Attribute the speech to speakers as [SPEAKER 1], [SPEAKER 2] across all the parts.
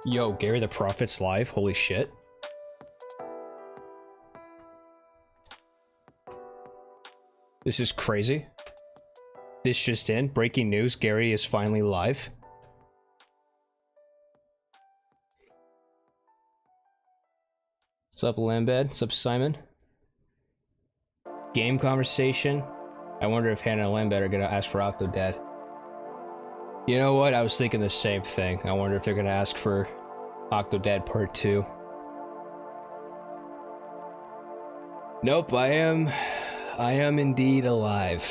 [SPEAKER 1] Yo, Gary the Prophet's live. Holy shit. This is crazy. This just in. Breaking news. Gary is finally live. What's up, Lambed? What's up, Simon? Game conversation. I wonder if Hannah and Lambed are gonna ask for Octodad. You know what? I was thinking the same thing. I wonder if they're gonna ask for Octodad Part 2. Nope, I am indeed alive.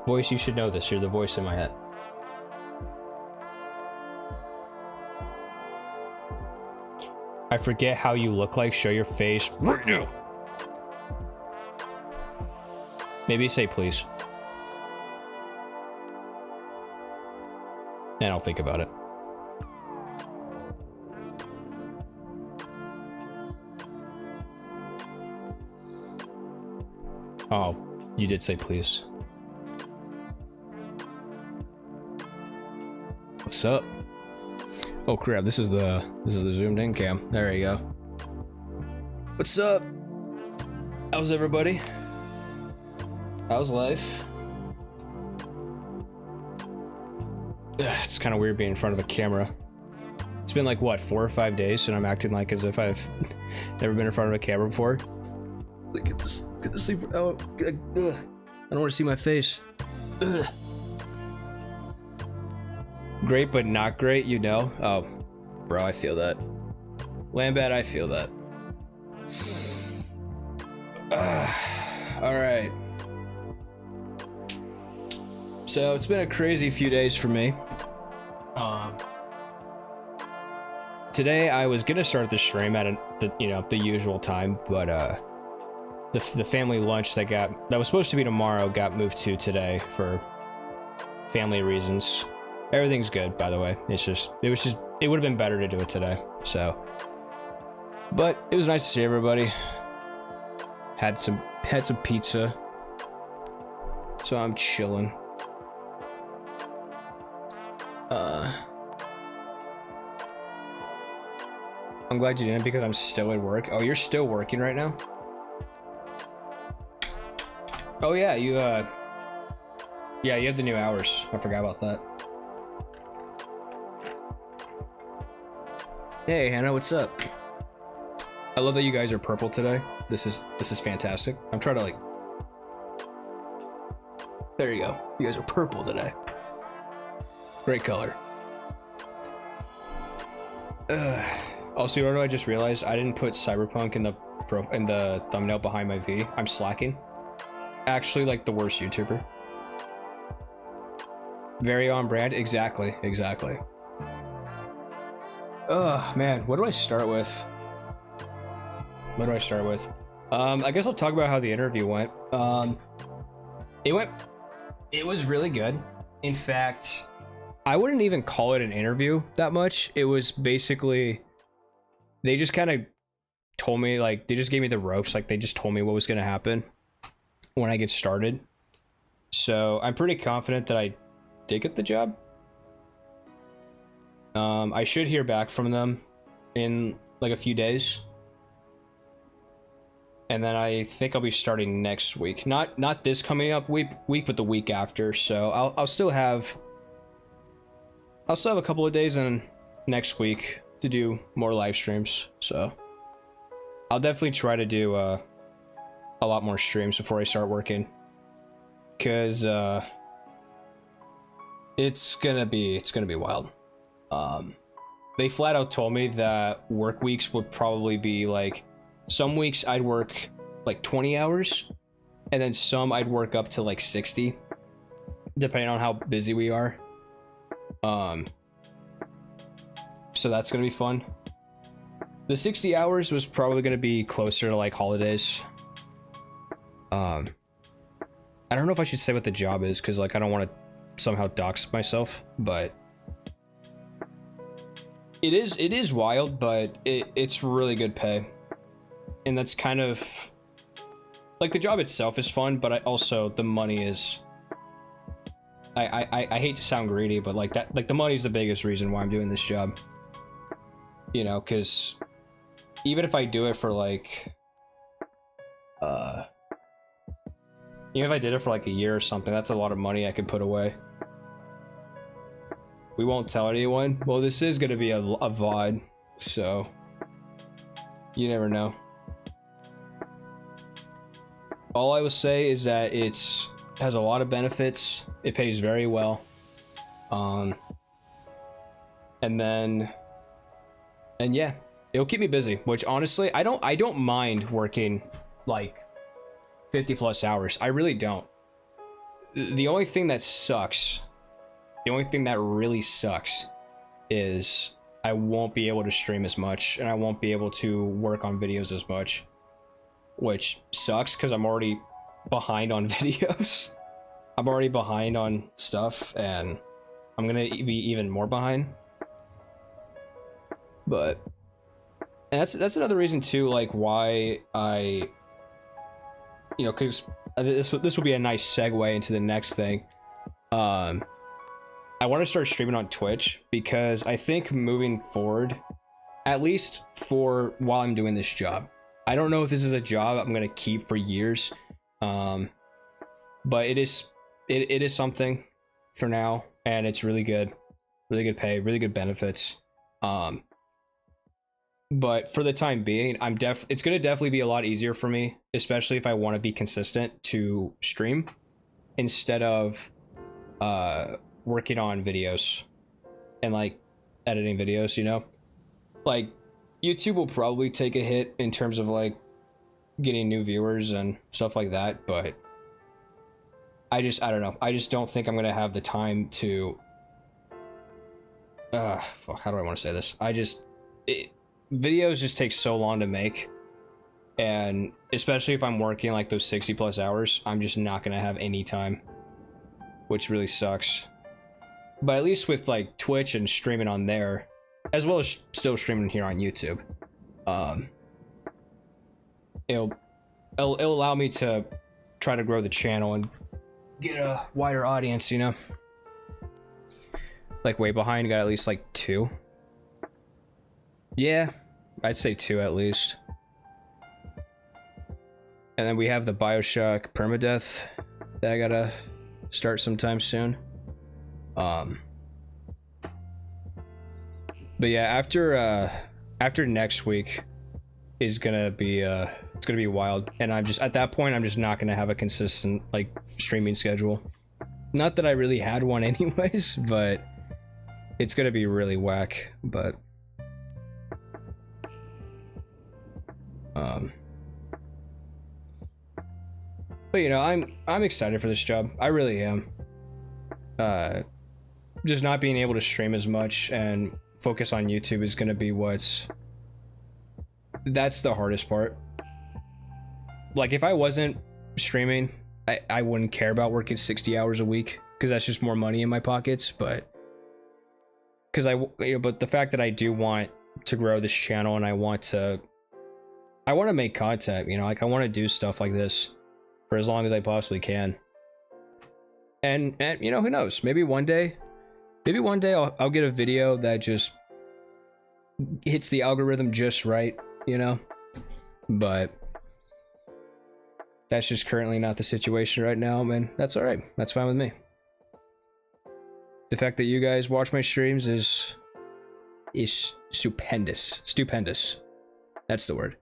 [SPEAKER 1] Voice, you should know this. You're the voice in my head. I forget how you look like. Show your face right now. Maybe say please. And I'll think about it. Oh, you did say please. What's up? Oh crap, this is the zoomed in cam. There you go. What's up? How's everybody? How's life? Ugh, it's kind of weird being in front of a camera. It's been like what, 4 or 5 days, and I'm acting like as if I've never been in front of a camera before. Like, get this sleep. Oh, ugh. I don't want to see my face. Ugh. Great, but not great, you know. Oh, bro, I feel that. Lambad, I feel that. All right. So it's been a crazy few days for me. Today I was gonna start the stream at the usual time, but the family lunch that was supposed to be tomorrow got moved to today for family reasons. Everything's good, by the way. It would have been better to do it today. So, but it was nice to see everybody. Had some pizza. So I'm chilling. I'm glad you didn't because I'm still at work. Oh, you're still working right now? Oh yeah, you have the new hours. I forgot about that. Hey Hannah, what's up? I love that you guys are purple today. This is fantastic. I'm trying to there you go. You guys are purple today. Great color. Also, what I just realized? I didn't put Cyberpunk in the thumbnail behind my V. I'm slacking. Actually, like the worst YouTuber. Very on brand. Exactly. Ugh, man. What do I start with? I guess I'll talk about how the interview went. It was really good. In fact, I wouldn't even call it an interview that much. It was basically, they just kind of told me, like, they just gave me the ropes. Like, they just told me what was going to happen when I get started. So I'm pretty confident that I did get the job. I should hear back from them in like a few days. And then I think I'll be starting next week. Not this coming up week, but the week after. So I'll still have a couple of days in next week to do more live streams. So I'll definitely try to do a lot more streams before I start working, because it's gonna be wild. They flat out told me that work weeks would probably be like, some weeks I'd work like 20 hours, and then some I'd work up to like 60, depending on how busy we are. So that's gonna be fun. The 60 hours was probably gonna be closer to like holidays. I don't know if I should say what the job is, because like I don't want to somehow dox myself, but it is wild, but it's really good pay. And that's kind of like, the job itself is fun, but also the money is, I hate to sound greedy, but like that, like the money is the biggest reason why I'm doing this job. You know, because even if I do it for like, even if I did it for like a year or something, that's a lot of money I could put away. We won't tell anyone. Well, this is gonna be a VOD, so you never know. All I will say is that has a lot of benefits. It pays very well. And yeah, it'll keep me busy, which honestly, I don't mind working like 50 plus hours. I really don't. The only thing that sucks, the only thing that really sucks is I won't be able to stream as much and I won't be able to work on videos as much, which sucks because I'm already behind on videos. I'm already behind on stuff and I'm gonna be even more behind. But that's another reason too, like why I, you know, because this will be a nice segue into the next thing. I want to start streaming on Twitch because I think moving forward, at least for while I'm doing this job, I don't know if this is a job I'm gonna keep for years, but it is something for now, and it's really good pay, really good benefits. But for the time being, it's gonna definitely be a lot easier for me, especially if I want to be consistent to stream instead of working on videos and like editing videos, you know? Like YouTube will probably take a hit in terms of like getting new viewers and stuff like that, but I don't know. I just don't think I'm gonna have the time to fuck, how do I want to say this? Videos just take so long to make, and especially if I'm working like those 60 plus hours, I'm just not gonna have any time, which really sucks. But at least with like Twitch and streaming on there, as well as still streaming here on YouTube, it'll allow me to try to grow the channel and get a wider audience, you know? Like way behind, got at least like 2. Yeah, I'd say 2 at least. And then we have the BioShock permadeath that I gotta start sometime soon. But yeah, after next week is gonna be it's gonna be wild, and I'm just at that point I'm just not gonna have a consistent like streaming schedule. Not that I really had one anyways, but it's gonna be really whack. But you know, I'm excited for this job. I really am. Just not being able to stream as much and focus on YouTube is gonna be that's the hardest part. Like if I wasn't streaming, I wouldn't care about working 60 hours a week because that's just more money in my pockets. But but the fact that I do want to grow this channel and I want to make content, you know, like I want to do stuff like this for as long as I possibly can. And you know, who knows? Maybe one day I'll get a video that just hits the algorithm just right, you know? But that's just currently not the situation right now, man. That's all right. That's fine with me. The fact that you guys watch my streams is stupendous. Stupendous. That's the word.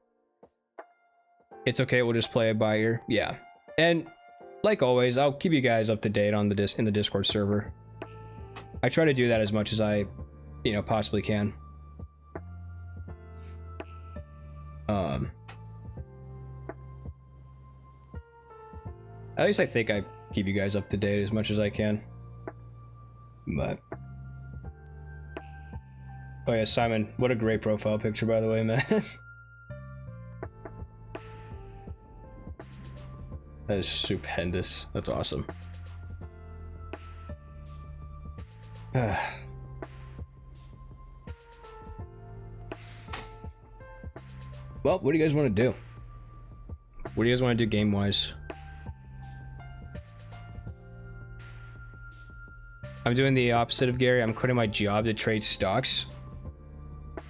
[SPEAKER 1] It's okay, we'll just play it by ear. Yeah. And like always, I'll keep you guys up to date on in the Discord server. I try to do that as much as I, you know, possibly can. At least I think I keep you guys up to date as much as I can. But oh yeah, Simon, what a great profile picture, by the way, man. That is stupendous. That's awesome. Well, what do you guys want to do? What do you guys want to do game-wise? I'm doing the opposite of Gary. I'm quitting my job to trade stocks.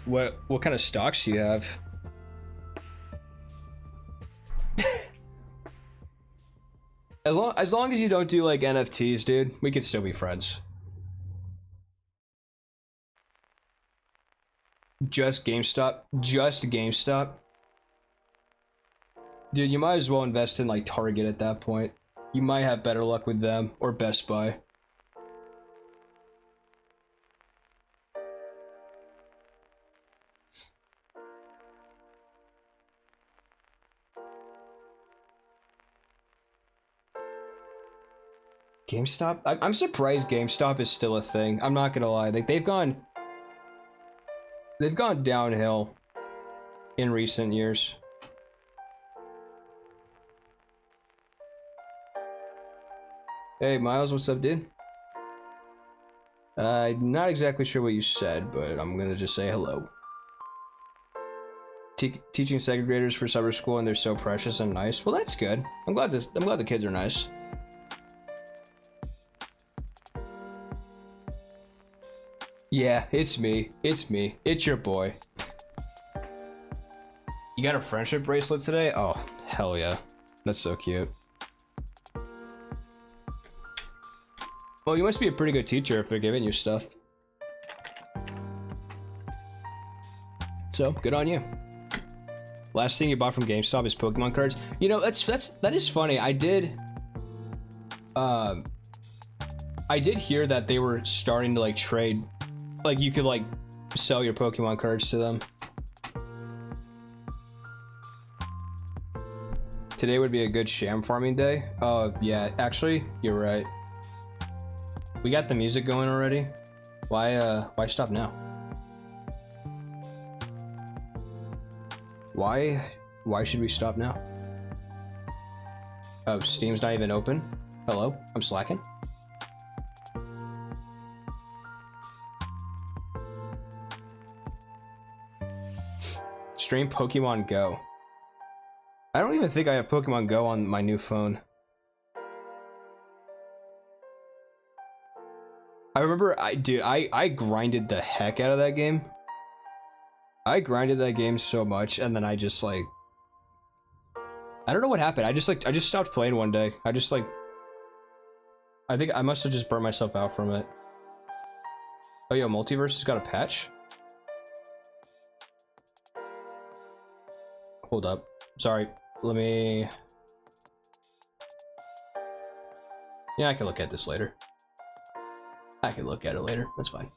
[SPEAKER 1] What kind of stocks do you have? As long as you don't do like NFTs, dude, we can still be friends. Just GameStop? Just GameStop? Dude, you might as well invest in like Target at that point. You might have better luck with them, or Best Buy. GameStop? I'm surprised GameStop is still a thing. I'm not gonna lie. Like they've gone downhill in recent years. Hey Miles, what's up, dude? Not exactly sure what you said, but I'm gonna just say hello. Teaching second graders for summer school, and they're so precious and nice. Well, that's good. I'm glad the kids are nice. Yeah, it's me. It's me. It's your boy. You got a friendship bracelet today? Oh, hell yeah. That's so cute. Well, you must be a pretty good teacher if they're giving you stuff. So, good on you. Last thing you bought from GameStop is Pokemon cards. You know, that is funny. I did hear that they were starting to like trade, like you could like sell your Pokemon cards to them. Today would be a good Sham farming day. Oh yeah, actually, you're right. We got the music going already. Why stop now? Why should we stop now? Oh, Steam's not even open. Hello, I'm slacking. Stream Pokemon Go. I don't even think I have Pokemon Go on my new phone. I remember, I grinded the heck out of that game. I grinded that game so much, and then I just like, I don't know what happened. I just stopped playing one day. I think I must have just burnt myself out from it. Oh, yo, Multiverse has got a patch. Hold up. Sorry. Let me... Yeah, I can look at this later. I can look at it later. That's fine.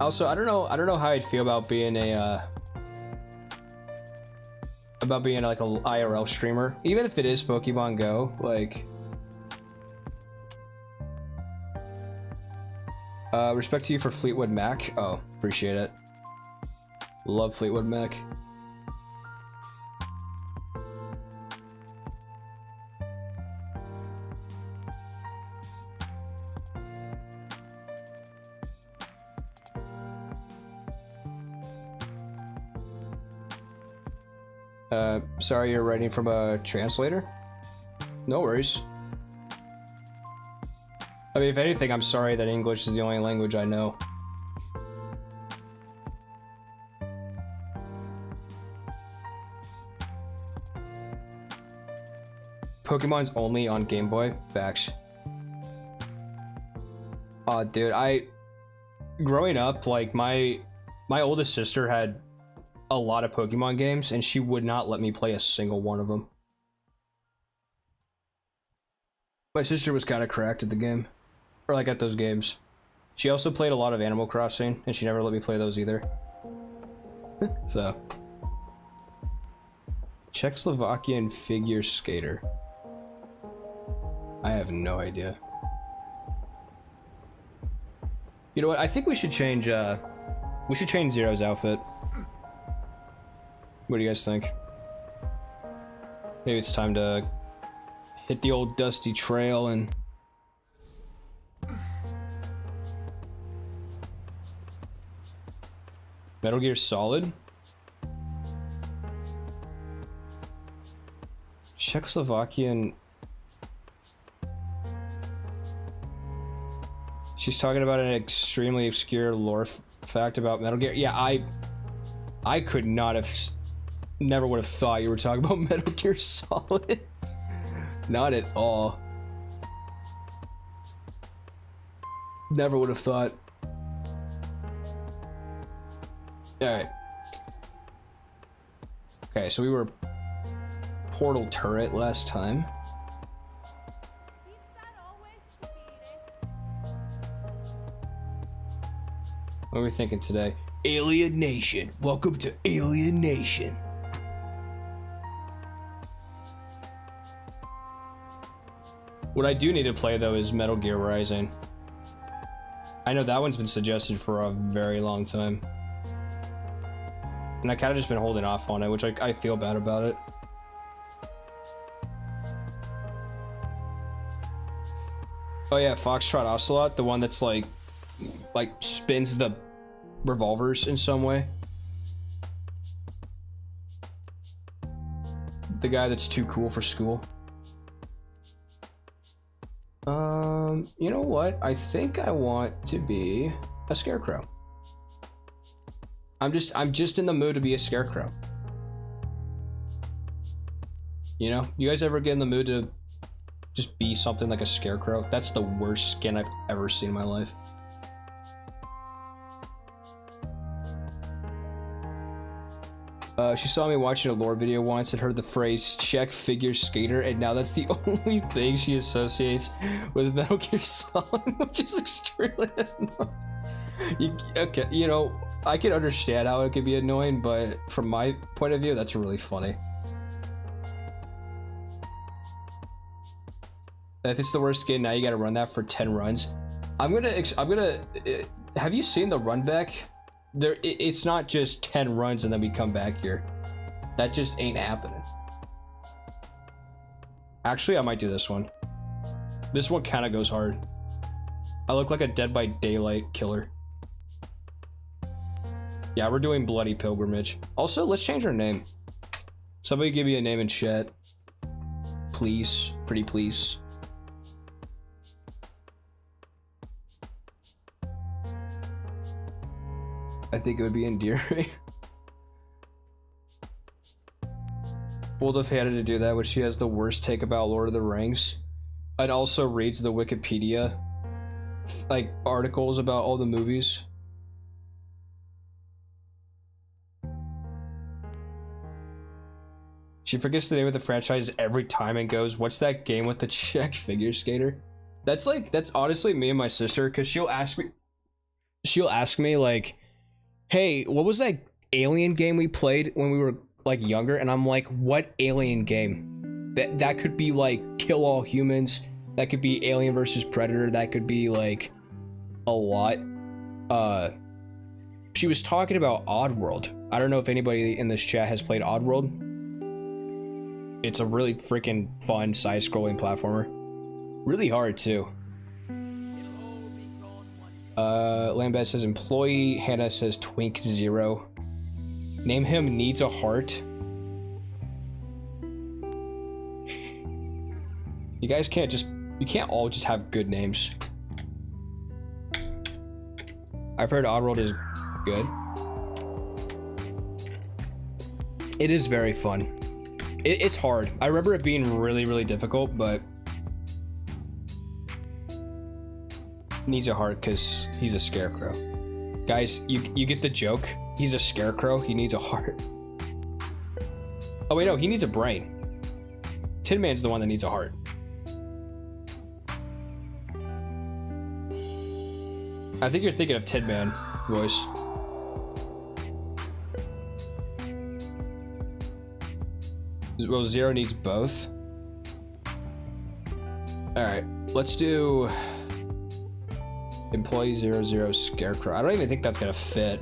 [SPEAKER 1] Also, I don't know how I'd feel about being a like a IRL streamer, even if it is Pokemon Go. Like, respect to you for Fleetwood Mac. Oh, appreciate it. Love Fleetwood Mac. Sorry you're writing from a translator? No worries. I mean, if anything, I'm sorry that English is the only language I know. Pokemon's only on Game Boy? Facts. Dude, growing up, like, my oldest sister had a lot of Pokemon games, and she would not let me play a single one of them. My sister was kind of cracked at the game. Or like at those games. She also played a lot of Animal Crossing, and she never let me play those either. So. Czechoslovakian figure skater. I have no idea. You know what? I think we should change Zero's outfit. What do you guys think? Maybe it's time to hit the old dusty trail and... Metal Gear Solid? Czechoslovakian... She's talking about an extremely obscure lore fact about Metal Gear. Yeah, I could not have, never would have thought you were talking about Metal Gear Solid. Not at all. Never would have thought. Alright. Okay, so we were Portal Turret last time. What are we thinking today? Alien Nation. Welcome to Alien Nation. What I do need to play though is Metal Gear Ryzen. I know that one's been suggested for a very long time. And I kind of just been holding off on it, which I feel bad about it. Oh yeah, Foxtrot Ocelot, the one that's like spins the revolvers in some way. The guy that's too cool for school. You know what? I think I want to be a scarecrow. I'm just in the mood to be a scarecrow. You know, you guys ever get in the mood to just be something like a scarecrow? That's the worst skin I've ever seen in my life. She saw me watching a lore video once and heard the phrase "check figure skater," and now that's the only thing she associates with Metal Gear Solid, which is extremely annoying. Okay, you know, I can understand how it could be annoying, but from my point of view, that's really funny. If it's the worst skin, now you gotta run that for 10 runs. I'm gonna. Have you seen the run back? It's not just 10 runs and then we come back here. That just ain't happening. Actually, I might do this one. This one kind of goes hard. I look like a Dead by Daylight killer. Yeah, we're doing Bloody Pilgrimage. Also, let's change our name. Somebody give me a name in chat. Please. Pretty please. I think it would be endearing. Bold if hated to do that, when she has the worst take about Lord of the Rings, and also reads the Wikipedia like articles about all the movies. She forgets the name of the franchise every time and goes, "What's that game with the Czech figure skater?" That's honestly me and my sister, because she'll ask me like, "Hey, what was that alien game we played when we were like younger?" And I'm like, "What alien game?" That could be like Kill All Humans, that could be Alien versus Predator, that could be like a lot. She was talking about Oddworld. I don't know if anybody in this chat has played Oddworld. It's a really freaking fun side-scrolling platformer. Really hard too. Lambeth says employee. Hannah says Twink Zero. Name him Needs a Heart. You guys can't all just have good names. I've heard Oddworld is good. It is very fun. It's hard. I remember it being really, really difficult, but needs a heart because he's a scarecrow. Guys, you get the joke. He's a scarecrow. He needs a heart. Oh wait, no, he needs a brain. Tin Man's the one that needs a heart. I think you're thinking of Tin Man voice. Well, Zero needs both. Alright, let's do Employee 00 Scarecrow. I don't even think that's gonna fit.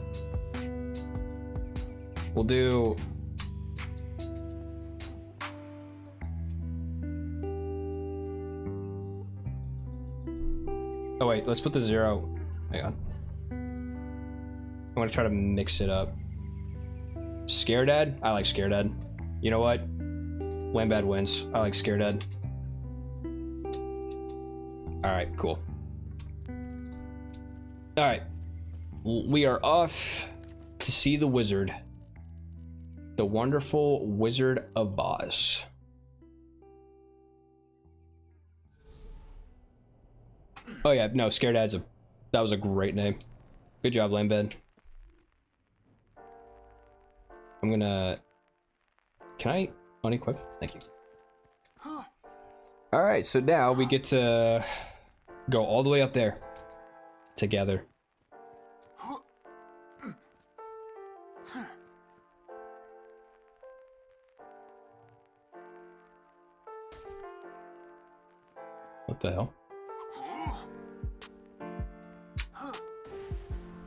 [SPEAKER 1] We'll do oh wait, let's put the 0. Hang on. I'm gonna try to mix it up. Scaredad? I like Scaredad. You know what? Lambad wins. I like Scaredad. Alright, cool. All right, we are off to see the wizard, the wonderful Wizard of Oz. Oh yeah, no, Scared Dad's that was a great name. Good job, Lambed. I'm gonna, can I unequip? Thank you. All right, so now we get to go all the way up there together. What the hell?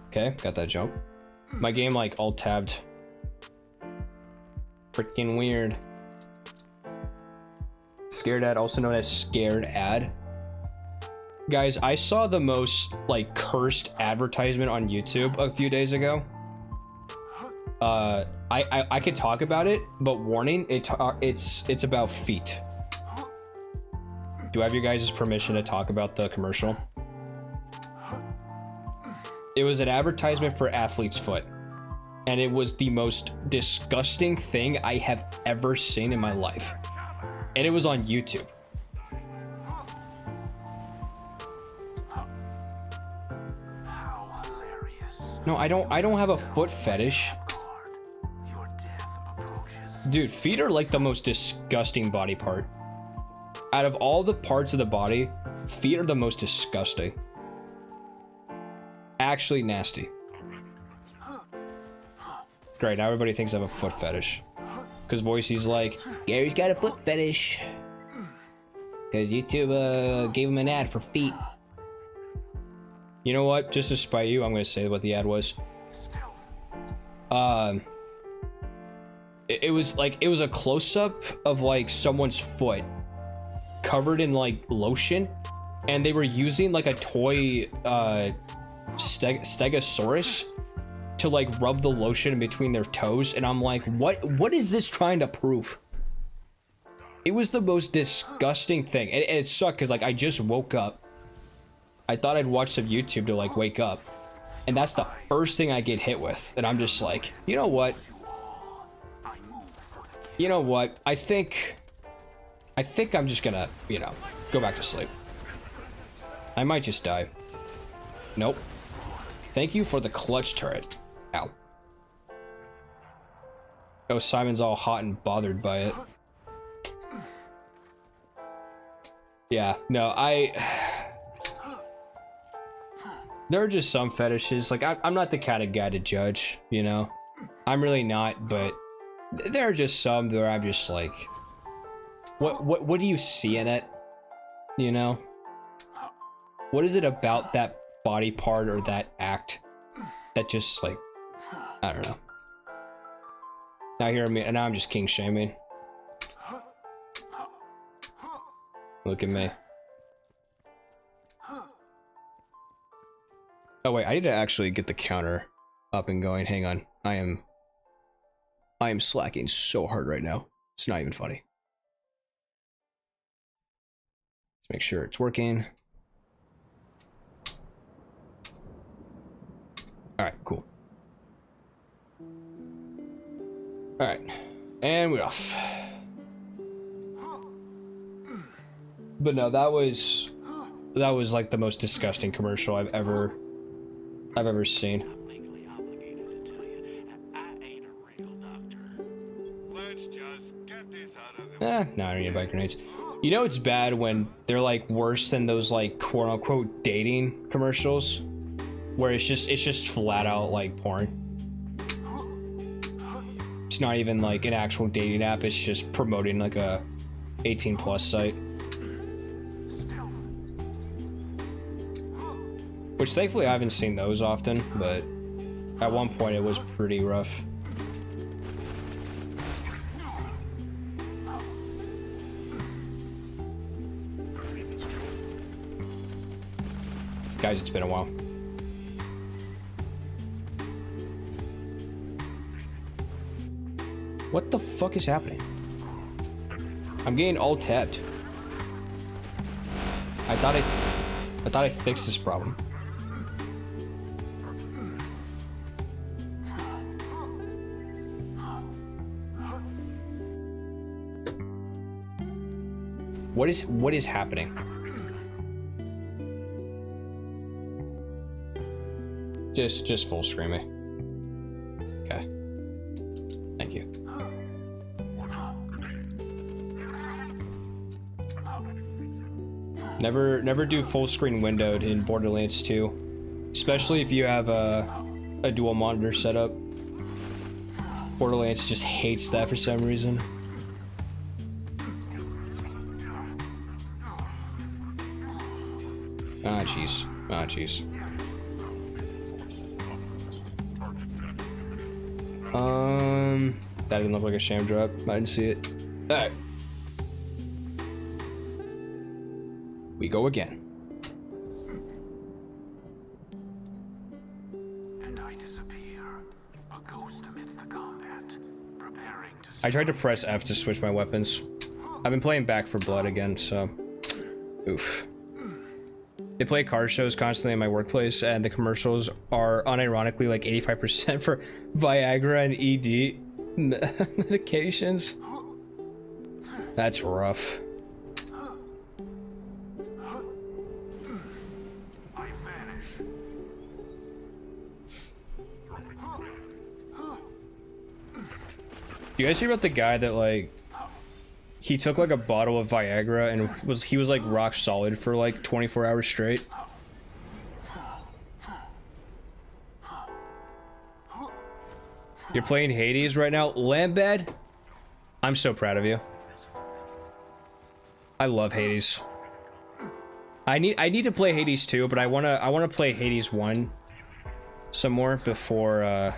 [SPEAKER 1] Okay, got that jump. My game like alt tabbed. Freaking weird. Scared Ad, also known as Scared Ad. Guys, I saw the most like cursed advertisement on YouTube a few days ago. I could talk about it, but warning, it's about feet. Do I have your guys' permission to talk about the commercial? It was an advertisement for athlete's foot, and it was the most disgusting thing I have ever seen in my life. And it was on YouTube. How hilarious. No, I don't have a foot fetish. Dude, feet are like the most disgusting body part. Out of all the parts of the body, feet are the most disgusting. Actually nasty. Great, now everybody thinks I have a foot fetish. Because Voicey's like, Gary's got a foot fetish. Because YouTube gave him an ad for feet. You know what? Just to spite you, I'm going to say what the ad was. It was like, it was a close-up of like someone's foot covered in like lotion. And they were using like a toy Stegosaurus to like rub the lotion in between their toes, and I'm like, what is this trying to prove? It was the most disgusting thing, and it sucked because like I just woke up. I thought I'd watch some YouTube to like wake up, and that's the first thing I get hit with, and I'm just like, you know what? I think I'm just gonna, go back to sleep. I might just die. Nope. Thank you for the clutch turret. Ow. Oh, Simon's all hot and bothered by it. Yeah, no, there are just some fetishes. Like, I'm not the kind of guy to judge, I'm really not, but there are just some where I'm just like, what do you see in it? What is it about that body part or that act that just like, I don't know. Now and now I'm just king shaming. Look at me. Oh wait, I need to actually get the counter up and going. Hang on. I am slacking so hard right now. It's not even funny. Let's make sure it's working. Alright, cool. Alright. And we're off. But no, that was like the most disgusting commercial I've ever seen. No, I don't need bike grenades. It's bad when they're like worse than those like quote unquote dating commercials, where it's just flat out like porn. It's not even like an actual dating app, it's just promoting like a 18+ site. Which thankfully I haven't seen those often, but at one point it was pretty rough. Guys, it's been a while. What the fuck is happening? I'm getting all tabbed. I thought I fixed this problem. What is happening? Just full screen me. Okay. Thank you. Never do full screen windowed in Borderlands 2, especially if you have a dual monitor setup. Borderlands just hates that for some reason. Ah, jeez. Ah, jeez. That didn't look like a sham drop. I didn't see it. Alright. We go again.
[SPEAKER 2] And I disappear, a ghost amidst the combat, preparing to...
[SPEAKER 1] I tried to press F to switch my weapons. I've been playing Back 4 Blood again, so... Oof. They play card shows constantly in my workplace, and the commercials are unironically like 85% for Viagra and ED medications. That's rough.
[SPEAKER 2] I vanish.
[SPEAKER 1] You guys hear about the guy that like he took like a bottle of Viagra and he was like rock solid for like 24 hours straight? You're playing Hades right now, Lambad? I'm so proud of you. I love Hades. I need to play Hades 2, but I wanna play Hades 1 some more before I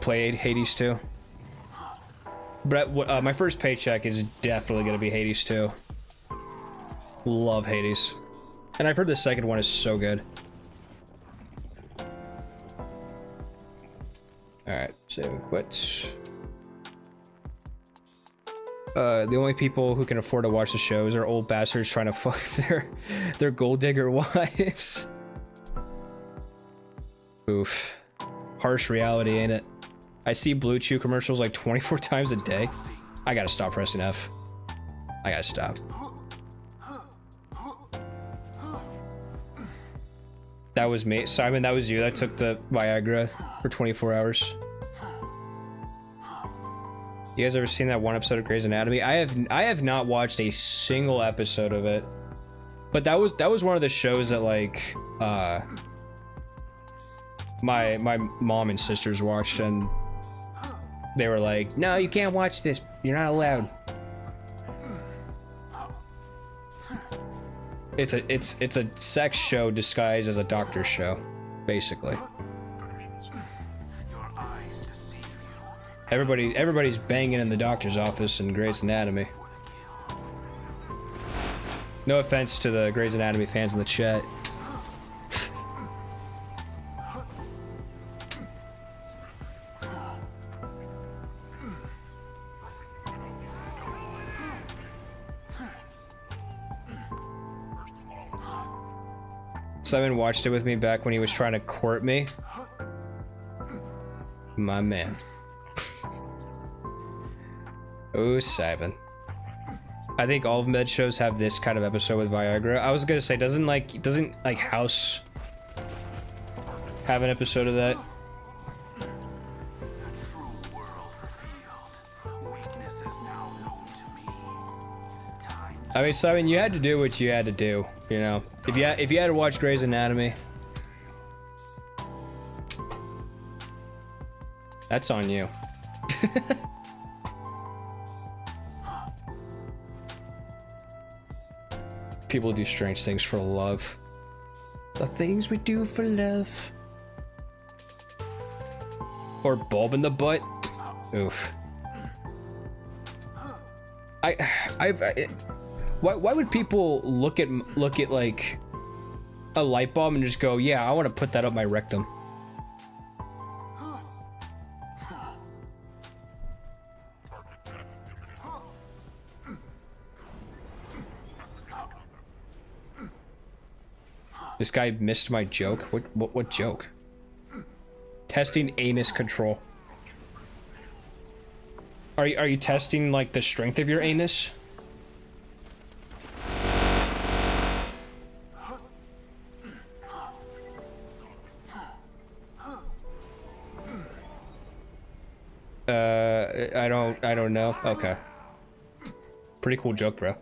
[SPEAKER 1] play Hades 2. But my first paycheck is definitely gonna be Hades 2. Love Hades. And I've heard the second one is so good. Alright, save and quit. The only people who can afford to watch the shows are old bastards trying to fuck their gold digger wives. Oof. Harsh reality, ain't it? I see Blue Chew commercials like 24 times a day. I gotta stop pressing F. I gotta stop. That was me. Simon, that was you that took the Viagra for 24 hours. You guys ever seen that one episode of Grey's Anatomy? I have not watched a single episode of it. But that was one of the shows that like my mom and sisters watched, and they were like, "No, you can't watch this. You're not allowed." It's a sex show disguised as a doctor's show, basically. Everybody's banging in the doctor's office in Grey's Anatomy. No offense to the Grey's Anatomy fans in the chat. Simon watched it with me back when he was trying to court me. My man. Oh, Simon. I think all of med shows have this kind of episode with Viagra. I was gonna say, doesn't like House have an episode of that? I mean, Simon, you had to do what you had to do, you know. If you had to watch Grey's Anatomy, that's on you. People do strange things for love. The things we do for love. Or bulb in the butt. Oof. Why would people look at like a light bulb and just go, yeah, I want to put that up my rectum? This guy missed my joke. What joke? Testing anus control. Are you testing like the strength of your anus? I don't know. Okay. Pretty cool joke, bro.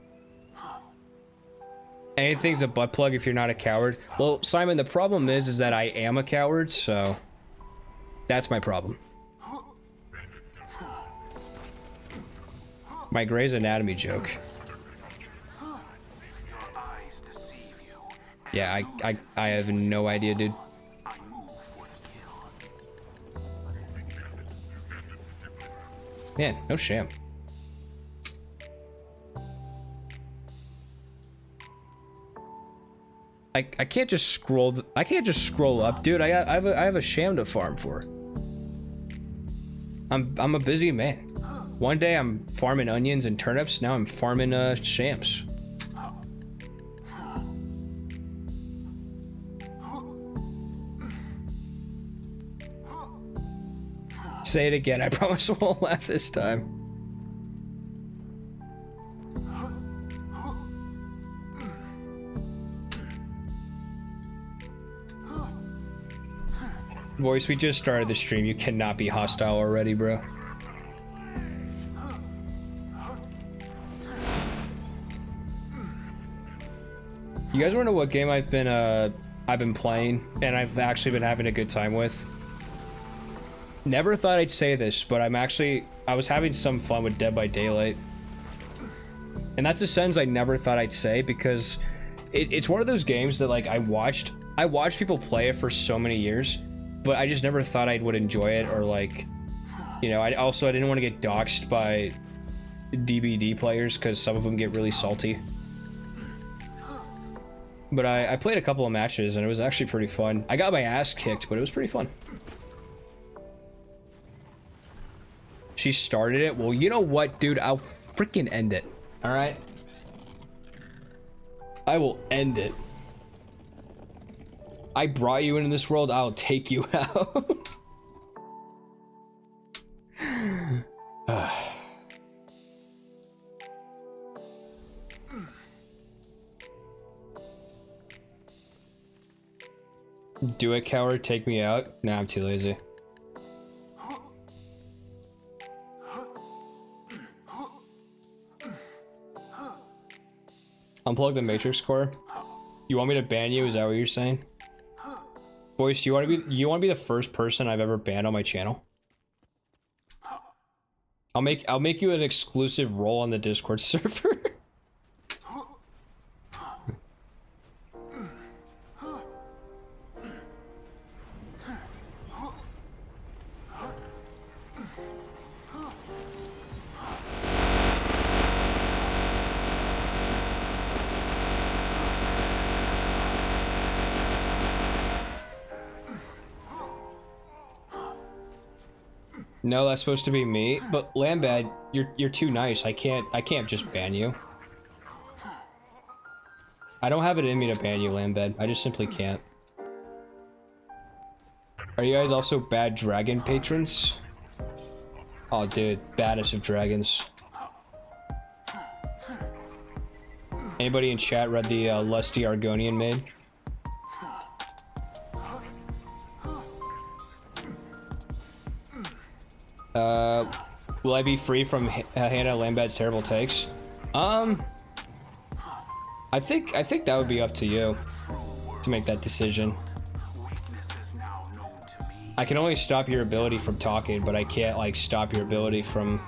[SPEAKER 1] Anything's a butt plug if you're not a coward. Well, Simon, the problem is that I am a coward, so that's my problem. My Grey's Anatomy joke. Yeah, I have no idea, dude. Man, no Sham. I can't just scroll. I can't just scroll up, dude. I have a Sham to farm for. I'm a busy man. One day I'm farming onions and turnips. Now I'm farming Shams. Say it again. I promise I won't laugh this time. Voice, we just started the stream. You cannot be hostile already, bro. You guys wanna know what game I've been playing and I've actually been having a good time with? Never thought I'd say this, but I was having some fun with Dead by Daylight. And that's a sentence I never thought I'd say because it's one of those games that like I watched people play it for so many years, but I just never thought I would enjoy it, or like, you know, I didn't want to get doxxed by DBD players because some of them get really salty. But I played a couple of matches and it was actually pretty fun. I got my ass kicked, but it was pretty fun. She started it? Well, you know what, dude? I'll freaking end it. All right? I will end it. I brought you into this world, I'll take you out. Do it, coward, take me out. Nah, I'm too lazy. Unplug the Matrix core. You want me to ban you? Is that what you're saying? Voice, you want to be the first person I've ever banned on my channel? I'll make you an exclusive role on the Discord server. No, that's supposed to be me. But Lambad, you're too nice. I can't just ban you. I don't have it in me to ban you, Lambad. I just simply can't. Are you guys also bad dragon patrons? Oh, dude, baddest of dragons. Anybody in chat read the Lusty Argonian maid? Will I be free from Hannah Lambad's terrible takes? I think that would be up to you to make that decision. I can only stop your ability from talking, but I can't like stop your ability from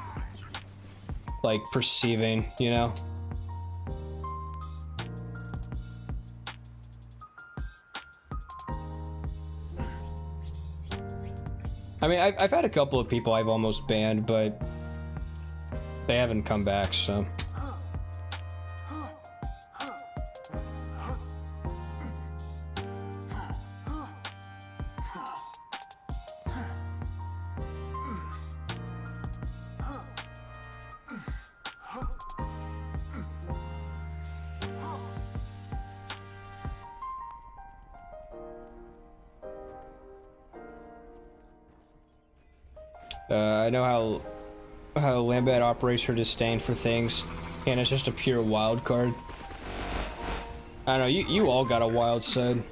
[SPEAKER 1] like perceiving, you know? I mean, I've had a couple of people I've almost banned, but they haven't come back, so. I know how how Lambat operates her disdain for things, and it's just a pure wild card. I don't know, you all got a wild side.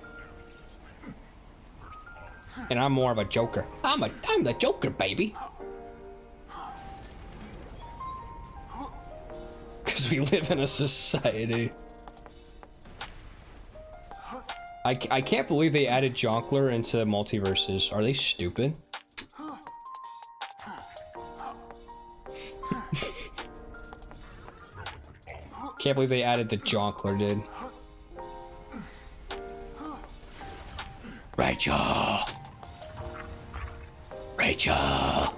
[SPEAKER 1] And I'm more of a joker. I'm the joker, baby. Because we live in a society. I can't believe they added Jonkler into multiverses. Are they stupid? Can't believe they added the Jonkler, dude. Rachel! Rachel!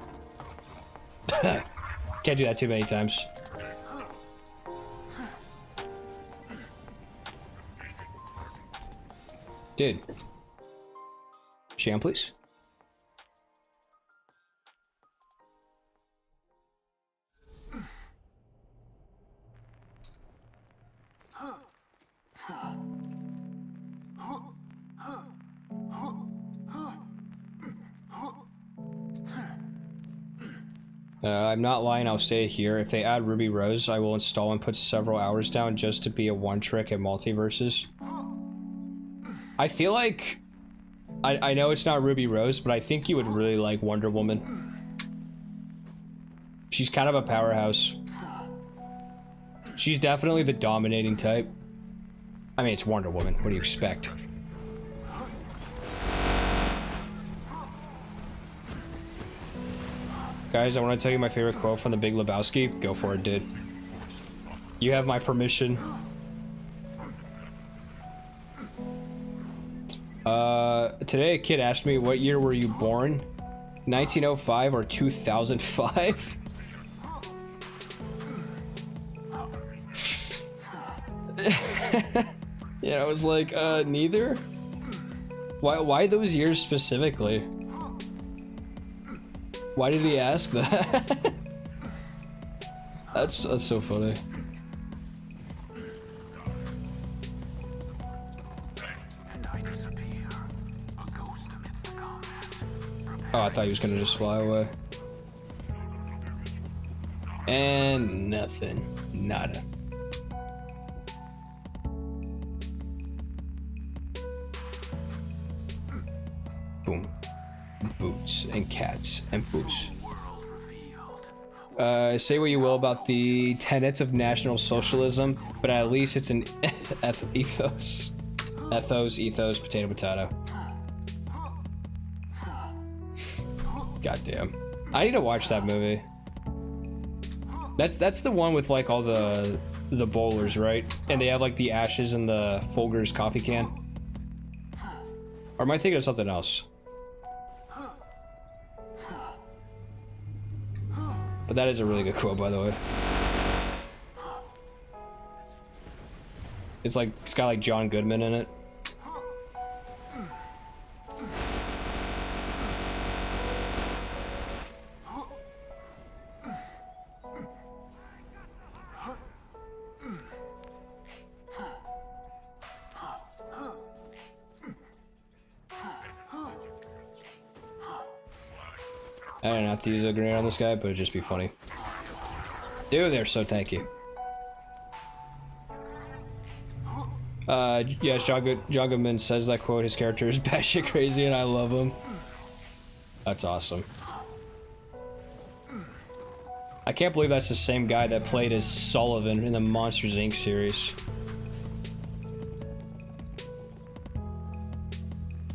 [SPEAKER 1] Can't do that too many times. Dude. Sham, please. I'm not lying, I'll say it here. If they add Ruby Rose, I will install and put several hours down just to be a one-trick at multiverses. I feel like... I know it's not Ruby Rose, but I think you would really like Wonder Woman. She's kind of a powerhouse. She's definitely the dominating type. I mean, it's Wonder Woman. What do you expect? Guys, I want to tell you my favorite quote from The Big Lebowski. Go for it, dude. You have my permission. Today a kid asked me, what year were you born? 1905 or 2005? Yeah, I was like, neither? Why those years specifically? Why did he ask that? That's so funny.
[SPEAKER 2] And I disappear, a ghost amidst the combat.
[SPEAKER 1] Oh, I thought he was gonna just fly away. And nothing. Nada. Boom. Boots and cats and boots. Say what you will about the tenets of National Socialism, but at least it's an ethos. Ethos, potato, potato. Goddamn. I need to watch that movie. That's the one with like all the bowlers, right? And they have like the ashes in the Folgers coffee can. Or am I thinking of something else? But that is a really good quote, by the way. It's got like John Goodman in it. I don't have to use a grenade on this guy, but it'd just be funny. Dude, they're so tanky. Yes, John Goodman says that quote, his character is batshit crazy and I love him. That's awesome. I can't believe that's the same guy that played as Sullivan in the Monsters, Inc. series.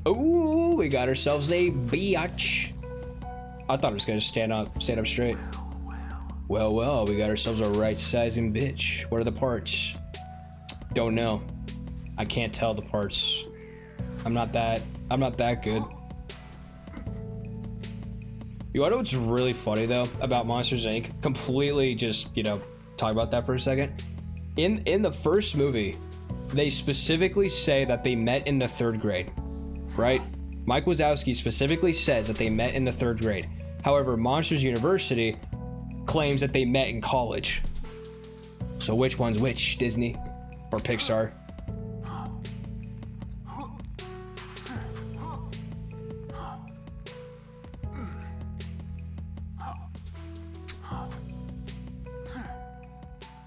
[SPEAKER 1] Ooh, we got ourselves a biatch. I thought it was gonna stand up straight. Well, we got ourselves a right-sizing bitch. What are the parts? Don't know. I can't tell the parts. I'm not that good. You know what's really funny though about Monsters Inc? Completely just, talk about that for a second. In the first movie, they specifically say that they met in the 3rd grade, right? Mike Wazowski specifically says that they met in the 3rd grade. However, Monsters University claims that they met in college. So which one's which, Disney or Pixar?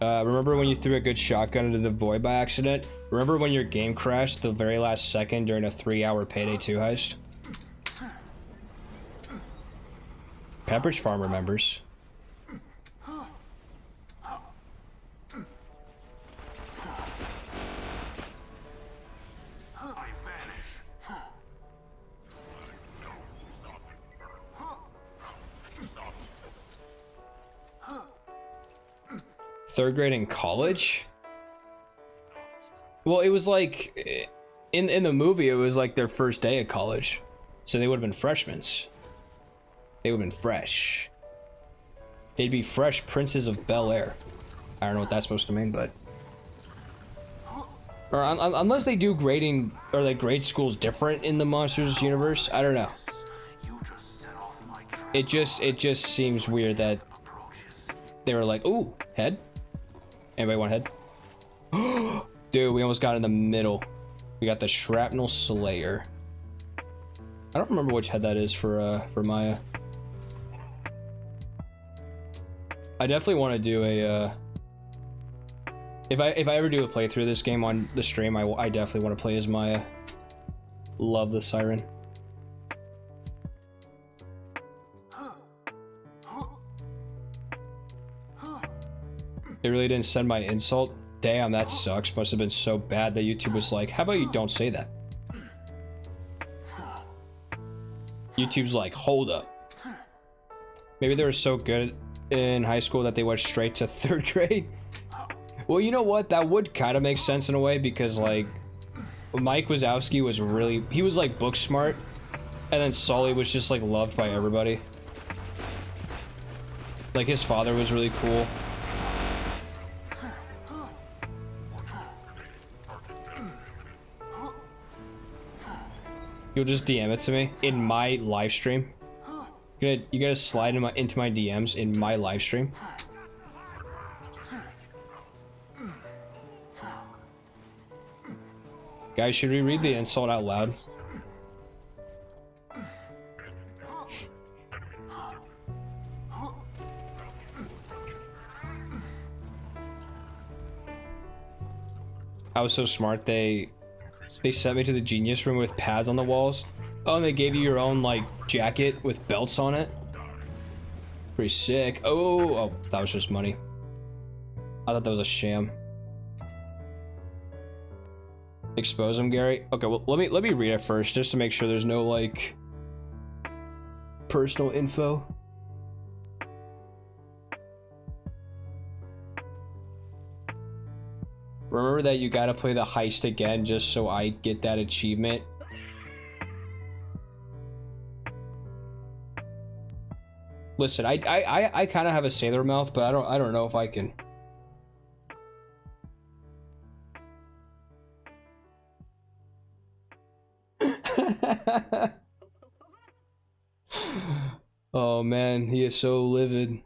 [SPEAKER 1] Remember when you threw a good shotgun into the void by accident? Remember when your game crashed the very last second during a 3-hour Payday 2 heist? Pepperidge Farm remembers. Third grade in college? Well, it was like in the movie it was like their first day at college, so they would have been freshmen. They would have been fresh. They'd be fresh princes of Bel Air. I don't know what that's supposed to mean, but or unless they do grading or like grade schools different in the Monsters universe, I don't know. It just seems weird that they were like, ooh, head. Anybody want head? Dude, we almost got in the middle. We got the Shrapnel Slayer. I don't remember which head that is for Maya. I definitely want to do a if I ever do a playthrough of this game on the stream, I definitely want to play as Maya. Love the siren. They really didn't send my insult. Damn, that sucks. Must have been so bad that YouTube was like, how about you don't say that? YouTube's like, hold up. Maybe they were so good in high school that they went straight to 3rd grade. Well, you know what? That would kind of make sense in a way, because like Mike Wazowski was really, he was like book smart, and then Sully was just like loved by everybody. Like his father was really cool. You'll just DM it to me in my live stream. You gotta slide into my DMs in my live stream. Guys, should we read the insult out loud? I was so smart, they sent me to the genius room with pads on the walls. Oh, and they gave you your own like jacket with belts on it. Pretty sick. Oh, that was just money. I thought that was a sham. Expose him, Gary. Okay, well let me read it first just to make sure there's no like personal info. Remember that you gotta play the heist again just so I get that achievement. Listen, I kind of have a sailor mouth, but I don't know if I can. Oh man, he is so livid.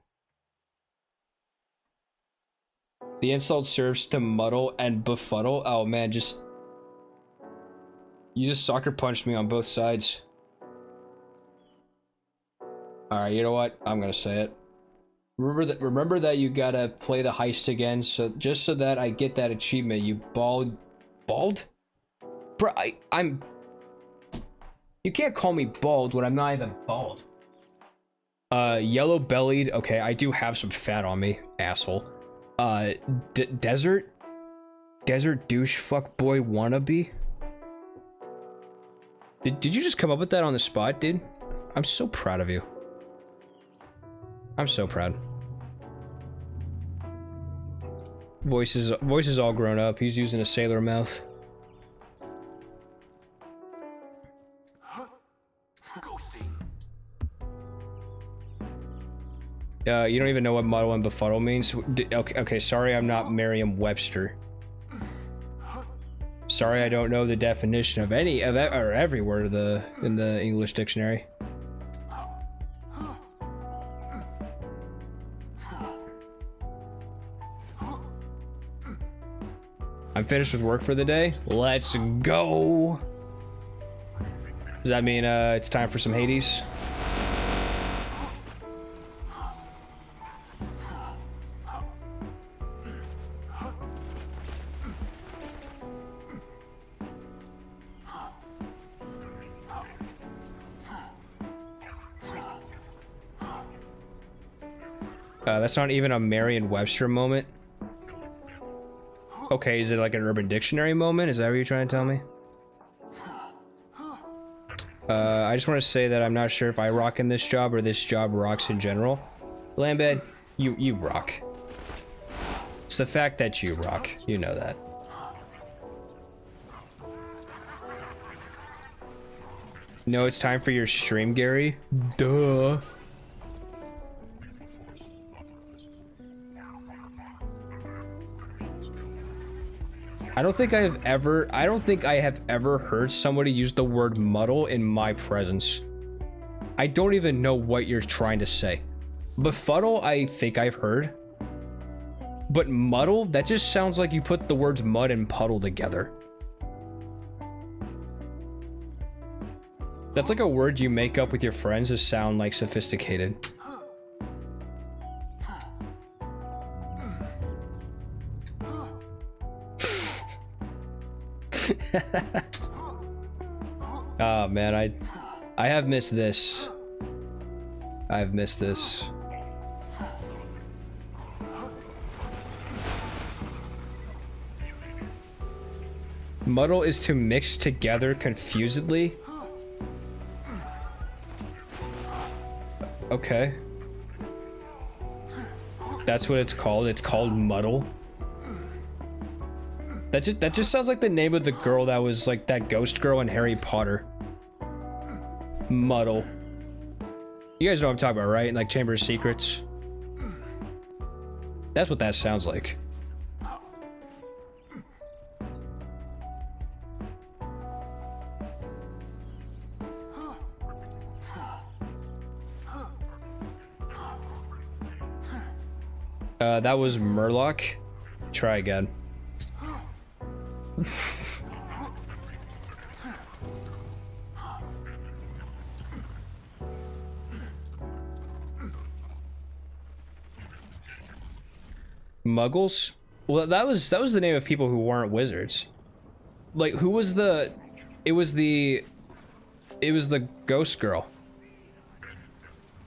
[SPEAKER 1] The insult serves to muddle and befuddle. Oh man, you just sucker punched me on both sides. Alright, you know what? I'm gonna say it. Remember that you gotta play the heist again, so just so that I get that achievement, you bald? Bro, I'm... You can't call me bald when I'm not even bald. Yellow bellied. Okay, I do have some fat on me, asshole. Desert douche fuck boy wannabe. Did you just come up with that on the spot, dude? I'm so proud of you. I'm so proud. Voice is all grown up. He's using a sailor mouth. You don't even know what muddle and befuddle means? Okay, sorry I'm not Merriam-Webster. Sorry I don't know the definition of any of or every word in the English dictionary. I'm finished with work for the day. Let's go. Does that mean it's time for some Hades? That's not even a Merriam-Webster moment. Okay, is it like an Urban Dictionary moment? Is that what you're trying to tell me? I just want to say that I'm not sure if I rock in this job or this job rocks in general. Lambed, you rock. It's the fact that you rock. You know that. No, it's time for your stream, Gary. Duh. I don't think I have ever heard somebody use the word muddle in my presence. I don't even know what you're trying to say. Befuddle, I think I've heard. But muddle, that just sounds like you put the words mud and puddle together. That's like a word you make up with your friends to sound like sophisticated. Oh man, I have missed this. I've missed this. Muddle is to mix together confusedly. Okay. That's what it's called. It's called muddle. That just sounds like the name of the girl that was like that ghost girl in Harry Potter. Muddle. You guys know what I'm talking about, right? Like Chamber of Secrets. That's what that sounds like. That was Murloc. Try again. Muggles? Well, that was the name of people who weren't wizards. Like, who was the... It was the ghost girl.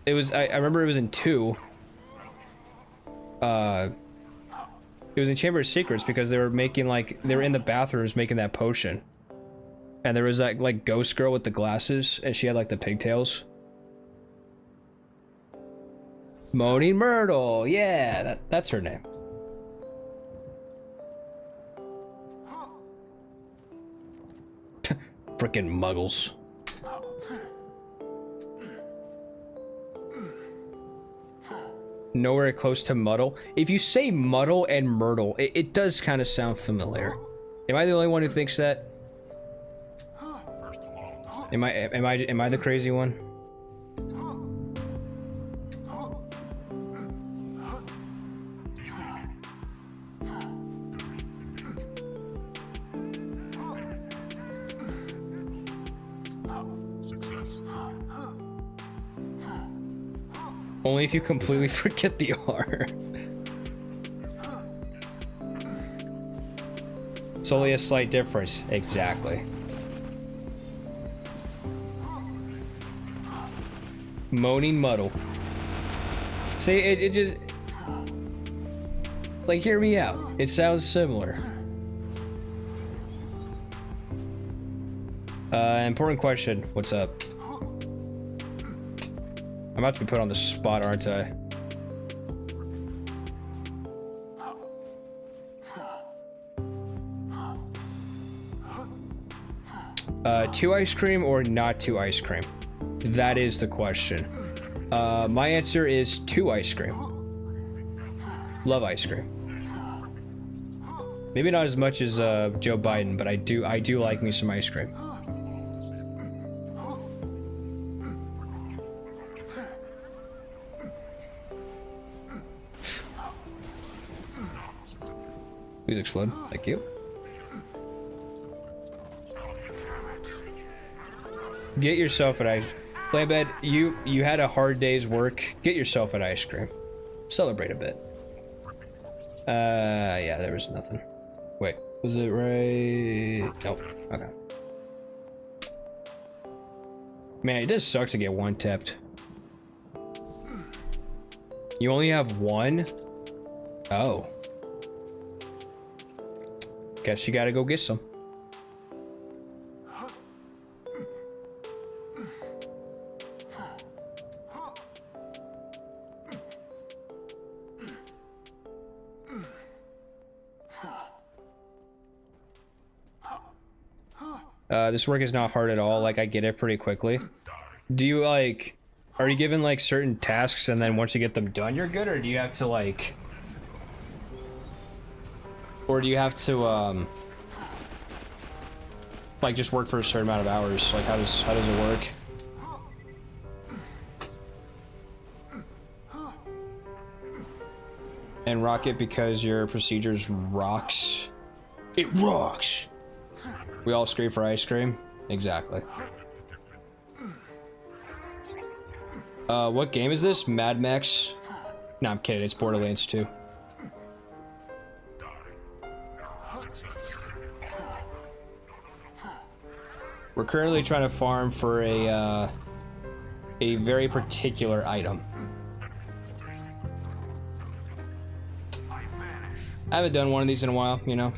[SPEAKER 1] It was... I remember it was in 2. It was in Chamber of Secrets because they were making, like... They were in the bathrooms making that potion. And there was that, like, ghost girl with the glasses, and she had, like, the pigtails. Moaning Myrtle! Yeah, that's her name. Frickin' muggles. Nowhere close to muddle. If you say muddle and myrtle, it does kind of sound familiar. Am I the only one who thinks that? Am I the crazy one? Only if you completely forget the R. It's only a slight difference. Exactly. Moaning muddle. See, it just... Like, hear me out. It sounds similar. Important question. What's up? I'm about to be put on the spot, aren't I? Two ice cream or not two ice cream? That is the question. My answer is 2 ice cream. Love ice cream. Maybe not as much as Joe Biden, but I do like me some ice cream. Please explode. Thank you. Get yourself an ice. Playbed, you had a hard day's work. Get yourself an ice cream. Celebrate a bit. Yeah, there was nothing. Wait, was it right? Nope. Okay. Man, it does suck to get one-tapped. You only have one? Oh. Guess you gotta go get some. This work is not hard at all. Like, I get it pretty quickly. Do you, like... Are you given, like, certain tasks, and then once you get them done, you're good? Or do you have to, like... Or do you have to, like, just work for a certain amount of hours? Like, how does it work? And rock it because your procedures rocks. It rocks! We all scream for ice cream? Exactly. What game is this? Mad Max? No, I'm kidding. It's Borderlands 2. We're currently trying to farm for a very particular item. I haven't done one of these in a while, you know.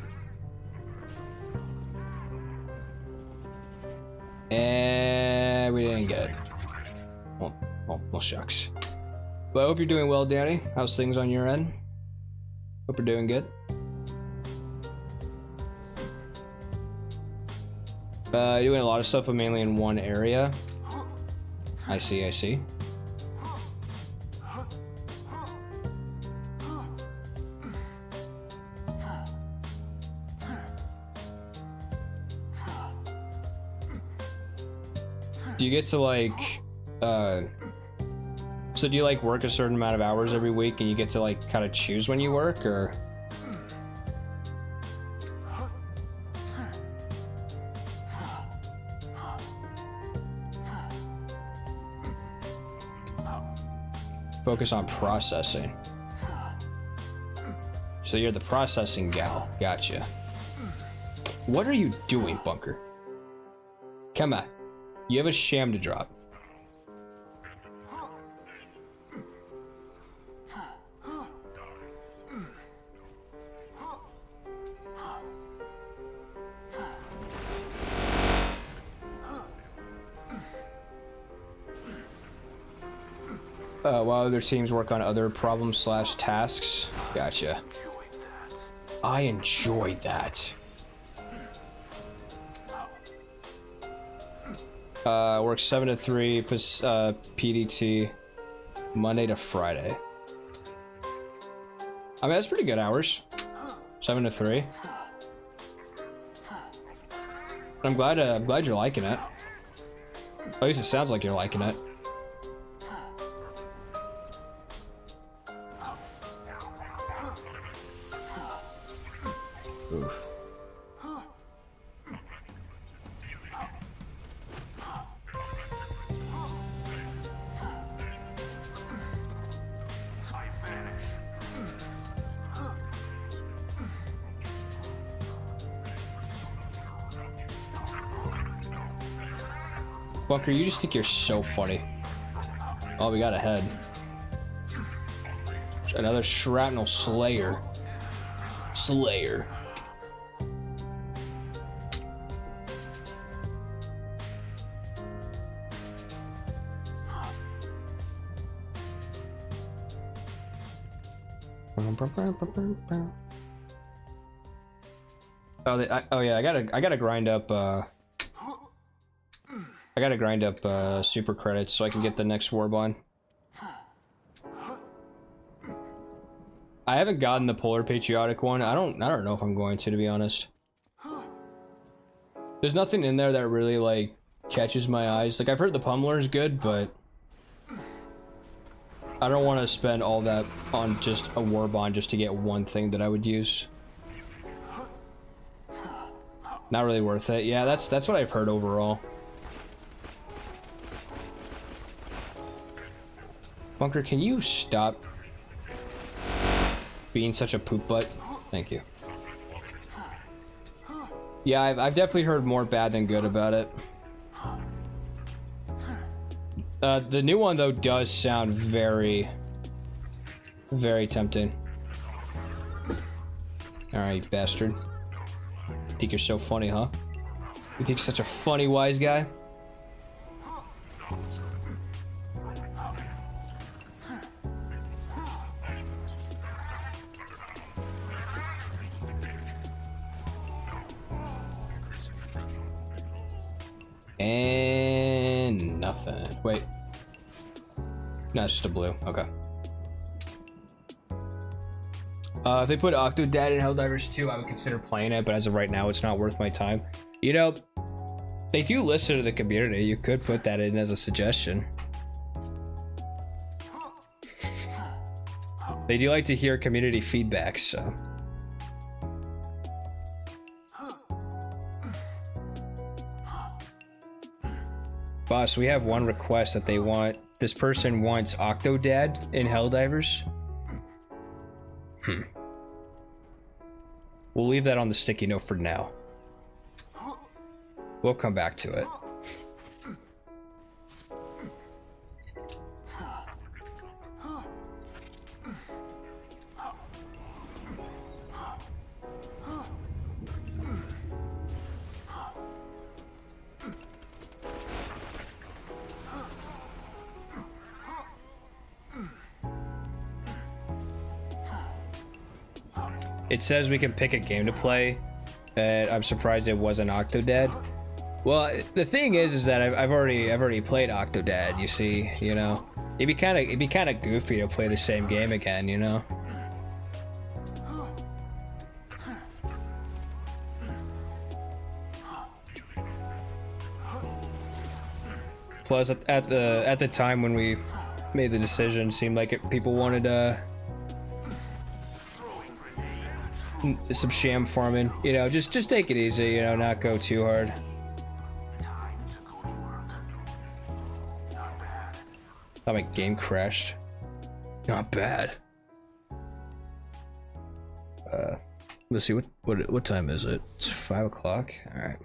[SPEAKER 1] And we didn't get it. Well, shucks. But I hope you're doing well, Danny. How's things on your end? Hope you're doing good. Doing a lot of stuff, but mainly in one area. I see, I see. Do you get to, like, so do you, like, work a certain amount of hours every week and you get to, like, kind of choose when you work, or? Focus on processing. So you're the processing gal. Gotcha. What are you doing, Bunker? Come on. You have a sham to drop. While other teams work on other problems / tasks. Gotcha. I enjoy that. Work 7 to 3 PDT Monday to Friday. I mean, that's pretty good hours. 7 to 3. I'm glad you're liking it. At least it sounds like you're liking it. Oof. Bunker, you just think you're so funny. Oh, we got a head. Another shrapnel slayer. Slayer. Oh yeah, I gotta grind up. I gotta grind up super credits so I can get the next Warbond. I haven't gotten the Polar Patriotic one. I don't know if I'm going to be honest. There's nothing in there that really like catches my eyes. Like I've heard the Pummeler is good, but I don't want to spend all that on just a Warbond just to get one thing that I would use. Not really worth it. Yeah, that's what I've heard overall. Bunker, can you stop being such a poop butt? Thank you. Yeah, I've definitely heard more bad than good about it. The new one though does sound very Very tempting. Alright, you bastard. Think you're so funny, huh? You think you're such a funny, wise guy? And nothing. Wait. No, it's just a blue. Okay. If they put Octodad in Helldivers 2, I would consider playing it, but as of right now, it's not worth my time. You know, they do listen to the community. You could put that in as a suggestion. They do like to hear community feedback, so. Boss, we have one request that they want. This person wants Octodad in Helldivers. We'll leave that on the sticky note for now. We'll come back to it. It says we can pick a game to play, and I'm surprised it wasn't Octodad. Well, the thing is that I've already played Octodad. You see, you know, it'd be kind of goofy to play the same game again, you know. Plus, at the time when we made the decision, it seemed like people wanted some sham farming, you know, just take it easy, you know, not go too hard.
[SPEAKER 2] Time to go to work. Not bad.
[SPEAKER 1] Thought my game crashed. Not bad. Let's see, what time is it? It's 5 o'clock. All right.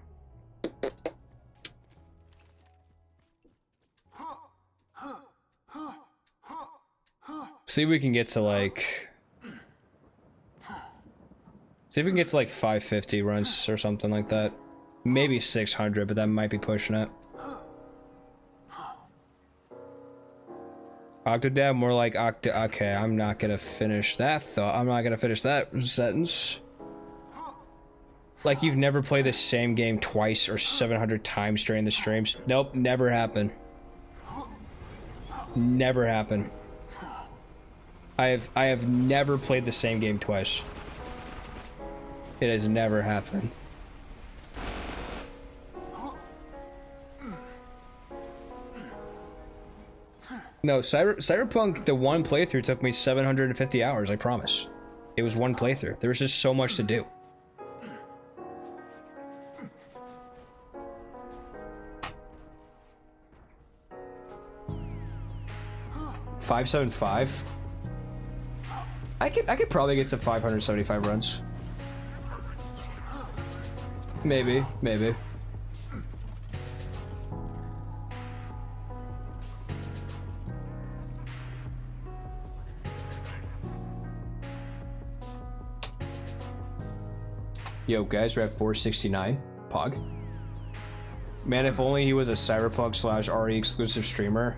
[SPEAKER 1] See if we can get to like. See if we can get to like 550 runs or something like that. Maybe 600, but that might be pushing it. Octodad, more like Okay, I'm not gonna finish that thought. I'm not gonna finish that sentence. Like you've never played the same game twice or 700 times during the streams. Nope, never happened. Never happened. I have never played the same game twice. It has never happened. No, Cyberpunk, the one playthrough took me 750 hours, I promise. It was one playthrough. There was just so much to do. $575? I could probably get to 575 runs. Maybe. Yo, guys, we're at 469. Pog. Man, if only he was a Cyberpunk / RE exclusive streamer.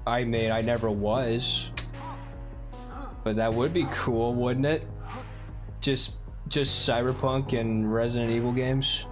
[SPEAKER 1] I mean, I never was. But that would be cool, wouldn't it? Just Cyberpunk and Resident Evil games.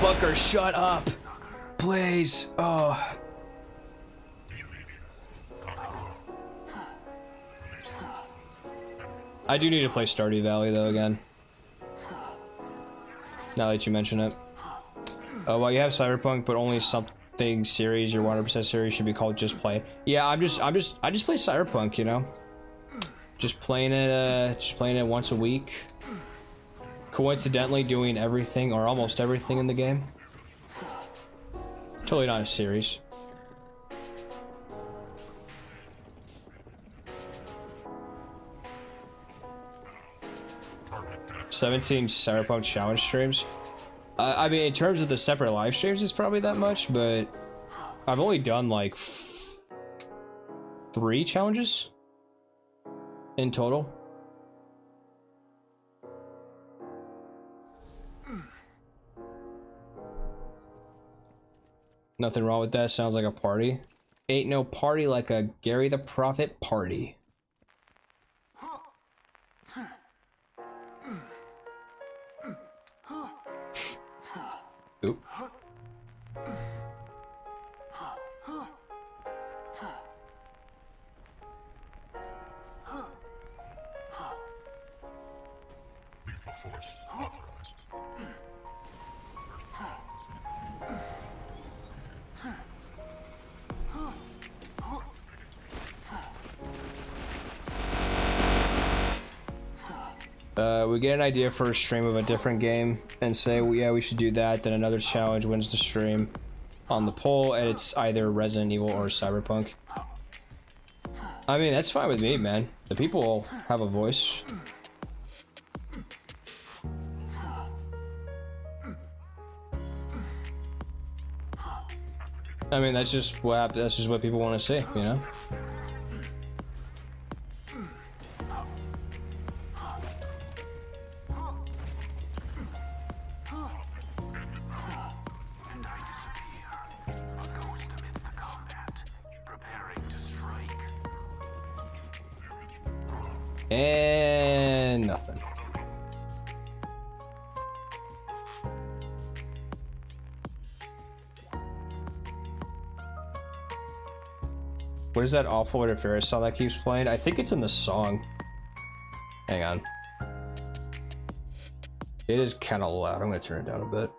[SPEAKER 1] Bucker, shut up! Please. Oh. I do need to play Stardew Valley though again. Now that you mention it. Well, you have Cyberpunk, but only think series or 100% series should be called Just Play. Yeah, I just play Cyberpunk, you know. Just playing it once a week. Coincidentally doing everything or almost everything in the game. Totally not a series. "17 Cyberpunk challenge streams." I mean, in terms of the separate live streams, it's probably that much, but I've only done like 3 challenges in total. Nothing wrong with that. Sounds like a party. Ain't no party like a Gary the Prophet party. Oop.
[SPEAKER 2] Lethal force authorized.
[SPEAKER 1] We get an idea for a stream of a different game and say, well, yeah, we should do that. Then another challenge wins the stream on the poll, and it's either Resident Evil or Cyberpunk. I mean, that's fine with me, man. The people have a voice. I mean, that's just what people want to see, you know?
[SPEAKER 2] And I disappear, a ghost amidst the combat, preparing to strike.
[SPEAKER 1] And nothing. What is that awful interference song that keeps playing? I think it's in the song. Hang on. It is kind of loud. I'm gonna turn it down a bit.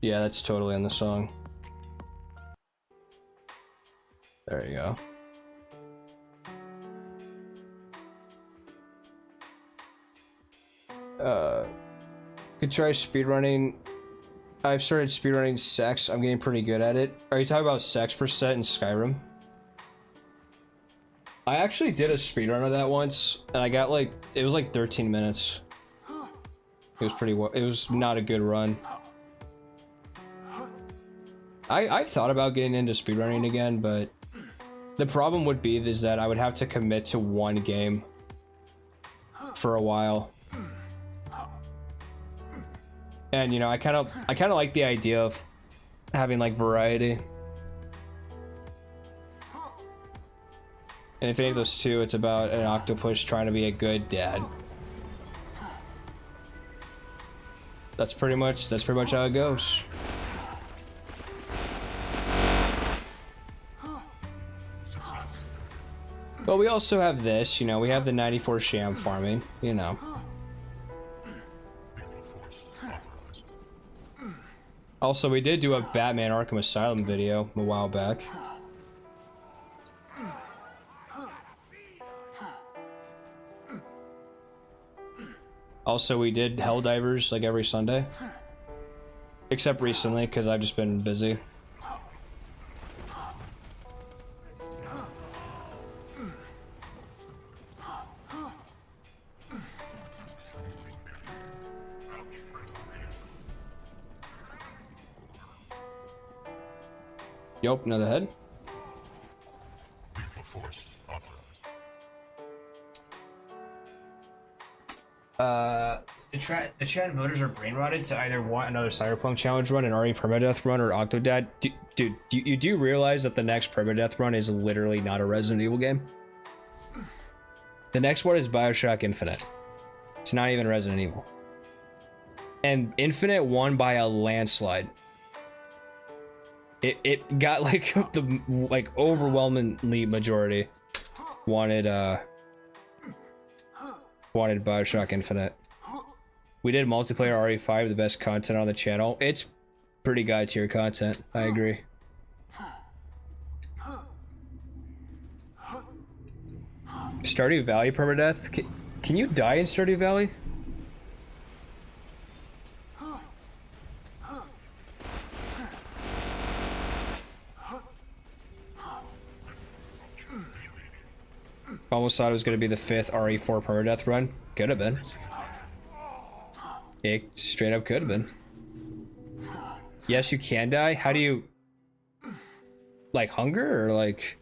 [SPEAKER 1] Yeah, that's totally in the song. There you go. Could try speedrunning. I've started speedrunning Sex. I'm getting pretty good at it. Are you talking about Sex percent in Skyrim? I actually did a speedrun of that once, and I got like, it was like 13 minutes. It was pretty well. It was not a good run. I've thought about getting into speedrunning again, but the problem would be is that I would have to commit to one game for a while. And you know, I kind of like the idea of having like variety. And if any of those two, it's about an octopus trying to be a good dad. That's pretty much how it goes. But we also have this, you know, we have the 94 Sham farming, you know. Also, we did do a Batman Arkham Asylum video a while back. Also, we did Helldivers like every Sunday. Except recently, because I've just been busy. Yup, another head.
[SPEAKER 2] Lethal force authorized.
[SPEAKER 1] The chat voters are brain rotted to either want another Cyberpunk challenge run, an RE permadeath run, or Octodad. Dude, you do realize that the next permadeath run is literally not a Resident Evil game? The next one is BioShock Infinite. It's not even Resident Evil. And Infinite won by a landslide. It got like the overwhelmingly majority wanted wanted Bioshock Infinite. We did multiplayer RE5, the best content on the channel. It's pretty god tier content. I agree. Stardew Valley permadeath? Can you die in Stardew Valley? Almost thought it was going to be the 5th RE4 permadeath run. Could have been. It straight up could have been. Yes, you can die. How do you... Like hunger or like...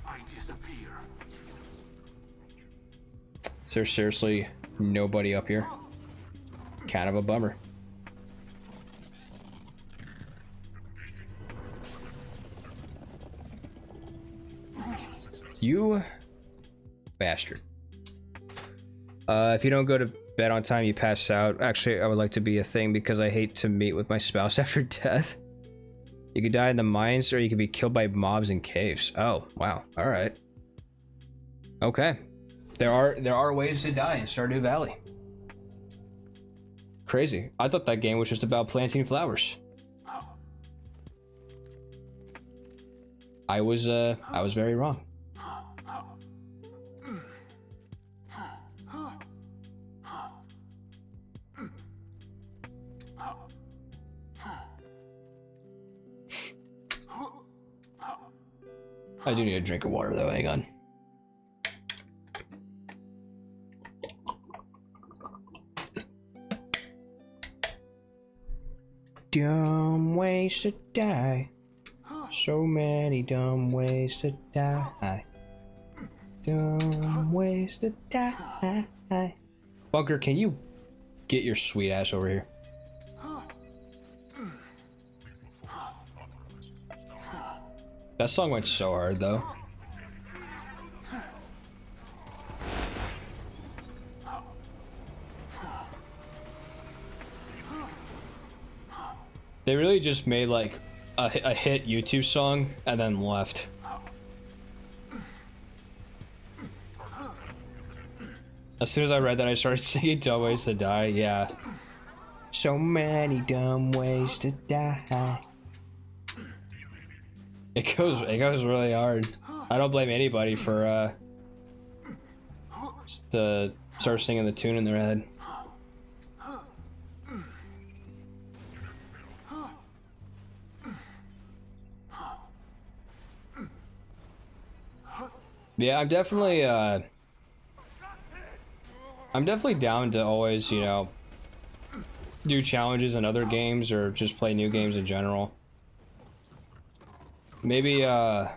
[SPEAKER 2] I disappear.
[SPEAKER 1] Is there seriously nobody up here? Kind of a bummer. You bastard. If you don't go to bed on time, you pass out. Actually, I would like to be a thing because I hate to meet with my spouse after death. You could die in the mines or you could be killed by mobs in caves. Oh, wow. All right. Okay. There are ways to die in Stardew Valley. Crazy. I thought that game was just about planting flowers. I was very wrong. I do need a drink of water though, hang on. Dumb ways to die. So many dumb ways to die. Dumb ways to die. Bunker, can you get your sweet ass over here? That song went so hard though. They really just made like a hit YouTube song and then left. As soon as I read that, I started singing Dumb Ways to Die. Yeah. So many dumb ways to die. It goes really hard. I don't blame anybody for just start singing the tune in their head. Yeah, I'm definitely down to always, you know, do challenges in other games or just play new games in general. Maybe I'm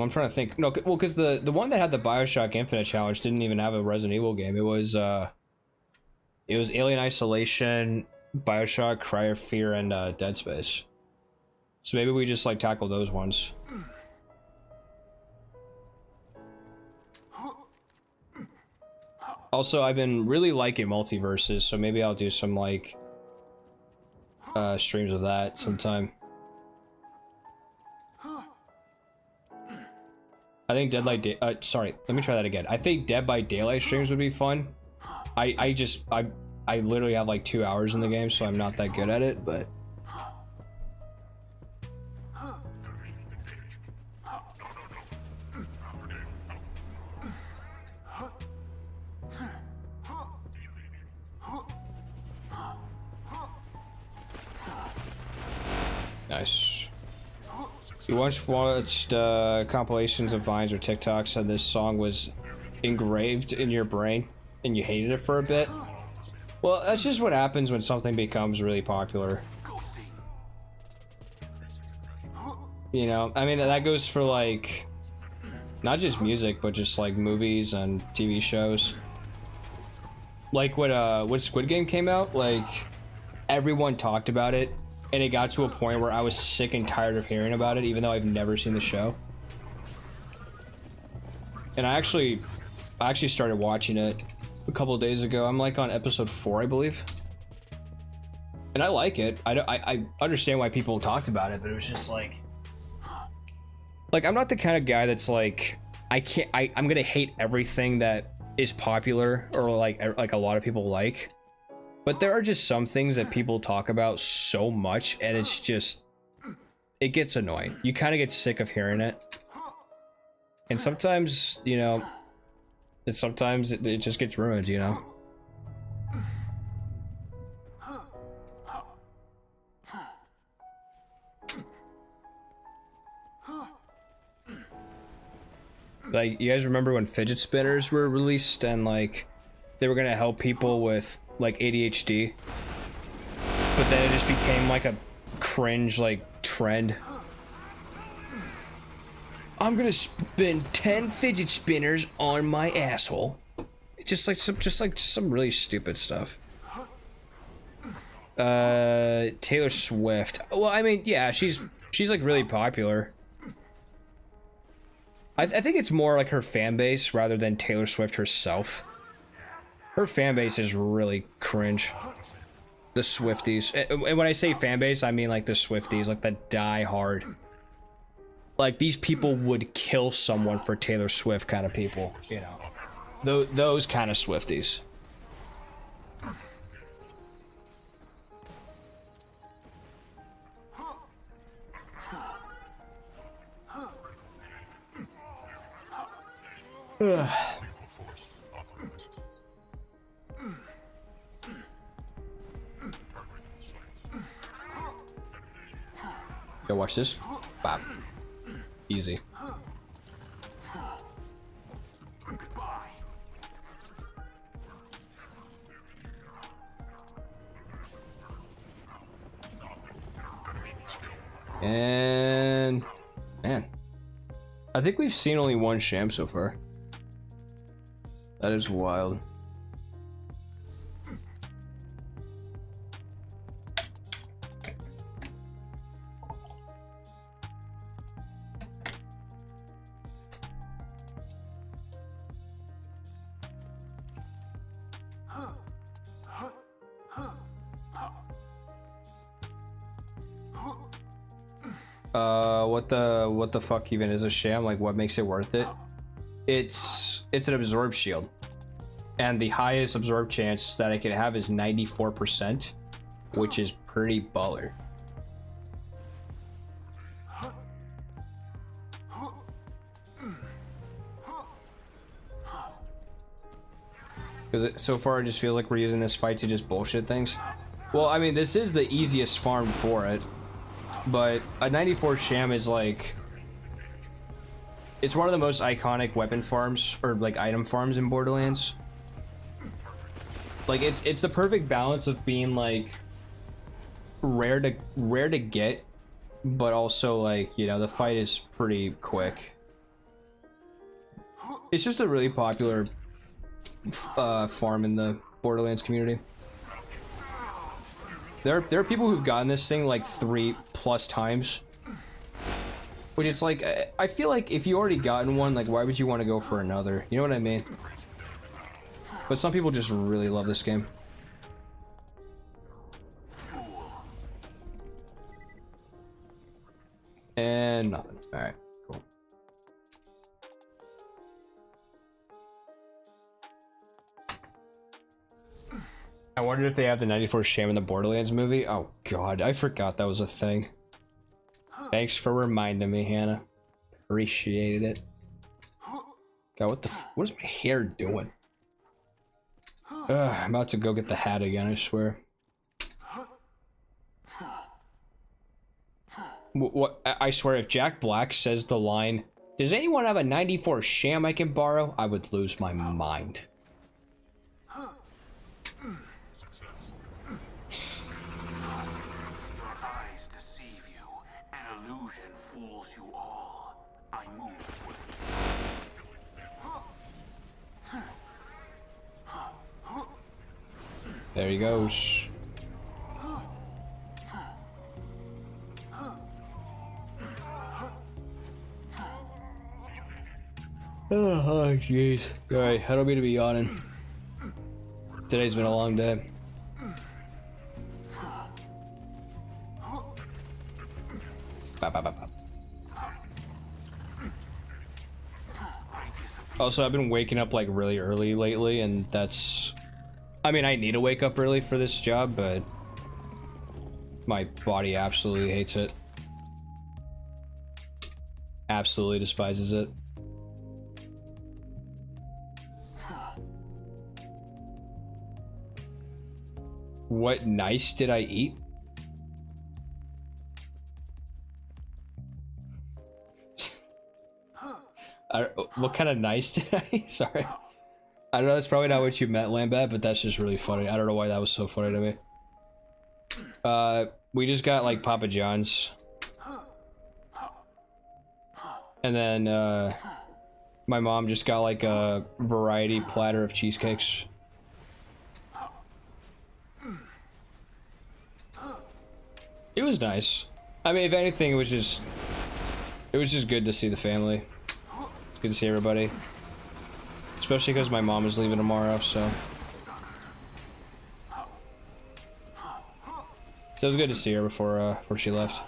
[SPEAKER 1] trying to think. No, well, because the one that had the Bioshock Infinite challenge didn't even have a Resident Evil game. It was Alien Isolation, Bioshock, Cry of Fear, and Dead Space. So maybe we just like tackle those ones. Also, I've been really liking multiverses, so maybe I'll do some like streams of that sometime. I think sorry, let me try that again. I think Dead by Daylight streams would be fun. I literally have like 2 hours in the game, so I'm not that good at it, but nice. You once watched compilations of Vines or TikToks and this song was engraved in your brain and you hated it for a bit? Well, that's just what happens when something becomes really popular. You know, I mean, that goes for like, not just music, but just like movies and TV shows. Like when Squid Game came out, like everyone talked about it. And it got to a point where I was sick and tired of hearing about it, even though I've never seen the show. And I actually started watching it a couple of days ago. I'm like on episode 4, I believe. And I like it. I understand why people talked about it, but it was just like I'm not the kind of guy that's like, I'm gonna hate everything that is popular or like a lot of people like. But there are just some things that people talk about so much, and it's just, it gets annoying. You kind of get sick of hearing it. And sometimes, you know, sometimes it just gets ruined, you know? Like, you guys remember when fidget spinners were released and like they were gonna help people with like ADHD, but then it just became like a cringe like trend. I'm gonna spin 10 fidget spinners on my asshole. Just like some really stupid stuff. Taylor Swift. Well, I mean, yeah, she's like really popular. I think it's more like her fan base rather than Taylor Swift herself. Her fan base is really cringe. The Swifties. And when I say fan base, I mean like the Swifties, like the die-hard. Like, these people would kill someone for Taylor Swift kind of people, you know. Those kind of Swifties. Yo, watch this. Bop. Easy. And man, I think we've seen only one Sham so far. That is wild. What the fuck even is a Sham? Like, what makes it worth it? It's an absorb shield, and the highest absorb chance that I can have is 94%, which is pretty baller. Because so far I just feel like we're using this fight to just bullshit things. Well, I mean, this is the easiest farm for it, but a 94 Sham is like, it's one of the most iconic weapon farms or like item farms in Borderlands. Like, it's the perfect balance of being like rare to get, but also like, you know, the fight is pretty quick. It's just a really popular farm in the Borderlands community. There are people who've gotten this thing like 3+ times, which it's like, I feel like if you already gotten one, like, why would you want to go for another? You know what I mean? But some people just really love this game. And nothing. All right, cool. I wondered if they have the 94 Sham in the Borderlands movie. Oh god, I forgot that was a thing. Thanks for reminding me, Hannah. Appreciated it. God, what is my hair doing? I'm about to go get the hat again, I swear. What? I swear, if Jack Black says the line, "Does anyone have a 94 Sham I can borrow?" I would lose my mind. There he goes. Oh, jeez. Alright, I don't mean to be yawning. Today's been a long day. Bop, bop, bop, bop. Also, I've been waking up like really early lately, and that's... I mean, I need to wake up early for this job, but my body absolutely hates it. Absolutely despises it. What nice did I eat? What kind of nice did I eat? Sorry. I know that's probably not what you meant, Lambat, but that's just really funny. I don't know why that was so funny to me. We just got like Papa John's. And then, my mom just got like a variety platter of cheesecakes. It was nice. I mean, if anything, it was just good to see the family. It's good to see everybody. Especially because my mom is leaving tomorrow, so. So it was good to see her before she left.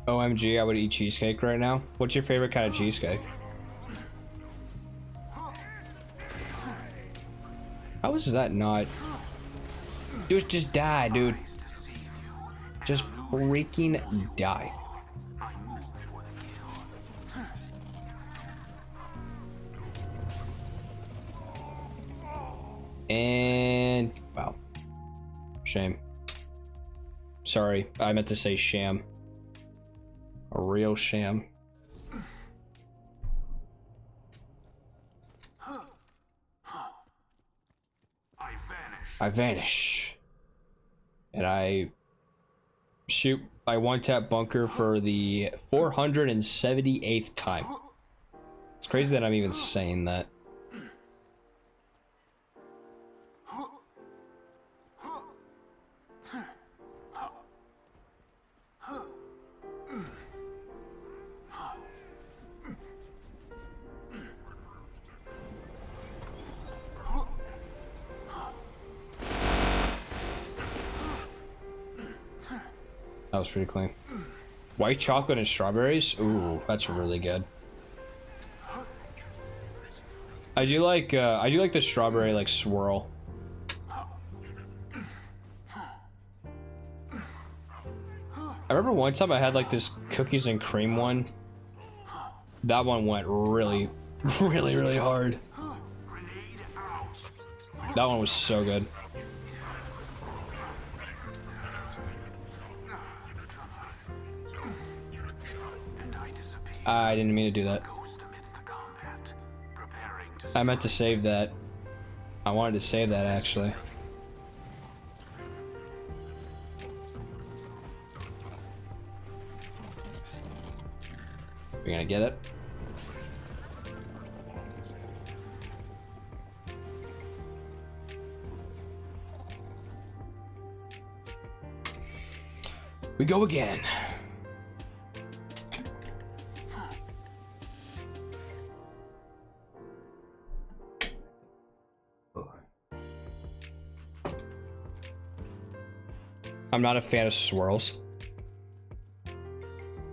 [SPEAKER 1] OMG, I would eat cheesecake right now. What's your favorite kind of cheesecake? How is that not? Dude, just die, dude. Just freaking die. And wow. Shame. Sorry, I meant to say Sham. A real Sham. I vanish. And I shoot my one-tap bunker for the 478th time. It's crazy that I'm even saying that. That was pretty clean. White chocolate and strawberries? Ooh, that's really good. I do like the strawberry like swirl. I remember one time I had like this cookies and cream one. That one went really, really hard. That one was so good. I didn't mean to do that. I meant to save that. I wanted to save that actually. We're gonna get it. We go again. I'm not a fan of swirls.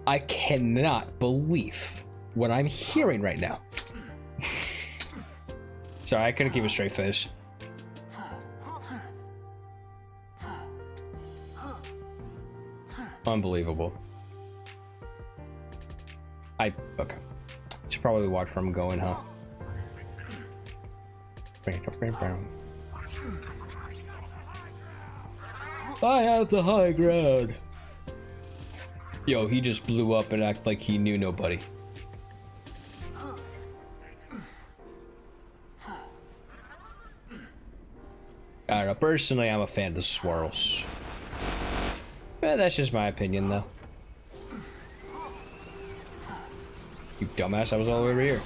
[SPEAKER 1] I cannot believe what I'm hearing right now. Sorry, I couldn't keep a straight face. Unbelievable. Okay. Should probably watch where I'm going, huh? I have the high ground. Yo, he just blew up and acted like he knew nobody. I don't know. Personally, I'm a fan of the swirls. That's just my opinion, though. You dumbass, I was all over here.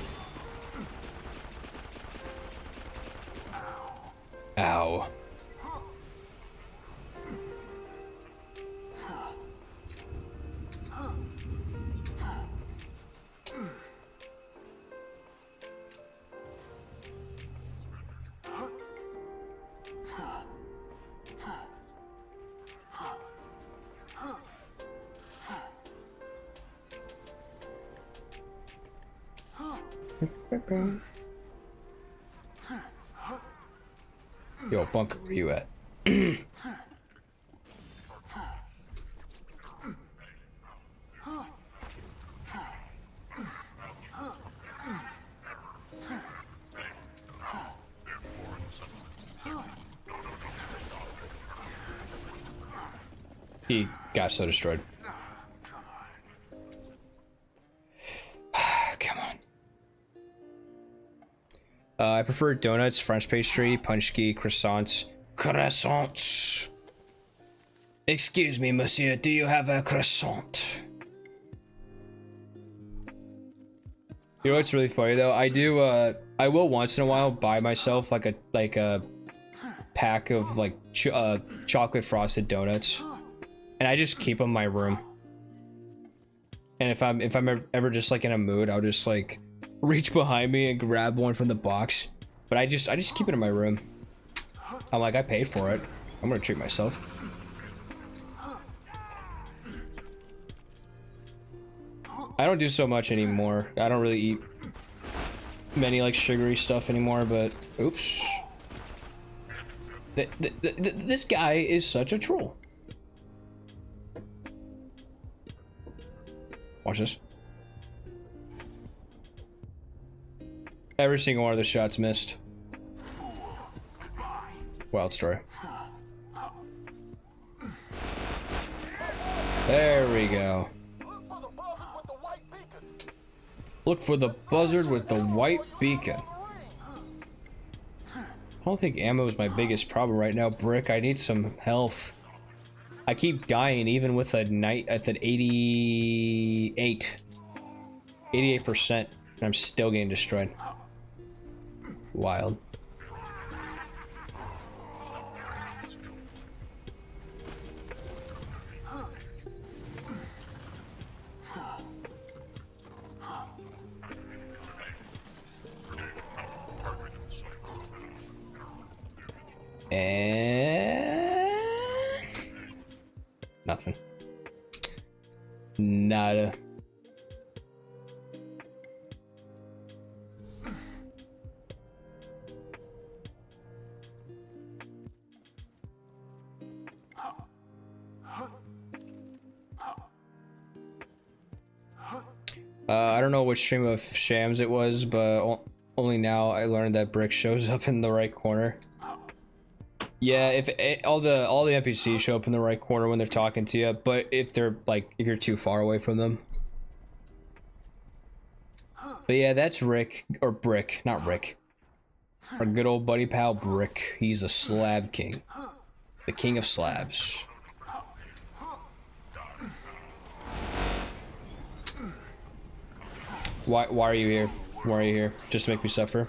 [SPEAKER 1] Ow. Yo, Bunker, where you at? He got so destroyed. Come on. I prefer donuts, French pastry, punchki, croissants. Croissants. Excuse me, monsieur, do you have a croissant? You know what's really funny though? I do. I will once in a while buy myself like a pack of like chocolate frosted donuts, and I just keep them in my room. And if I'm ever just like in a mood, I'll just like reach behind me and grab one from the box. But I just keep it in my room. I'm like, I paid for it. I'm gonna treat myself. I don't do so much anymore. I don't really eat many like sugary stuff anymore, but oops. This guy is such a troll. Watch this. Every single one of the shots missed. Wild story. There we go. Look for the buzzard with the white beacon. I don't think ammo is my biggest problem right now, Brick. I need some health. I keep dying even with a night at an 88%, and I'm still getting destroyed. Wild. And nothing. Nada. I don't know which stream of Shams it was, but only now I learned that Brick shows up in the right corner. Yeah, if all the NPCs show up in the right corner when they're talking to you, but if they're like if you're too far away from them. But yeah, that's Rick or Brick, not Rick. Our good old buddy pal Brick. He's a slab king, the king of slabs. Why are you here? Why are you here? Just to make me suffer?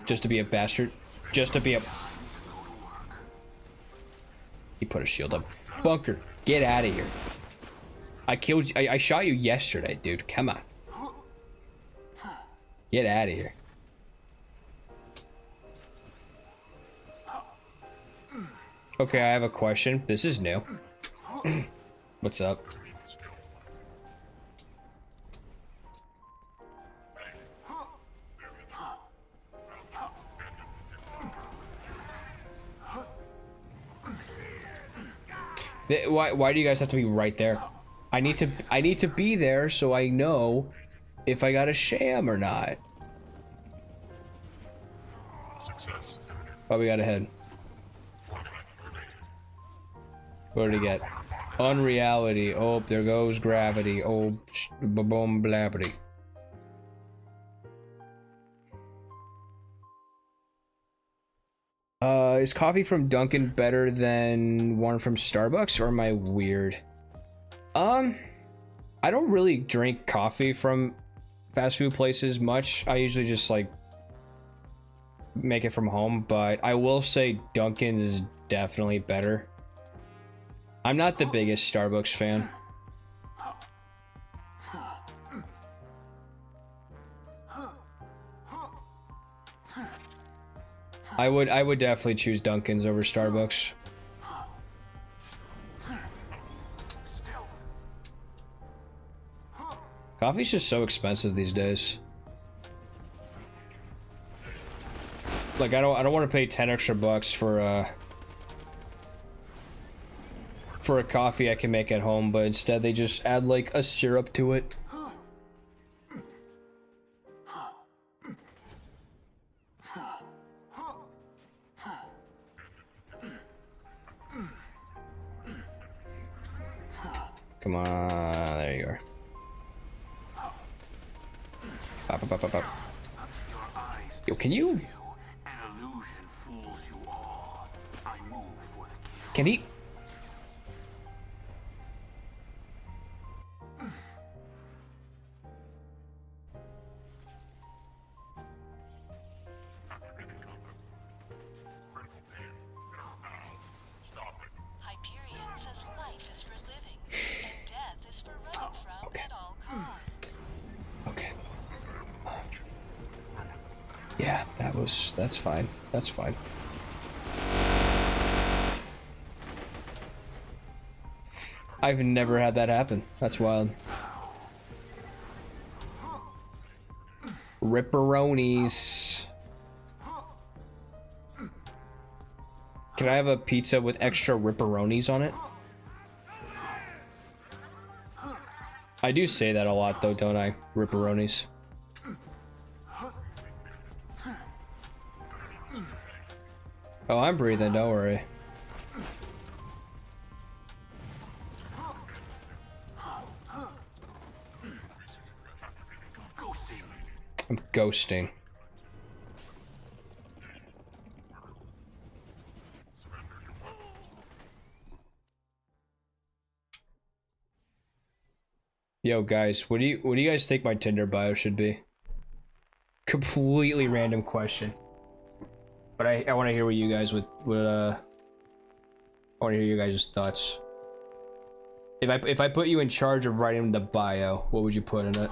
[SPEAKER 1] Just to be a bastard? Just to be a... He put a shield up. Bunker, get out of here. I killed you. I shot you yesterday, dude. Come on. Get out of here. Okay, I have a question. This is new. What's up? Why do you guys have to be right there? I need to be there so I know if I got a sham or not.
[SPEAKER 2] Success.
[SPEAKER 1] Oh, we got a head. What did he get? Unreality. Oh, there goes gravity. Oh, boom, blabbity. Is coffee from Dunkin' better than one from Starbucks, or am I weird? I don't really drink coffee from fast food places much. I usually just like make it from home, but I will say Dunkin's is definitely better. I'm not the biggest Starbucks fan. I would definitely choose Dunkin's over Starbucks. Coffee's just so expensive these days. Like I don't want to pay 10 extra bucks for a coffee I can make at home, but instead they just add like a syrup to it. Come on, there you are. Up. Yo, can you? Can he? Yeah, that's fine. That's fine. I've never had that happen. That's wild. Ripperonis. Can I have a pizza with extra ripperonis on it? I do say that a lot though, don't I? Ripperonis. Oh, I'm breathing, don't worry. I'm ghosting. Yo guys, what do you guys think my Tinder bio should be? Completely random question. But I want to hear what you guys I want to hear you guys' thoughts. If I put you in charge of writing the bio, what would you put in it?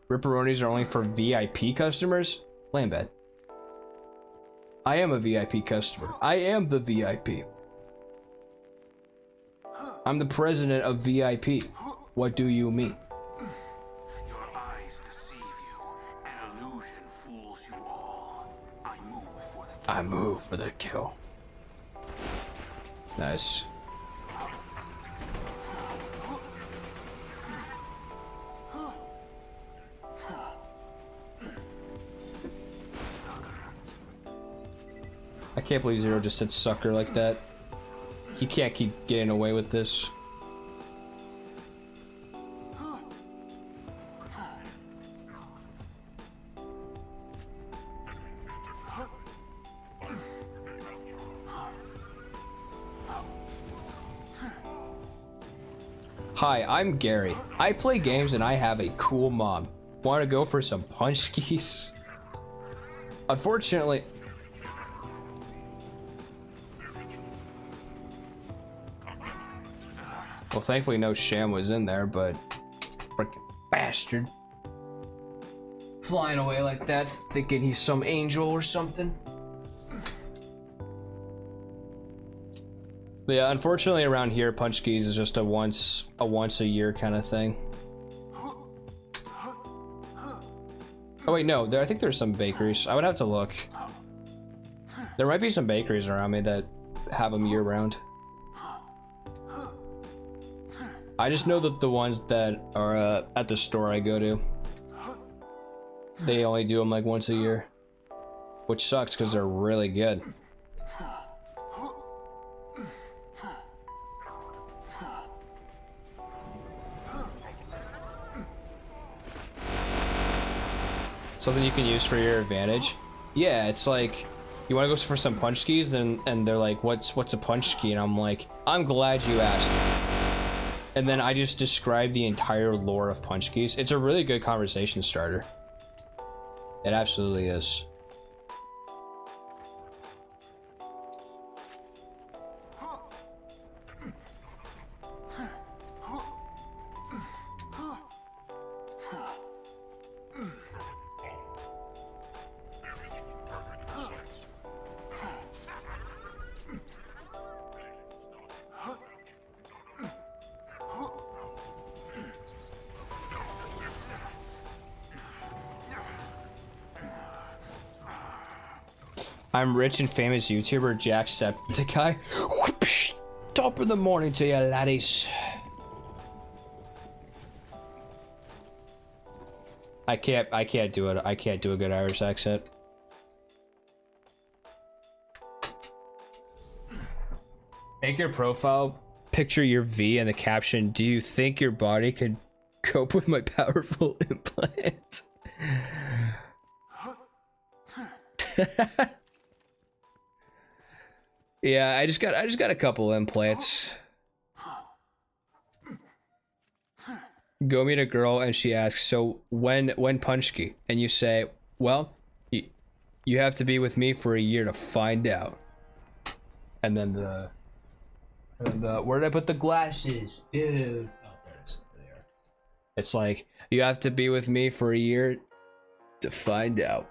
[SPEAKER 1] Ripperonis are only for VIP customers? Lambad. I am a VIP customer. I am the VIP. I'm the president of VIP. What do you mean?
[SPEAKER 2] Your eyes deceive you. An illusion fools you all. I move for the kill.
[SPEAKER 1] I move for the kill. Nice. I can't believe Zero just said sucker like that. He can't keep getting away with this. Hi, I'm Gary. I play games and I have a cool mom. Want to go for some punch skis? Unfortunately... Well, thankfully no Sham was in there, but freaking bastard. Flying away like that, thinking he's some angel or something. But yeah, unfortunately around here, punch skis is just a once a year kind of thing. Oh wait, no, I think there's some bakeries. I would have to look. There might be some bakeries around me that have them year round. I just know that the ones that are at the store I go to, they only do them like once a year, which sucks because they're really good. Something you can use for your advantage. Yeah, it's like you want to go for some punch skis, and they're like, "What's a punch ski?" And I'm like, "I'm glad you asked." and then I just describe the entire lore of Punch Keys. It's a really good conversation starter. It absolutely is. I'm rich and famous YouTuber Jacksepticeye. Whoopsh! Top of the morning to you, laddies. I can't do it. I can't do a good Irish accent. Make your profile picture your V and the caption, "Do you think your body can cope with my powerful implant?" Yeah, I just got a couple implants. Go meet a girl and she asks, "So when Punchki?" And you say, "Well, you have to be with me for a year to find out." And then the where did I put the glasses, dude? Oh, there it is. There. It's like, you have to be with me for a year to find out.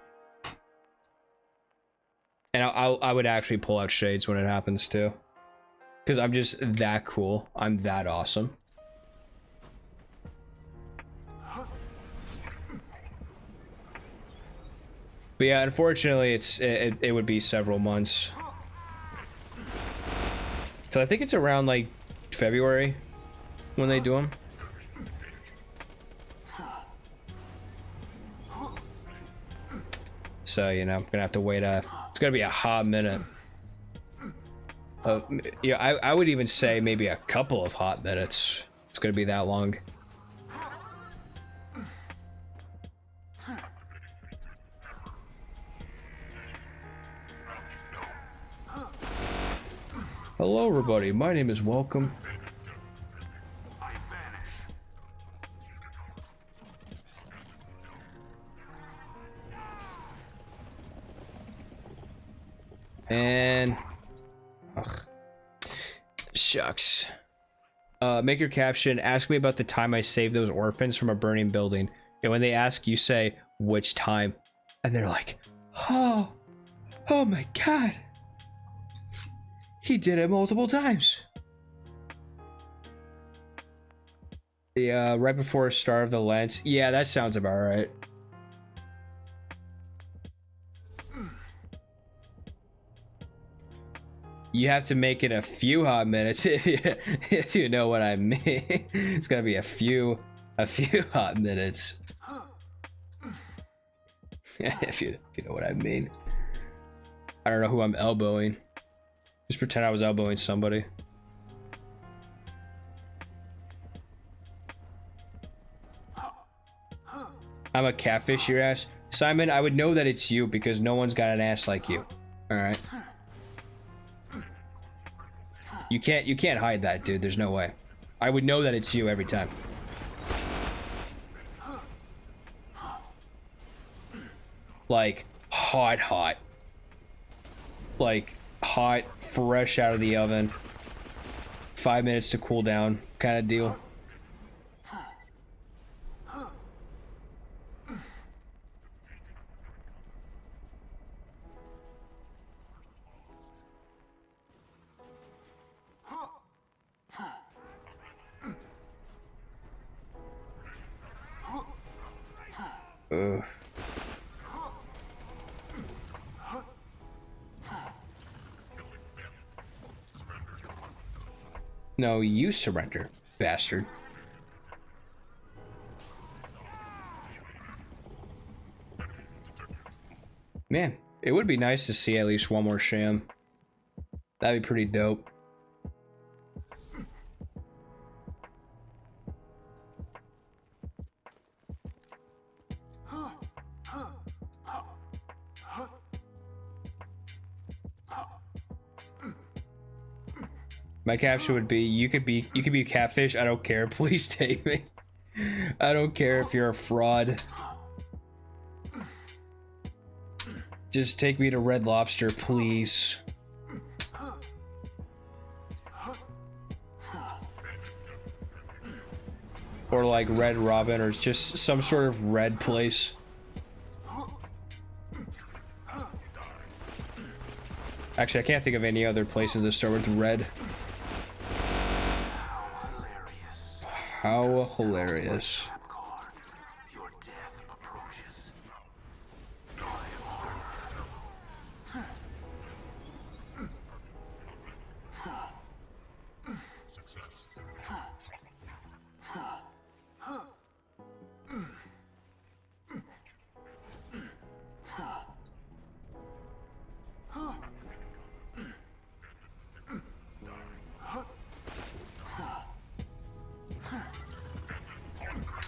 [SPEAKER 1] And I would actually pull out shades when it happens too, because I'm just that cool. I'm that awesome. But yeah, unfortunately, it would be several months. So I think it's around like February when they do them. So, you know, I'm gonna have to wait it's gonna be a hot minute. Yeah, I would even say maybe a couple of hot minutes. It's gonna be that long. Hello, everybody. My name is Welcome. And ugh. Shucks. Make your caption, "Ask me about the time I saved those orphans from a burning building." And when they ask, you say, "Which time?" And they're like, "Oh my god. He did it multiple times." Yeah, right before Star of the Lens. Yeah, that sounds about right. You have to make it a few hot minutes if you know what I mean. It's gonna be a few hot minutes. if you know what I mean. I don't know who I'm elbowing. Just pretend I was elbowing somebody. I'm a catfish your ass. Simon, I would know that it's you because no one's got an ass like you. Alright. You can't hide that, dude. There's no way. I would know that it's you every time. Like, hot. Like, hot, fresh out of the oven. 5 minutes to cool down kind of deal. Ugh. No, you surrender, bastard. Man, it would be nice to see at least one more Sham. That'd be pretty dope. My caption would be, you could be a catfish. I don't care. Please take me. I don't care if you're a fraud. Just take me to Red Lobster, please. Or like Red Robin, or just some sort of red place. Actually, I can't think of any other places that start with red. How hilarious.
[SPEAKER 2] Your death approaches. Success.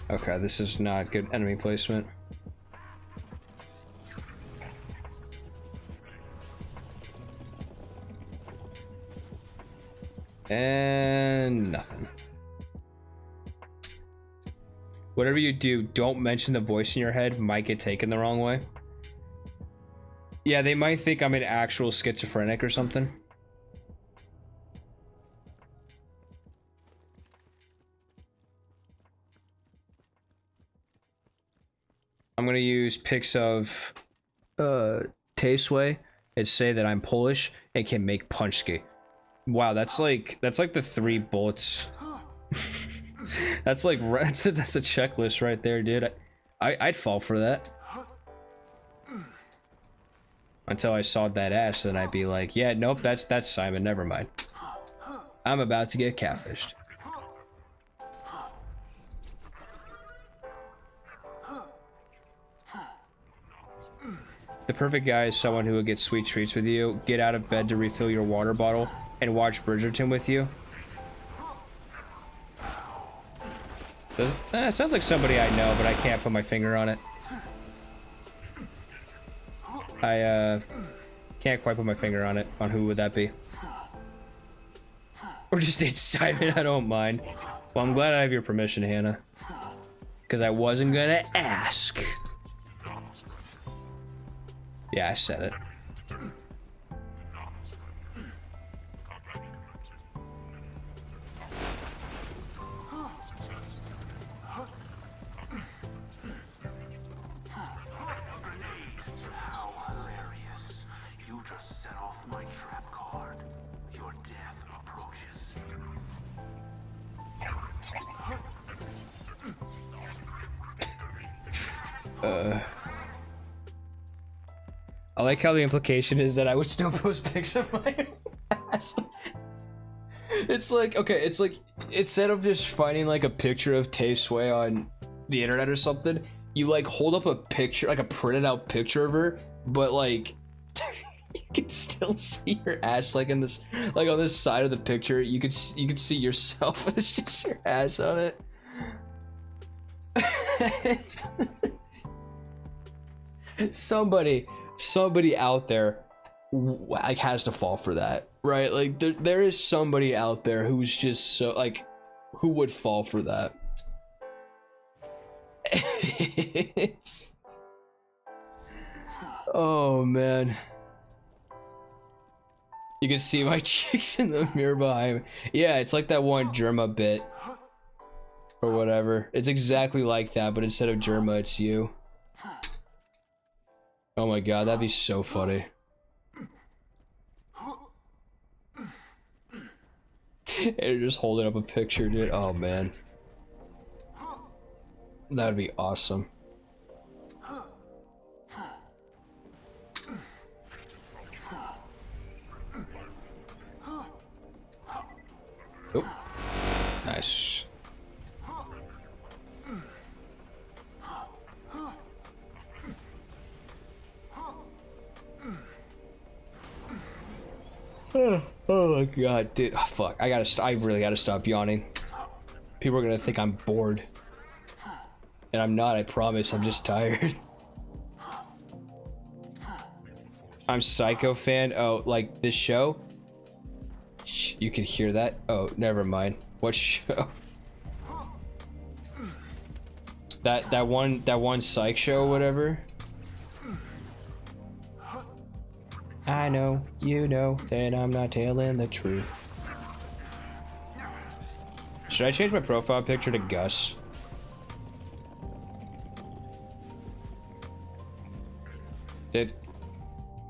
[SPEAKER 1] Okay, this is not good enemy placement. And nothing. Whatever you do, don't mention the voice in your head might get taken the wrong way. Yeah, they might think I'm an actual schizophrenic or something. I'm gonna use pics of Tasteway and say that I'm Polish and can make punchki. Wow, that's like the 3 bullets. that's a checklist right there, dude. I'd fall for that. Until I saw that ass, then I'd be like, yeah, nope, that's Simon, never mind. I'm about to get catfished. The perfect guy is someone who will get sweet treats with you, get out of bed to refill your water bottle, and watch Bridgerton with you. Sounds like somebody I know, but I can't put my finger on it. I can't quite put my finger on it. On who would that be? Or just date Simon, I don't mind. Well, I'm glad I have your permission, Hannah. Because I wasn't gonna ask. Yeah, I said it.
[SPEAKER 2] How hilarious. You just set off my trap card. Your death approaches.
[SPEAKER 1] I like how the implication is that I would still post pics of my ass. It's like, okay, it's like, instead of just finding like a picture of Tay-Sway on the internet or something, you like hold up a picture, like a printed out picture of her, but like, you can still see your ass like in this, like on this side of the picture, you could see yourself and it's just your ass on it. Somebody out there like has to fall for that, right? Like there is somebody out there who's just so like who would fall for that. Oh man, you can see my cheeks in the mirror behind me. Yeah, it's like that one Germa bit or whatever. It's exactly like that, but instead of Germa, it's you. Oh my god, that'd be so funny. And you're just holding up a picture, dude. Oh man. That'd be awesome. Oh. Nice. Oh my god, dude. Oh, fuck. I really gotta stop yawning. People are gonna think I'm bored. And I'm not, I promise. I'm just tired. I'm Psycho fan. Oh, like this show? You can hear that? Oh, never mind. What show? That one psych show, whatever. I know, you know that I'm not telling the truth. Should I change my profile picture to Gus?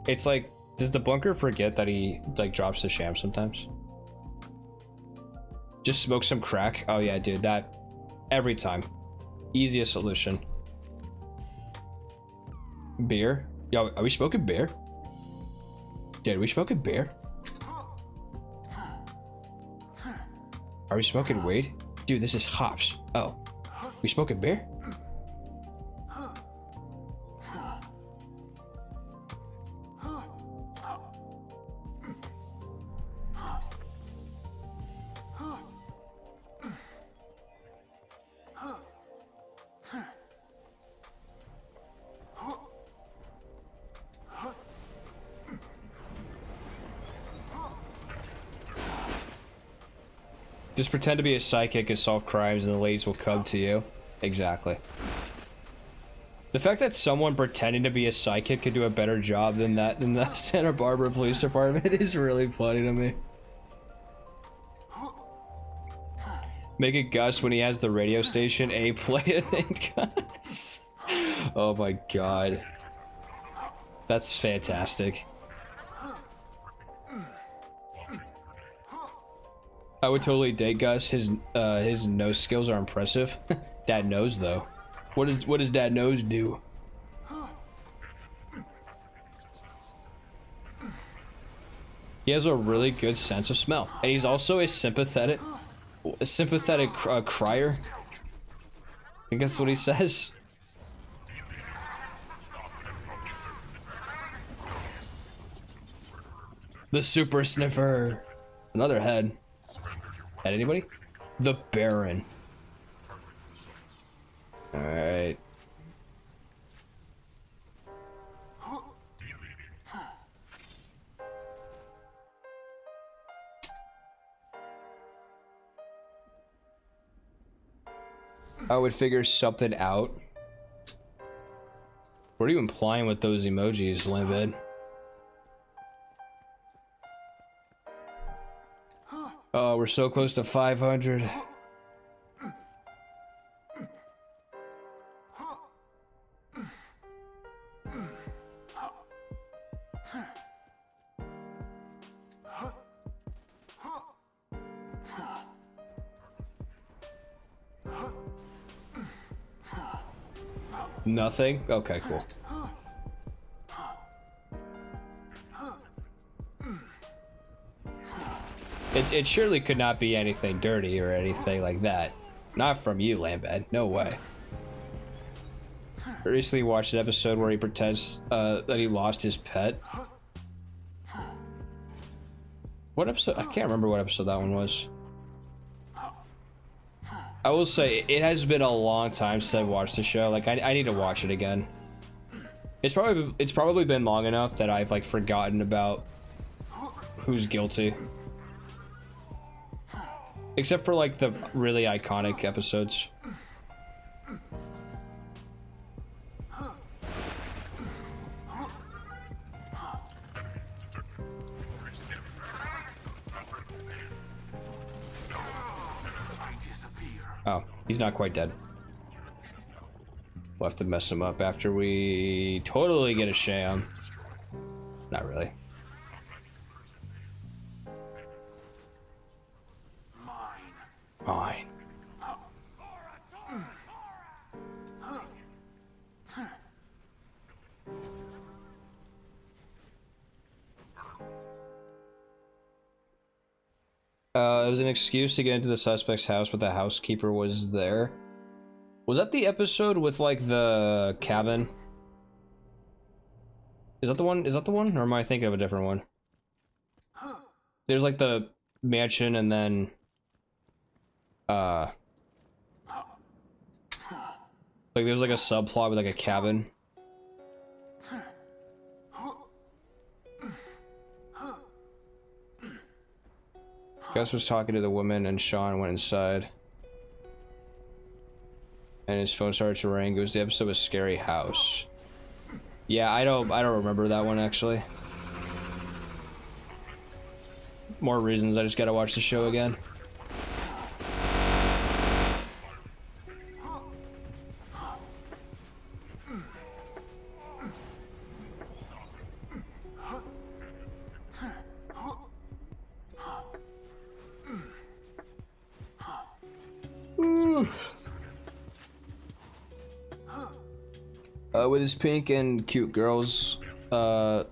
[SPEAKER 1] It's like, does the bunker forget that he like drops the sham sometimes? Just smoke some crack. Oh yeah, dude, that every time. Easiest solution. Beer? Yo, are we smoking beer? Dude, are we smoking beer? Are we smoking weed? Dude, this is hops. Oh, we smoking beer? Just pretend to be a psychic and solve crimes and the ladies will come to you. Exactly. The fact that someone pretending to be a psychic could do a better job than that in the Santa Barbara Police Department is really funny to me. Make it Gus when he has the radio station A play it named Gus. Oh my god. That's fantastic. I would totally date Gus. His nose skills are impressive. Dad knows though. What does Dad knows do? He has a really good sense of smell, and he's also a sympathetic crier. I think that's what he says. The super sniffer. Another head. Had anybody? The Baron. Alright. I would figure something out. What are you implying with those emojis, Limbed? Oh, we're so close to 500. Nothing? Okay, cool. It surely could not be anything dirty or anything like that. Not from you, Lambad. No way. I recently watched an episode where he pretends that he lost his pet. What episode? I can't remember what episode that one was. I will say, it has been a long time since I've watched the show. Like, I need to watch it again. It's probably been long enough that I've, like, forgotten about who's guilty. Except for, like, the really iconic episodes. Oh, he's not quite dead. We'll have to mess him up after we totally get a Sham. Not really. Mine. It was an excuse to get into the suspect's house, but the housekeeper was there. Was that the episode with, like, the cabin? Is that the one? Is that the one? Or am I thinking of a different one? There's, like, the mansion and then... like, there's, like, a subplot with, like, a cabin. Gus was talking to the woman and Sean went inside. And his phone started to ring. It was the episode of Scary House. Yeah, I don't remember that one actually. More reasons I just gotta watch the show again. With his pink and cute girls, Lambda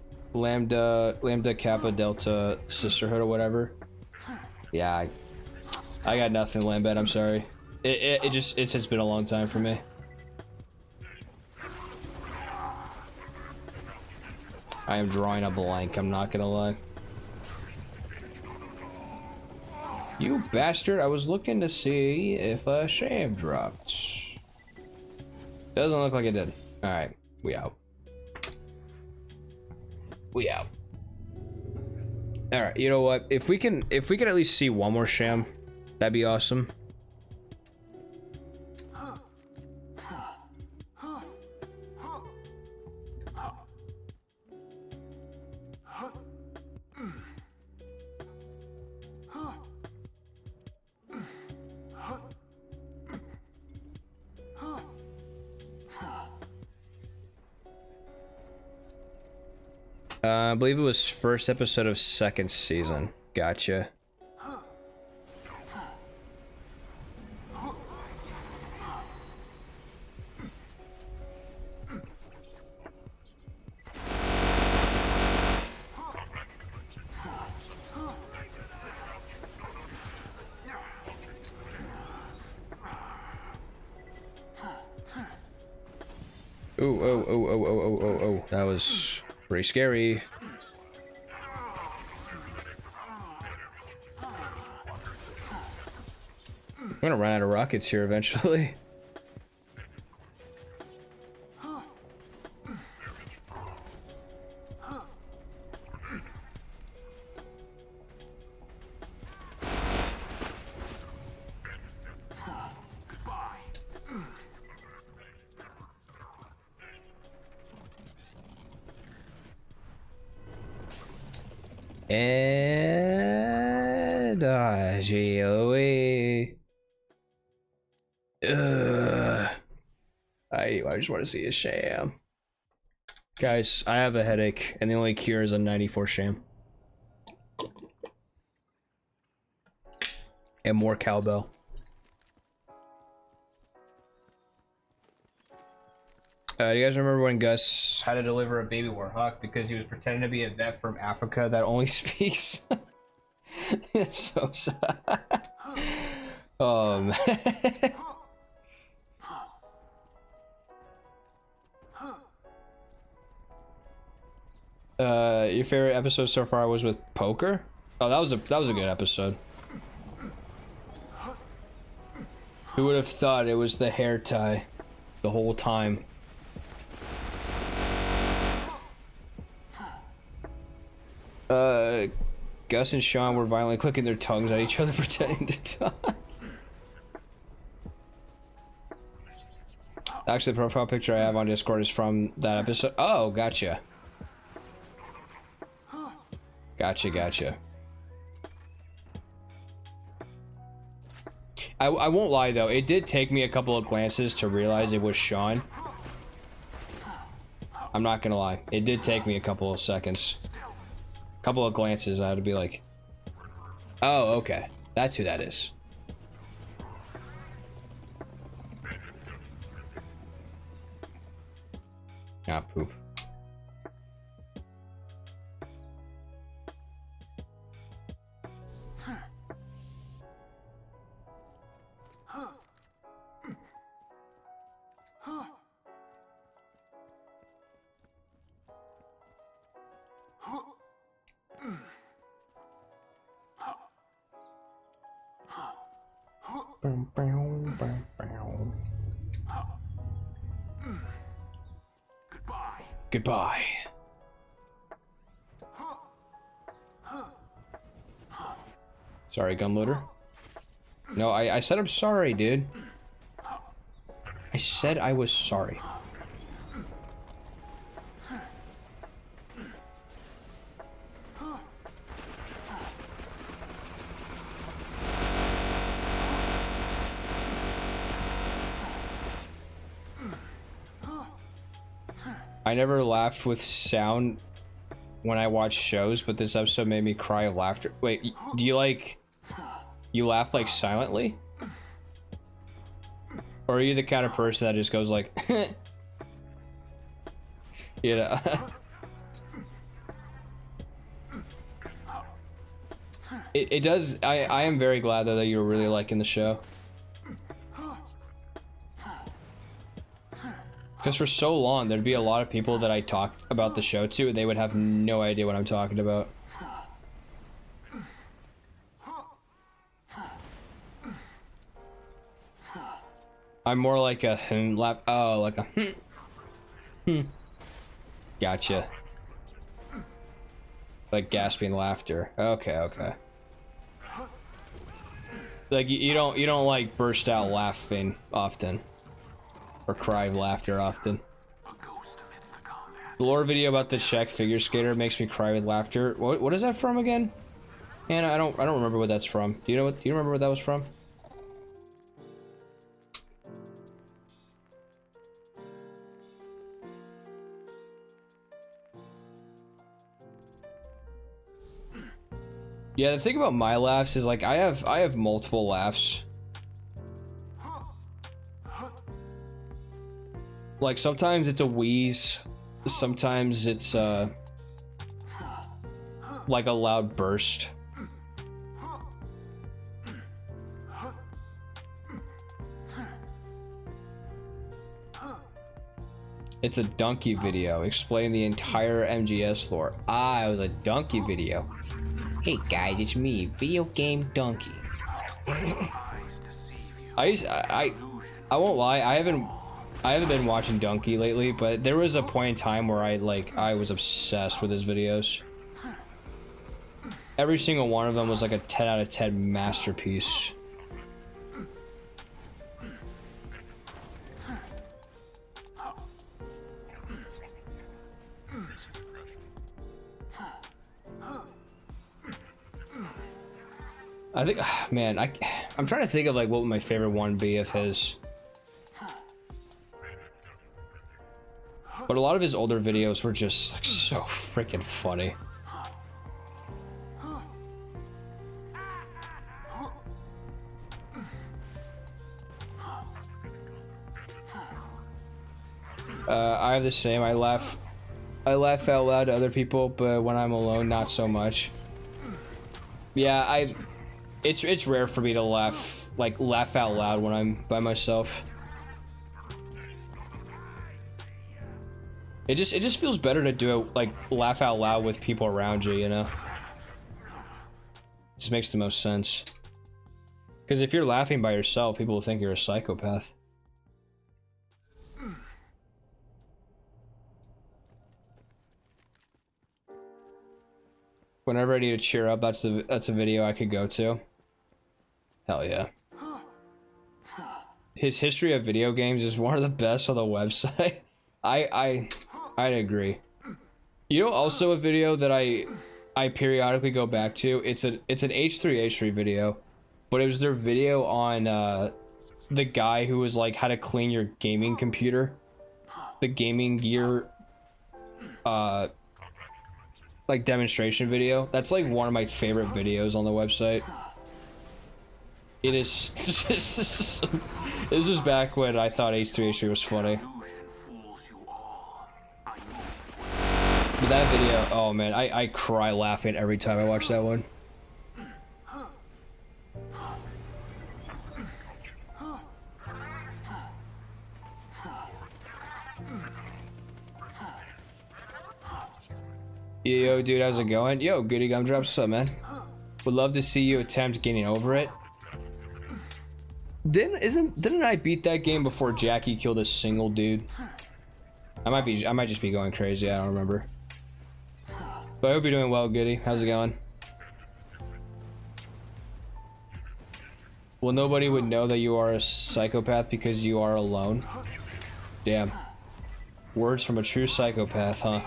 [SPEAKER 1] Kappa Delta Sisterhood or whatever. Yeah, I got nothing, Lambet. I'm sorry. It's just been a long time for me. I am drawing a blank. I'm not gonna lie. You bastard! I was looking to see if a Sham dropped. Doesn't look like it did. All right, we out. We out. All right, you know what? If we can at least see one more Sham, that'd be awesome. I believe it was first episode of second season. Gotcha. Oh, that was pretty scary. I'm gonna run out of rockets here eventually. And GOE. I just want to see a Sham. Guys, I have a headache, and the only cure is a 94 Sham. And more cowbell. Do you guys remember when Gus had to deliver a baby warhawk because he was pretending to be a vet from Africa that only speaks? It's so sad. Oh man. Your favorite episode so far was with poker? Oh, that was a good episode. Who would have thought it was the hair tie the whole time? Gus and Sean were violently clicking their tongues at each other, pretending to talk. Actually, the profile picture I have on Discord is from that episode. Oh, gotcha. Gotcha. I won't lie though, it did take me a couple of glances to realize it was Sean. I'm not gonna lie, it did take me a couple of seconds. Couple of glances, I had to be like, oh, okay, that's who that is. Ah, poop. Goodbye. Sorry, gunloader. No, I said I'm sorry, dude. I said I was sorry. I never laughed with sound when I watch shows, but this episode made me cry of laughter. Wait, do you like... You laugh like silently? Or are you the kind of person that just goes like... You know? It does... I am very glad though that you were really liking the show. Because for so long, there'd be a lot of people that I talked about the show to, and they would have no idea what I'm talking about. I'm more like a laugh. Oh, like a Gotcha. Like gasping laughter. Okay, okay. Like you don't like burst out laughing often. Or cry of laughter often. The lore video about the Czech figure skater makes me cry with laughter. What is that from again? Anna, I don't remember what that's from. Do you know what? Do you remember what that was from? Yeah, the thing about my laughs is like I have multiple laughs. Like sometimes it's a wheeze, sometimes it's like a loud burst. It's a donkey video. Explain the entire MGS lore. Ah, it was a donkey video. Hey guys, it's me, video game donkey. I won't lie, I haven't been watching Donkey lately, but there was a point in time where I was obsessed with his videos. Every single one of them was like a 10 out of 10 masterpiece. I think, man, I'm trying to think of like what would my favorite one be of his. But a lot of his older videos were just like so freaking funny. I have the same. I laugh out loud to other people, but when I'm alone, not so much. Yeah, it's rare for me to laugh out loud when I'm by myself. It just feels better to do it, like, laugh out loud with people around you, you know? Just makes the most sense. Because if you're laughing by yourself, people will think you're a psychopath. Whenever I need to cheer up, that's a video I could go to. Hell yeah. His history of video games is one of the best on the website. I'd agree. You know, also a video that I periodically go back to. It's an H3H3 video, but it was their video on the guy who was like how to clean your gaming computer, the gaming gear, like demonstration video. That's like one of my favorite videos on the website. It is. This was back when I thought H3H3 was funny. But that video, oh man, I cry laughing every time I watch that one. Yo, dude, how's it going? Yo, Goody Gumdrops, what's up, man? Would love to see you attempt getting over it. Didn't I beat that game before Jackie killed a single dude? I might just be going crazy, I don't remember. But I hope you're doing well, Goody. How's it going? Well, nobody would know that you are a psychopath because you are alone. Damn. Words from a true psychopath, huh?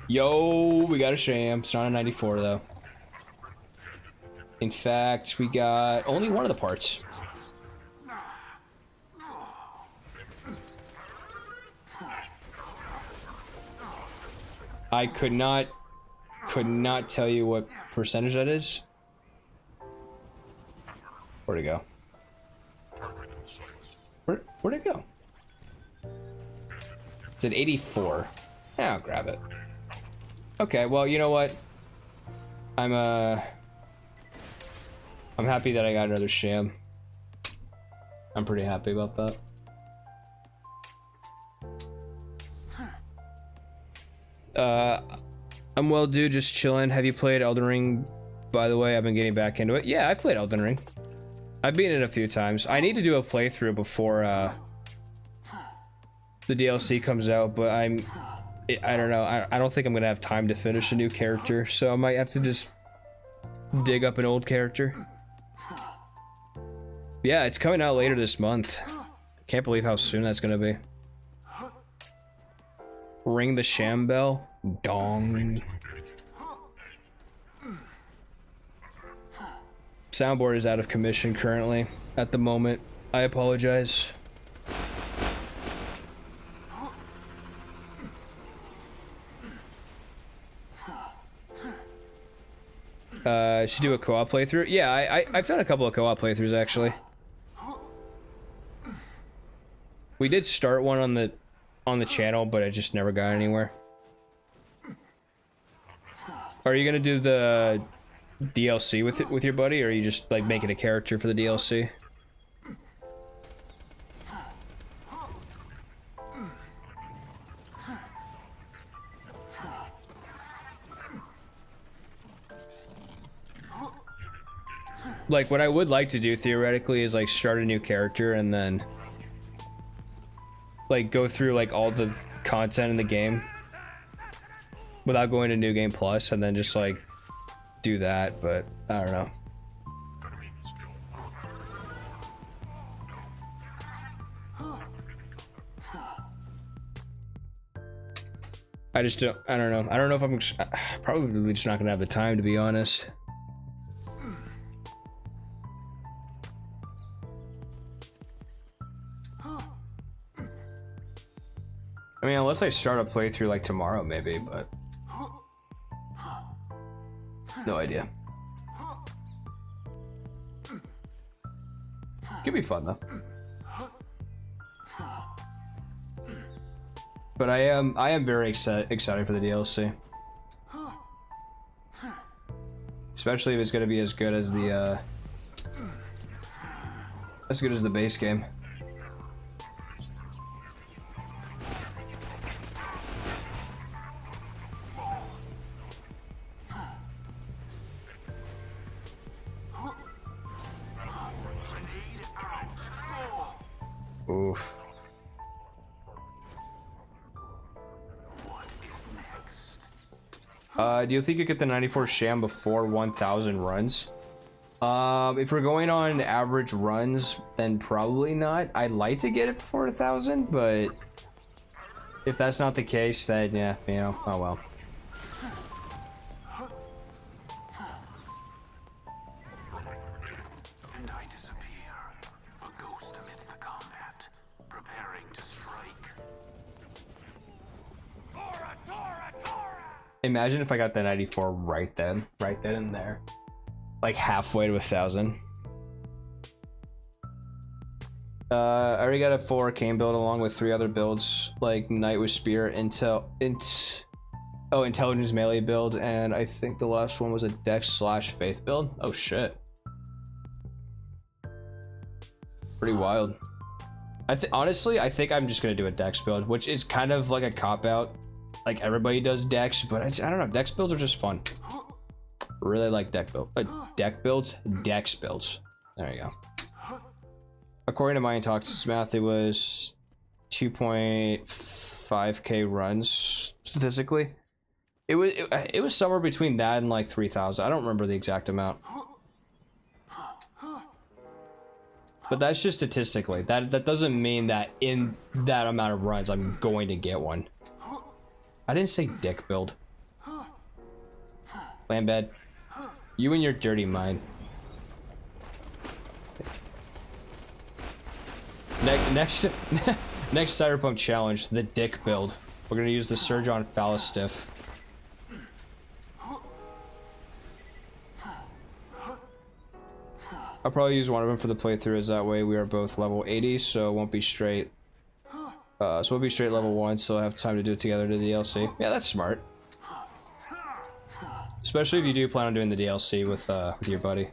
[SPEAKER 1] Yo, we got a Sham. It's not a 94 though. In fact, we got only one of the parts. I could not tell you what percentage that is. Where'd it go? Where'd it go? It's at 84. Yeah, I'll grab it. Okay, well, you know what? I'm happy that I got another Sham. I'm pretty happy about that. I'm well, dude, just chilling. Have you played Elden Ring, by the way? I've been getting back into it. Yeah, I've played Elden Ring. I've beaten it a few times. I need to do a playthrough before the DLC comes out, but I don't know. I don't think I'm gonna have time to finish a new character, so I might have to just dig up an old character. Yeah, it's coming out later this month. Can't believe how soon that's gonna be. Ring the Sham bell. Dong. Soundboard is out of commission currently at the moment. I apologize. Should do a co-op playthrough. Yeah, I've done a couple of co-op playthroughs actually. We did start one on the channel, but I just never got anywhere. Are you gonna do the DLC with your buddy, or are you just like making a character for the DLC? Like, what I would like to do theoretically is like start a new character and then like go through like all the content in the game without going to New Game Plus, and then just like do that, but I don't know. I don't know. I don't know if I'm probably just not gonna have the time, to be honest. I mean, unless I start a playthrough like tomorrow, maybe, but no idea. Could be fun though. But I am very excited for the DLC, especially if it's gonna be as good as the base game. Oof.
[SPEAKER 2] What is next?
[SPEAKER 1] Do you think you get the 94 Sham before 1,000 runs? If we're going on average runs, then probably not. I'd like to get it before 1,000, but if that's not the case, then yeah, you know, oh well.
[SPEAKER 2] And I disappear, a ghost amidst the combat, preparing to strike.
[SPEAKER 1] Imagine if I got the 94 right then and there, like halfway to 1,000. I already got a full arcane build along with 3 other builds, like Knight with Spear, Intelligence melee build, and I think the last one was a Dex/Faith build. Oh shit. Pretty wild. Honestly, I think I'm just gonna do a Dex build, which is kind of like a cop-out. Like everybody does Dex, but I don't know. Dex builds are just fun. Really like Dex builds. There you go. According to my intoxicants math, it was 2.5 5K runs statistically. It was somewhere between that and like 3,000. I don't remember the exact amount. But that's just statistically. That doesn't mean that in that amount of runs I'm going to get one. I didn't say dick build. Land bed. You and your dirty mind. Next Cyberpunk challenge, the dick build. We're gonna use the Surge on Fallistiff. I'll probably use one of them for the playthrough, as that way we are both level 80, so it won't be straight. So we'll be straight level 1, so I'll have time to do it together to the DLC. Yeah, that's smart. Especially if you do plan on doing the DLC with your buddy.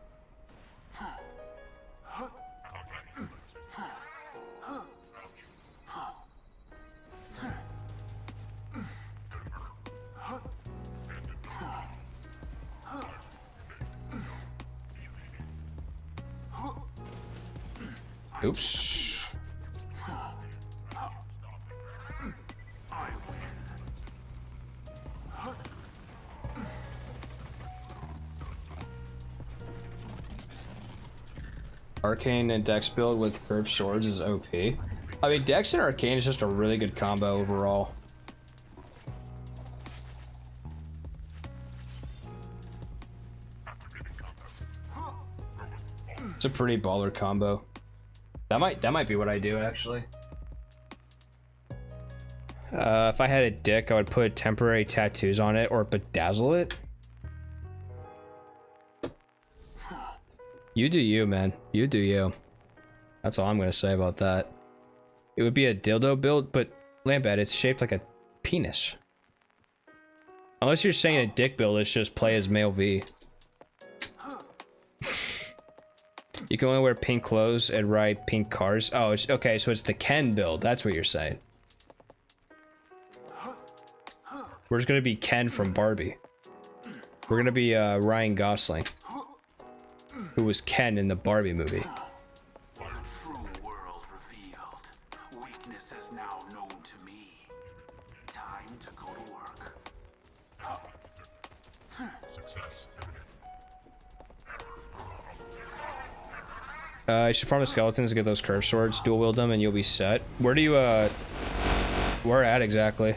[SPEAKER 1] Oops. Arcane and Dex build with curved swords is OP. I mean, Dex and Arcane is just a really good combo overall. It's a pretty baller combo. That might be what I do actually. If I had a dick, I would put temporary tattoos on it or bedazzle it. You do you, man. You do you. That's all I'm gonna say about that. It would be a dildo build, but Lambad, it's shaped like a penis. Unless you're saying a dick build is just play as male V. You can only wear pink clothes and ride pink cars. Oh, it's okay, so it's the Ken build. That's what you're saying. We're just gonna be Ken from Barbie. We're gonna be Ryan Gosling, who was Ken in the Barbie movie.
[SPEAKER 2] The true world revealed. Weakness is now known to me. Time to go to work. Success.
[SPEAKER 1] You should farm the skeletons to get those curved swords, dual wield them, and you'll be set. Where do you, where at exactly?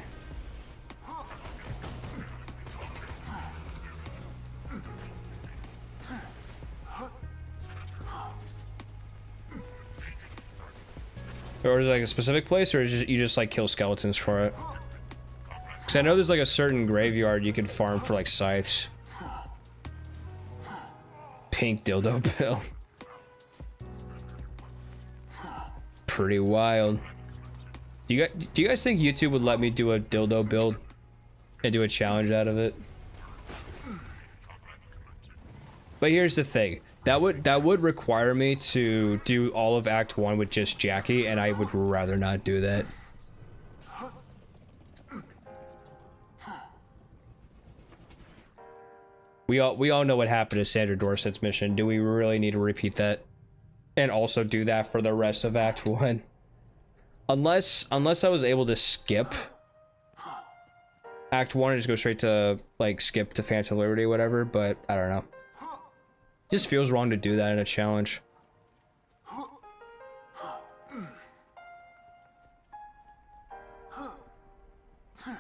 [SPEAKER 1] Or is it like a specific place, or is you just like kill skeletons for it? Because I know there's like a certain graveyard you can farm for like scythes. Pink dildo bill. Pretty wild. Do you guys think YouTube would let me do a dildo build and do a challenge out of it? But here's the thing. That would require me to do all of Act 1 with just Jackie, and I would rather not do that. We all know what happened to Sandra Dorsett's mission. Do we really need to repeat that? And also do that for the rest of Act 1? Unless I was able to skip Act 1 and just go straight to, like, skip to Phantom Liberty or whatever, but I don't know. Just feels wrong to do that in a challenge.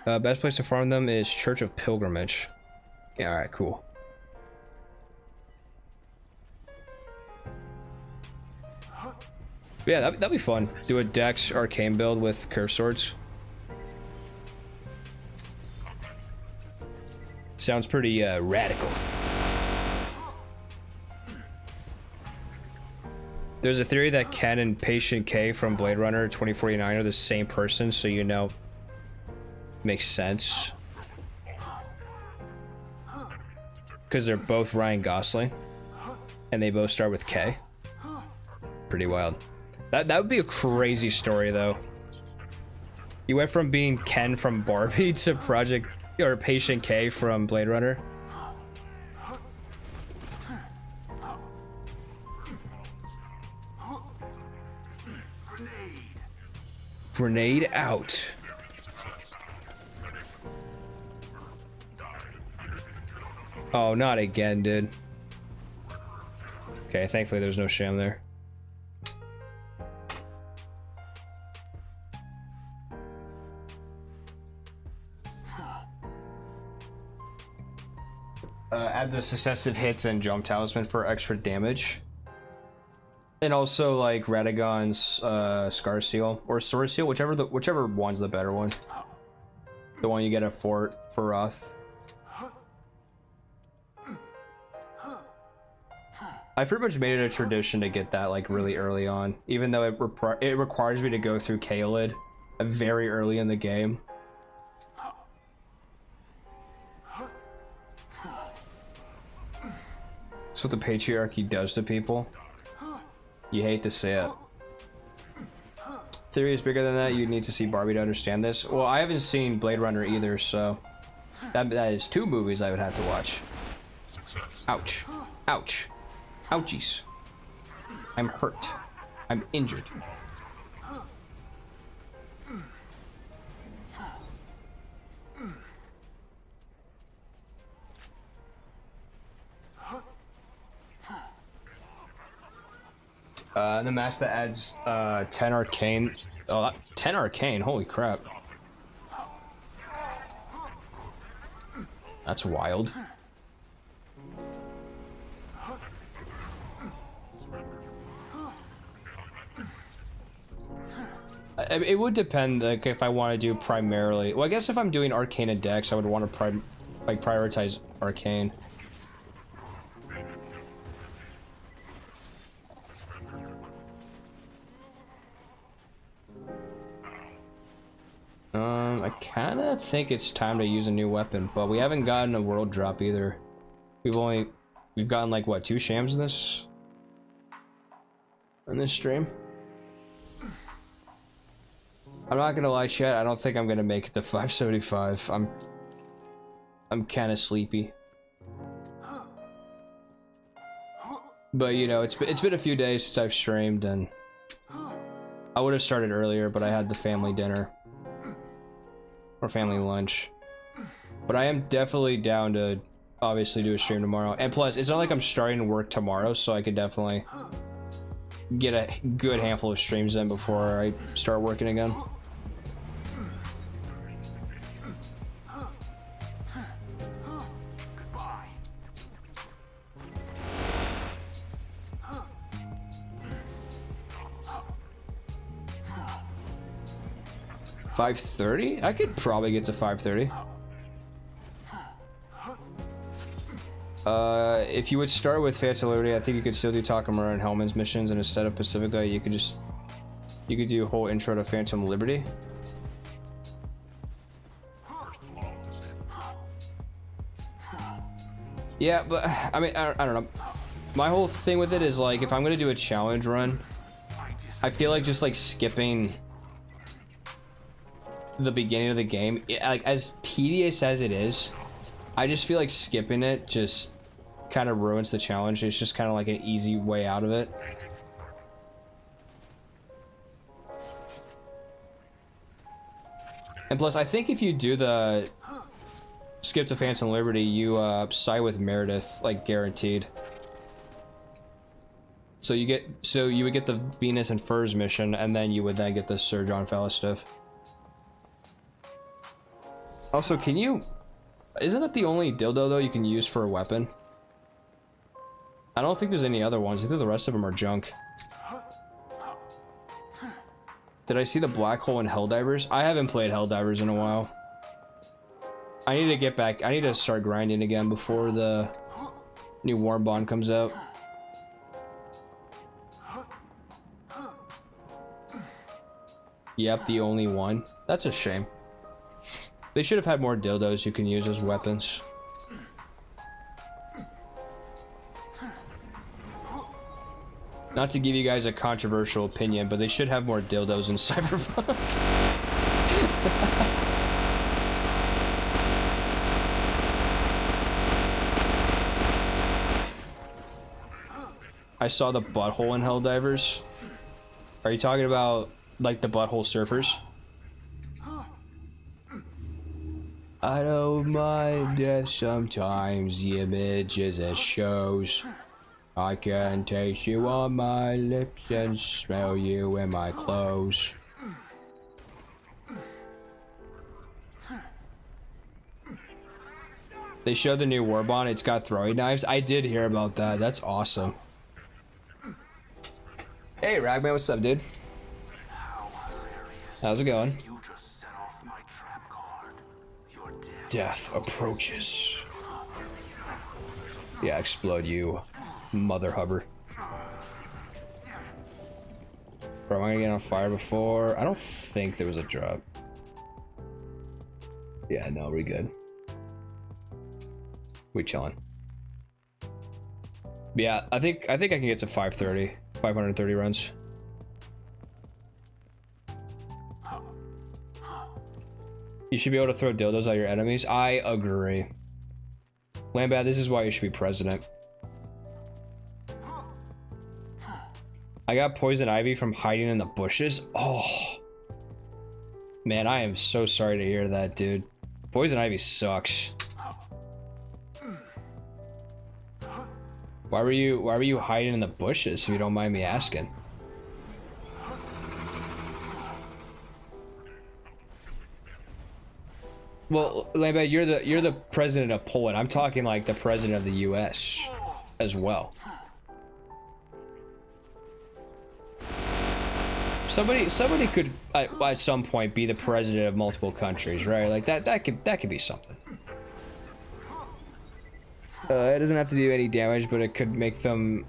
[SPEAKER 1] Best place to farm them is Church of Pilgrimage. Yeah, alright, cool. Yeah, that'd be fun. Do a Dex Arcane build with curved swords. Sounds pretty radical. There's a theory that Ken and Patient K from Blade Runner 2049 are the same person, so you know. Makes sense. Because they're both Ryan Gosling. And they both start with K. Pretty wild. That would be a crazy story, though. You went from being Ken from Barbie to Patient K from Blade Runner. Grenade out. Oh, not again, dude. Okay, thankfully there's no Sham there. Add the successive hits and jump talisman for extra damage. And also like Radeon's Scar Seal or Sword Seal, whichever one's the better one. The one you get at Fort for Roth. I pretty much made it a tradition to get that like really early on, even though it requires me to go through Kaelid very early in the game. That's what the patriarchy does to people. You hate to see it. Theory is bigger than that. You need to see Barbie to understand this. Well, I haven't seen Blade Runner either, so that is 2 movies I would have to watch.
[SPEAKER 2] Success.
[SPEAKER 1] Ouch. Ouch. Ouchies. I'm hurt. I'm injured. The mask that adds 10 arcane. Oh, 10 arcane. Holy crap. That's wild. It would depend, like, if I want to do primarily. Well, I guess if I'm doing arcane and dex, I would want to prioritize arcane. I kind of think it's time to use a new weapon, but we haven't gotten a world drop either. We've gotten like what, 2 Shams in this stream. I'm not gonna lie, chat, I don't think I'm gonna make it to 575. I'm kind of sleepy. But you know, it's been a few days since I've streamed, and I would have started earlier, but I had the family dinner. Or family lunch. But I am definitely down to obviously do a stream tomorrow. And plus, it's not like I'm starting work tomorrow, so I could definitely get a good handful of streams in before I start working again.
[SPEAKER 2] Goodbye.
[SPEAKER 1] 5:30? I could probably get to 5:30. If you would start with Phantom Liberty, I think you could still do Takamura and Hellman's missions, and instead of Pacifica, you could do a whole intro to Phantom Liberty. Yeah, but I mean, I don't know. My whole thing with it is like, if I'm gonna do a challenge run, I feel like just like skipping the beginning of the game, like as tedious as it is, I just feel like skipping it just kind of ruins the challenge. It's just kind of like an easy way out of it. And plus, I think if you do the skip to Phantom Liberty, you side with Meredith, like guaranteed. So you would get the Venus and Furs mission, and then you would then get the Sir John Falstaff. Also, isn't that the only dildo though you can use for a weapon? I don't think there's any other ones. I think the rest of them are junk. Did I see the black hole in Helldivers? I haven't played Helldivers in a while. I need to get back. I need to start grinding again before the new Warm Bond comes out. Yep, the only one. That's a shame. They should have had more dildos you can use as weapons. Not to give you guys a controversial opinion, but they should have more dildos in Cyberpunk. I saw the butthole in Helldivers. Are you talking about like the butthole surfers? I don't mind that sometimes the images it shows. I can taste you on my lips and smell you in my clothes. They showed the new Warbond. It's got throwing knives. I did hear about that. That's awesome. Hey, Ragman, what's up, dude? How's it going?
[SPEAKER 2] You just set off my trap card. Your
[SPEAKER 1] Death approaches. Yeah, explode you, mother hubber. Bro, am I gonna get on fire before? I don't think there was a drop. Yeah, no, we're good. We chilling. Yeah, I think I can get to 530 runs. You should be able to throw dildos at your enemies. I agree. Lambad, this is why you should be president. I got poison ivy from hiding in the bushes. Oh. Man, I am so sorry to hear that, dude. Poison ivy sucks. Why were you hiding in the bushes, if you don't mind me asking? Well, Lambert, you're the president of Poland. I'm talking like the president of the US as well. Somebody could at some point be the president of multiple countries, right? Like that could be something. It doesn't have to do any damage, but it could make them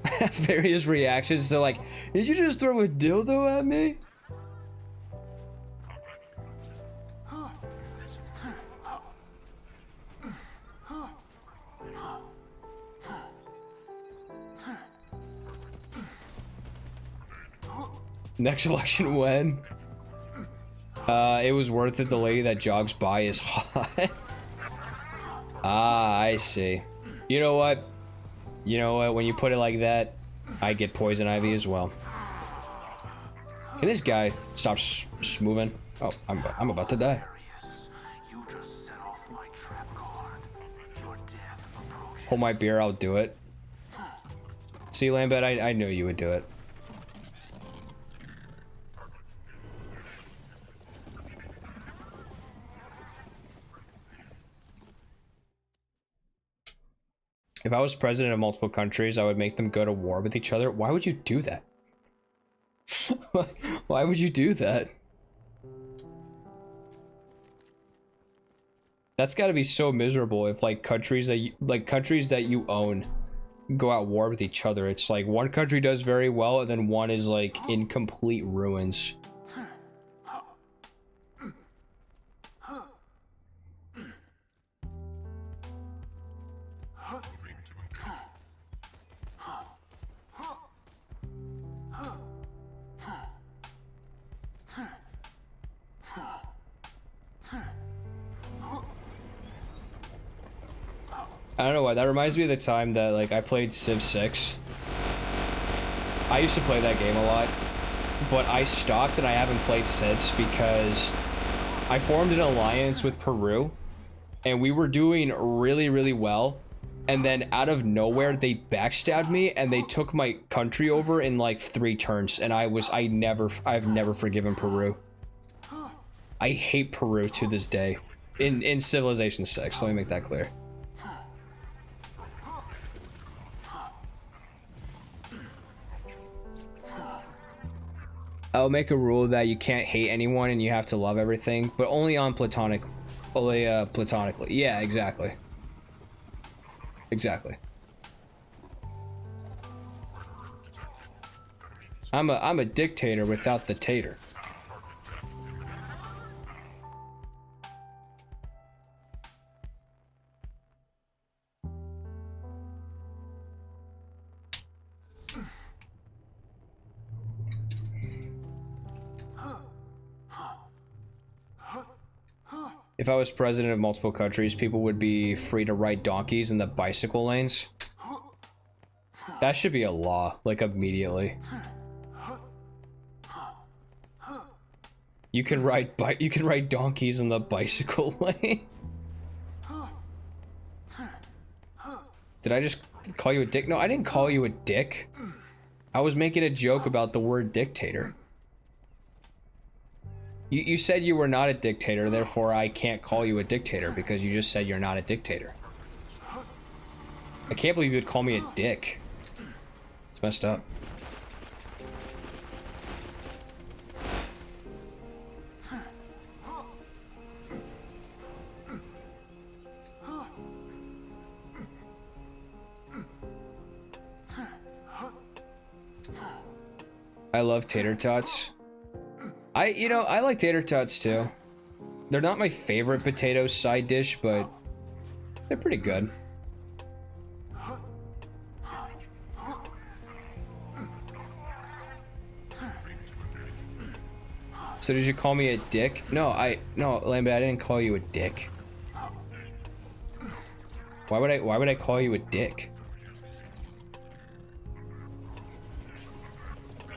[SPEAKER 1] have various reactions. So like, did you just throw a dildo at me? Next election when? It was worth it. The lady that jogs by is hot. Ah, I see. You know what? You know what? When you put it like that, I get poison ivy as well. Can this guy stop moving? Oh, I'm about to die. Hold my beer, I'll do it. See, Lambert, I knew you would do it. If I was president of multiple countries, I would make them go to war with each other. Why would you do that? Why would you do that? That's got to be so miserable if like countries that you own go at war with each other. It's like one country does very well and then one is like in complete ruins. I don't know why, that reminds me of the time that like I played Civ 6. I used to play that game a lot, but I stopped and I haven't played since because I formed an alliance with Peru and we were doing really, really well. And then out of nowhere, they backstabbed me and they took my country over in like 3 turns. And I've never forgiven Peru. I hate Peru to this day in Civilization 6. Let me make that clear. I'll make a rule that you can't hate anyone and you have to love everything, but only platonically. Yeah, exactly. Exactly. I'm a dictator without the tater. If I was president of multiple countries, people would be free to ride donkeys in the bicycle lanes. That should be a law, like immediately. You can ride donkeys in the bicycle lane. Did I just call you a dick? No, I didn't call you a dick. I was making a joke about the word dictator. You said you were not a dictator, therefore I can't call you a dictator because you just said you're not a dictator. I can't believe you would call me a dick. It's messed up. I love tater tots. I like tater tots too. They're not my favorite potato side dish, but they're pretty good. So did you call me a dick? No, Lambert, I didn't call you a dick. Why would I call you a dick?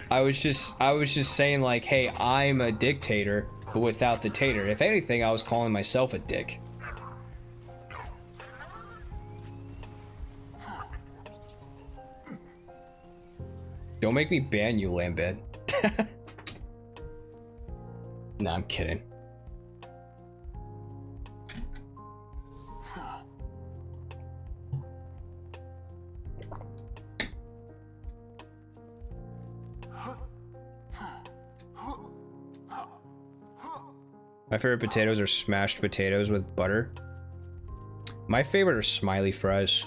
[SPEAKER 1] I was just saying like, hey, I'm a dictator, but without the tater. If anything, I was calling myself a dick. Don't make me ban you, Lambert. Nah, I'm kidding. My favorite potatoes are smashed potatoes with butter. My favorite are smiley fries.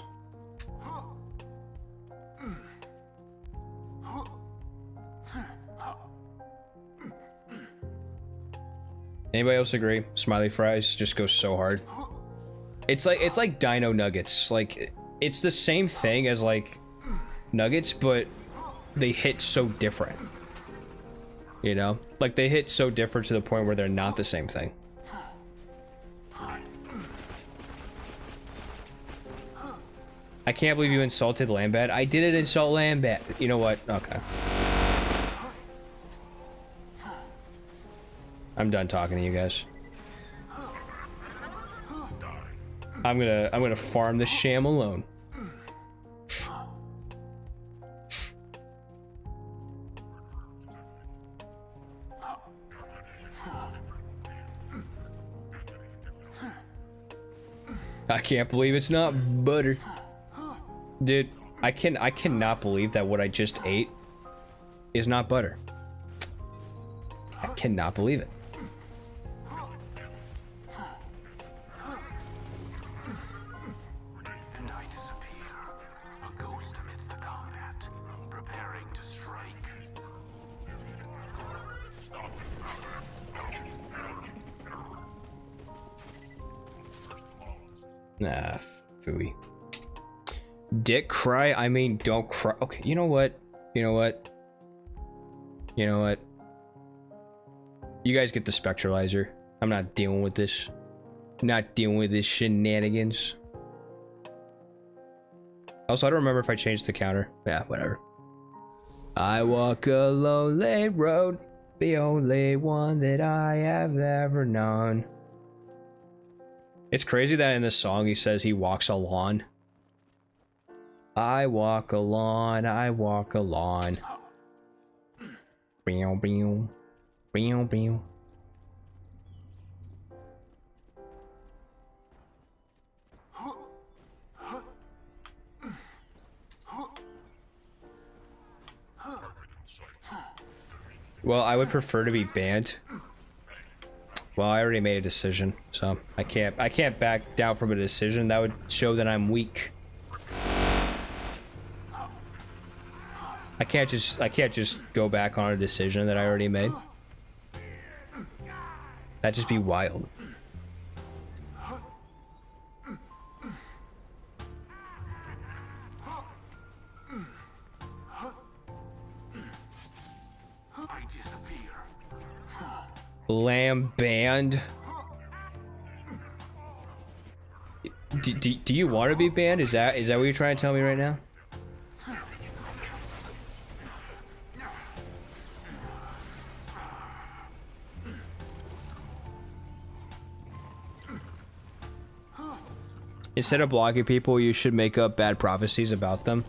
[SPEAKER 1] Anybody else agree? Smiley fries just go so hard. It's like dino nuggets. Like it's the same thing as like nuggets, but they hit so different. You know? Like they hit so different to the point where they're not the same thing. I can't believe you insulted Lambert. I didn't insult Lambert. You know what? Okay. I'm done talking to you guys. I'm gonna farm the Sham alone. I can't believe it's not butter. Dude, I cannot believe that what I just ate is not butter. I cannot believe it.
[SPEAKER 2] And I disappear, a ghost amidst the combat, preparing to strike.
[SPEAKER 1] Nah, phooey. Dick cry? I mean, don't cry. Okay, you know what? You know what? You know what? You guys get the spectralizer. I'm not dealing with this. Not dealing with this shenanigans. Also, I don't remember if I changed the counter. Yeah, whatever. I walk a lonely road, the only one that I have ever known. It's crazy that in this song he says he walks a lawn. I walk a lawn, I walk a lawn. Meow, meow. Meow, meow. Well, I would prefer to be banned. Well, I already made a decision, so I can't back down from a decision. That would show that I'm weak. I can't just go back on a decision that I already made. That'd just be wild.
[SPEAKER 2] I disappear.
[SPEAKER 1] Lamb banned. Do you want to be banned? Is that what you're trying to tell me right now? Instead of blocking people, you should make up bad prophecies about them.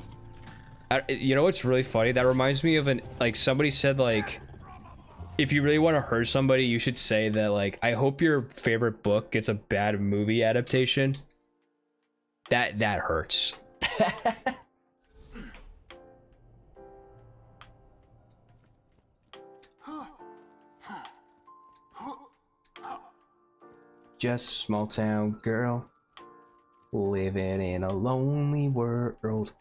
[SPEAKER 1] You know what's really funny? That reminds me of like somebody said like, if you really want to hurt somebody, you should say that like, I hope your favorite book gets a bad movie adaptation. That hurts. Just a small town girl living in a lonely world.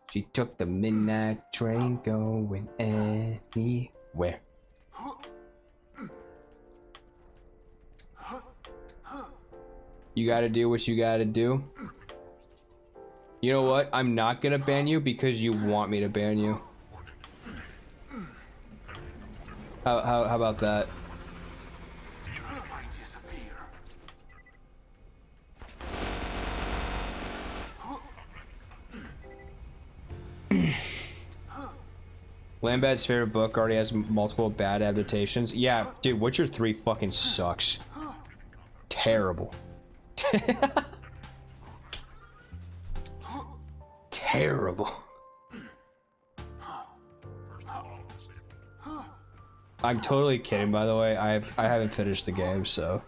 [SPEAKER 1] She took the midnight train going anywhere. You gotta do what you gotta do. You know what? I'm not gonna ban you because you want me to ban you. How about that? Lambad's favorite book already has multiple bad adaptations. Yeah, dude, Witcher 3 fucking sucks. Terrible. Terrible. I'm totally kidding, by the way. I haven't finished the game, so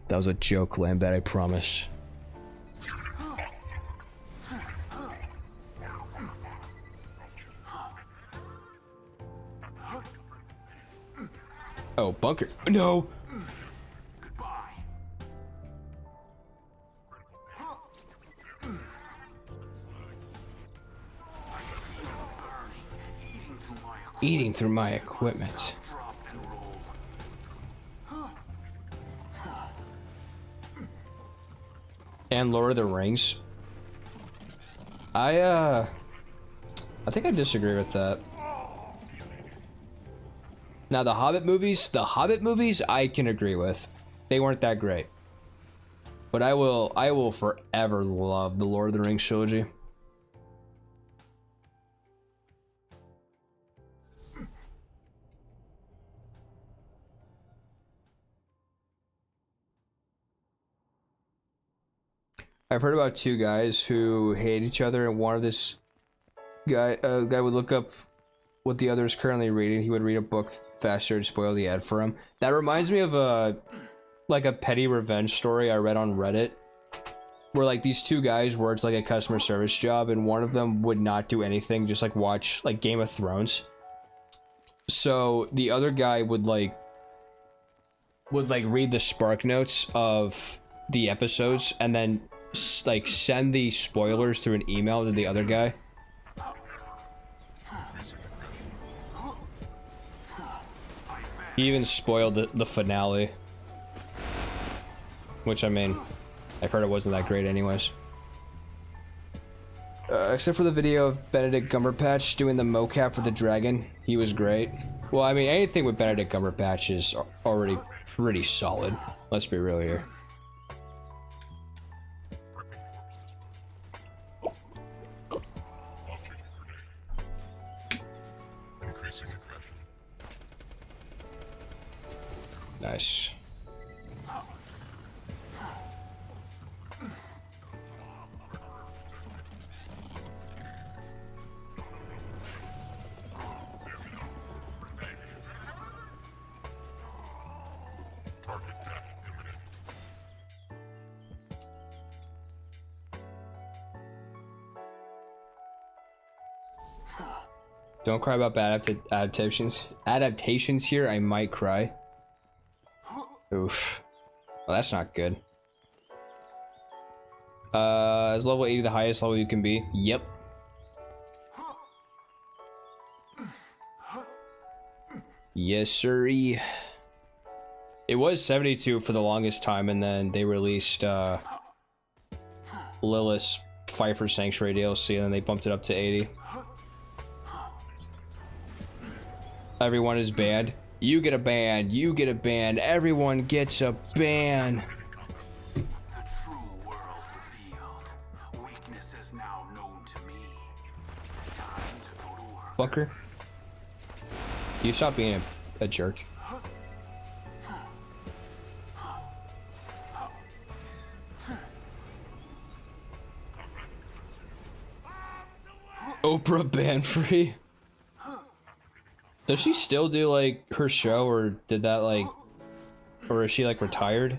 [SPEAKER 1] that was a joke, Lambad, I promise. Oh, bunker. No.
[SPEAKER 2] Goodbye.
[SPEAKER 1] Eating through my equipment. And Lord of the Rings. I think I disagree with that. Now the Hobbit movies I can agree with. They weren't that great. But I will forever love the Lord of the Rings trilogy. I've heard about two guys who hate each other, and one of this guy would look up what the other is currently reading. He would read a book faster to spoil the ad for him. That reminds me of a petty revenge story I read on Reddit, where like these two guys worked like a customer service job, and one of them would not do anything, just like watch like Game of Thrones. So the other guy would read the spark notes of the episodes and then like send the spoilers through an email to the other guy. He even spoiled the finale, which I mean, I've heard it wasn't that great anyways. Except for the video of Benedict Cumberbatch doing the mocap for the dragon. He was great. Well, I mean, anything with Benedict Cumberbatch is already pretty solid. Let's be real here. Nice. Don't cry about bad adaptations here. I might cry. Oof. Well, that's not good. Is level 80 the highest level you can be? Yep. Yes, sirree. It was 72 for the longest time, and then they released Lilith's Pfeiffer Sanctuary DLC, and then they bumped it up to 80. Everyone is banned. You get a ban. You get a ban. Everyone gets a ban.
[SPEAKER 2] The true world revealed. Weakness is now known to me. Time to go to work.
[SPEAKER 1] Bunker. You stop being a jerk. Oprah ban free. Does she still do like her show, or did that like, or is she like retired?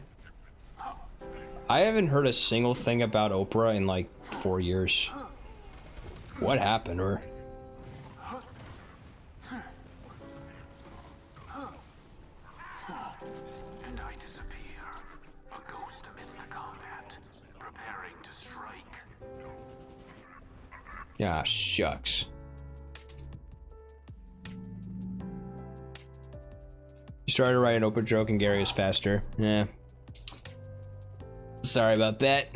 [SPEAKER 1] I haven't heard a single thing about Oprah in like 4 years. What happened to her?
[SPEAKER 2] And I disappear, a ghost amidst the combat, preparing to strike.
[SPEAKER 1] Yeah, shucks. You started to write an Oprah joke and Gary is faster. Yeah. Sorry about that.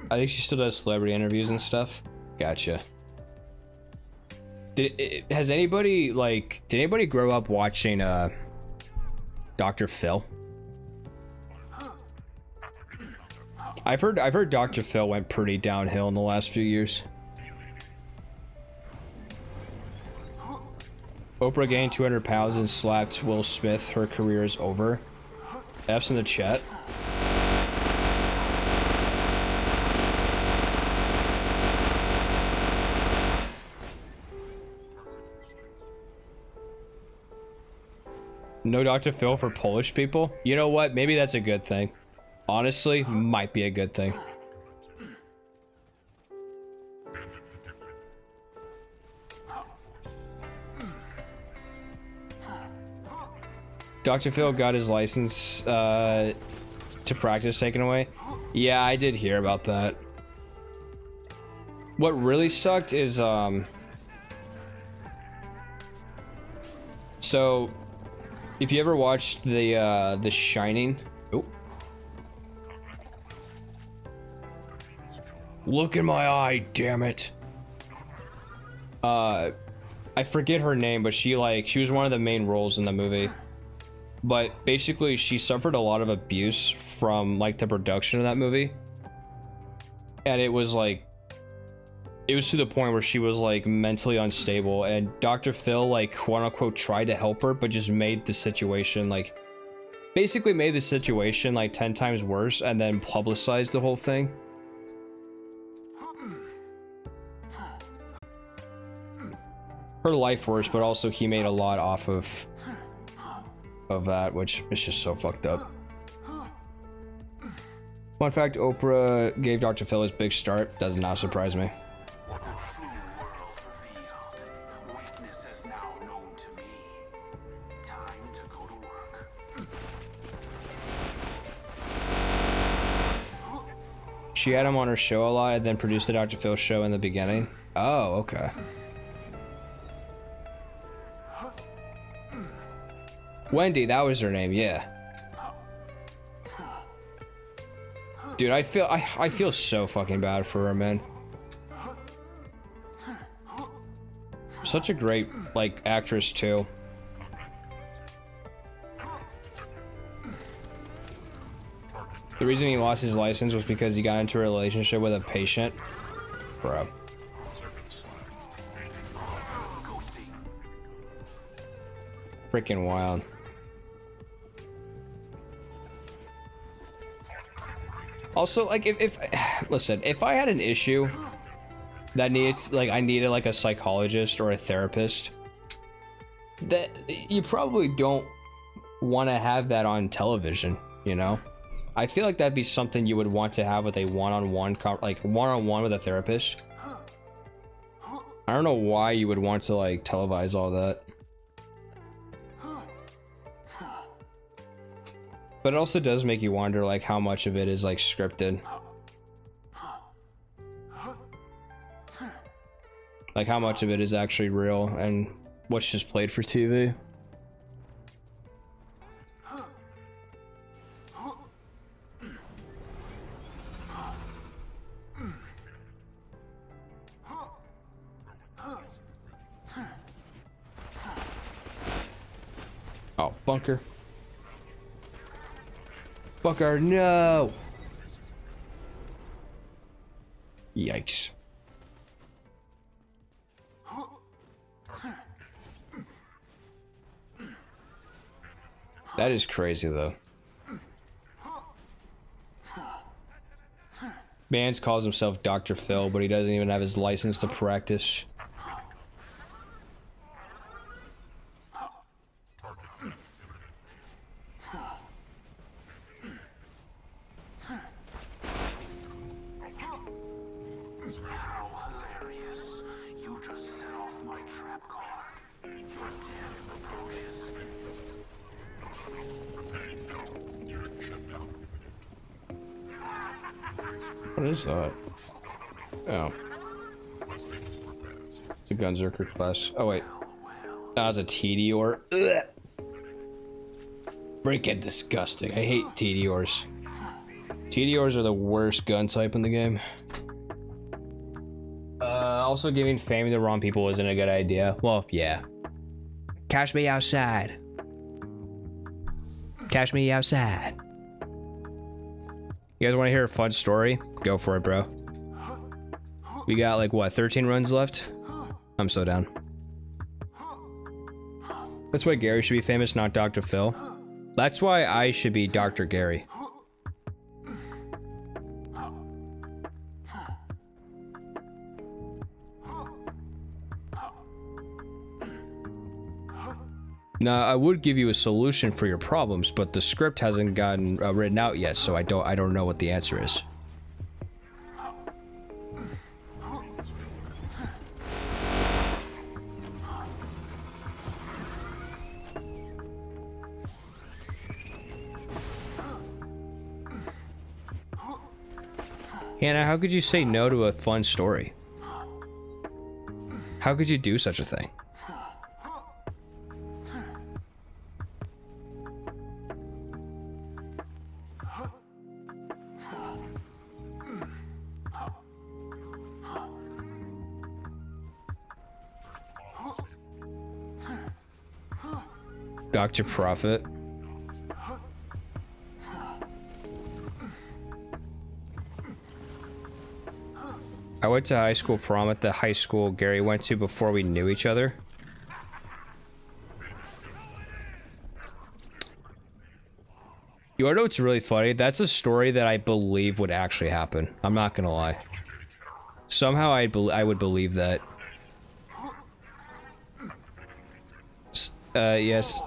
[SPEAKER 1] I think she still does celebrity interviews and stuff. Gotcha. Has anybody like? Did anybody grow up watching Dr. Phil? I've heard Dr. Phil went pretty downhill in the last few years. Oprah gained 200 pounds and slapped Will Smith. Her career is over. F's in the chat. No Dr. Phil for Polish people? You know what? Maybe that's a good thing. Honestly, might be a good thing. Dr. Phil got his license to practice taken away. Yeah, I did hear about that. What really sucked is so if you ever watched the Shining. Oh. Look in my eye, damn it. I forget her name, but she was one of the main roles in the movie. But basically she suffered a lot of abuse from like the production of that movie. And it was to the point where she was like mentally unstable, and Dr. Phil like quote unquote tried to help her, but just made the situation like basically made the situation like 10 times worse, and then publicized the whole thing. Her life worse, but also he made a lot off of that, which is just so fucked up. Fun fact, Oprah gave Dr. Phil his big start. Does not surprise me.
[SPEAKER 2] The true world revealed. Weakness is now known to me. Time to go to work.
[SPEAKER 1] She had him on her show a lot and then produced the Dr. Phil show in the beginning. Oh, okay. Wendy, that was her name, yeah. Dude, I feel so fucking bad for her, man. Such a great, like, actress, too. The reason he lost his license was because he got into a relationship with a patient. Bro. Freaking wild. Also, like, if listen, if I had an issue that needs, like, I needed like a psychologist or a therapist, that you probably don't want to have that on television, you know? I feel like that'd be something you would want to have with a one-on-one with a therapist. I don't know why you would want to like televise all that. But it also does make you wonder like how much of it is like scripted. Like how much of it is actually real and what's just played for TV. Oh, bunker. Bunker, no! Yikes. That is crazy, though. Mans calls himself Dr. Phil, but he doesn't even have his license to practice.
[SPEAKER 2] How hilarious. You just set off my trap card. Your death approaches.
[SPEAKER 1] What is that? Oh. It's a Gunzerker class. Oh, wait. Oh, it's a TDR. Ugh. Freaking disgusting. I hate TDRs. TDRs are the worst gun type in the game. Also giving fame to the wrong people isn't a good idea. Well, yeah. Cash me outside. Cash me outside. You guys want to hear a fun story? Go for it, bro. We got like what, 13 runs left? I'm so down. That's why Gary should be famous, not Dr. Phil. That's why I should be Dr. Gary. Now, I would give you a solution for your problems, but the script hasn't gotten written out yet, so I don't know what the answer is. Hannah, how could you say no to a fun story? How could you do such a thing? Dr. Prophet. I went to high school prom at the high school Gary went to before we knew each other. You wanna know what's really funny? That's a story that I believe would actually happen. I'm not gonna lie. Somehow I would believe that. Yes.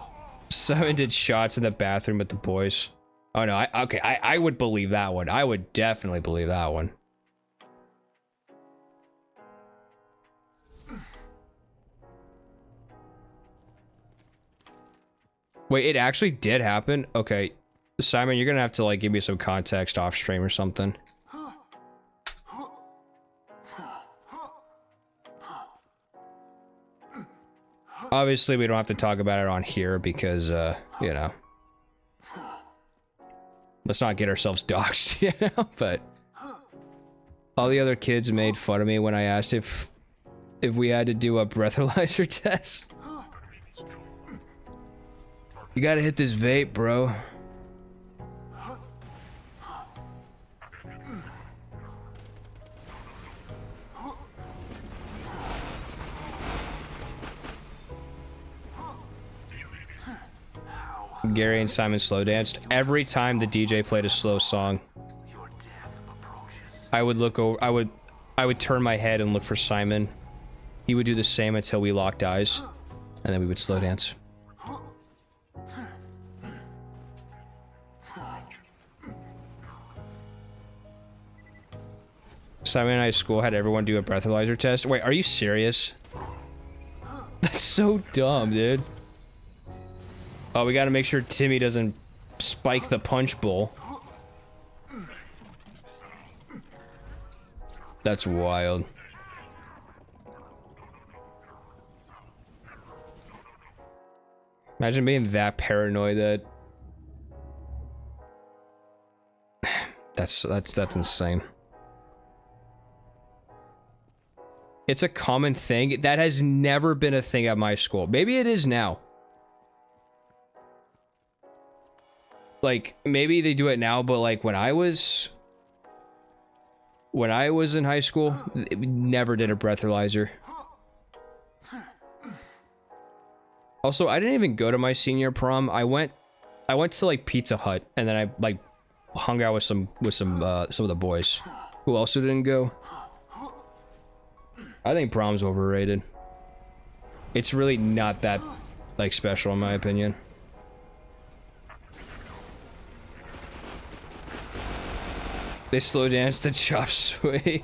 [SPEAKER 1] Someone did shots in the bathroom with the boys. Oh no, I would believe that one. I would definitely believe that one. Wait, it actually did happen? Okay. Simon, you're gonna have to like give me some context off stream or something. Obviously, we don't have to talk about it on here because, you know. Let's not get ourselves doxxed, you know? But all the other kids made fun of me when I asked if we had to do a breathalyzer test. You gotta hit this vape, bro. Gary and Simon slow danced. Every time the DJ played a slow song, I would look over, I would turn my head and look for Simon. He would do the same until we locked eyes, and then we would slow dance. Simon and I at school had everyone do a breathalyzer test. Wait, are you serious? That's so dumb, dude. Oh, we gotta make sure Timmy doesn't spike the punch bowl. That's wild. Imagine being that paranoid that... That's insane. It's a common thing. That has never been a thing at my school. Maybe it is now. Like, maybe they do it now, but like when I was in high school, we never did a breathalyzer. Also, I didn't even go to my senior prom. I went I went to like Pizza Hut, and then I like hung out with some of the boys. Who also didn't go? I think prom's overrated. It's really not that like special in my opinion. They slow dance to Chop Suey.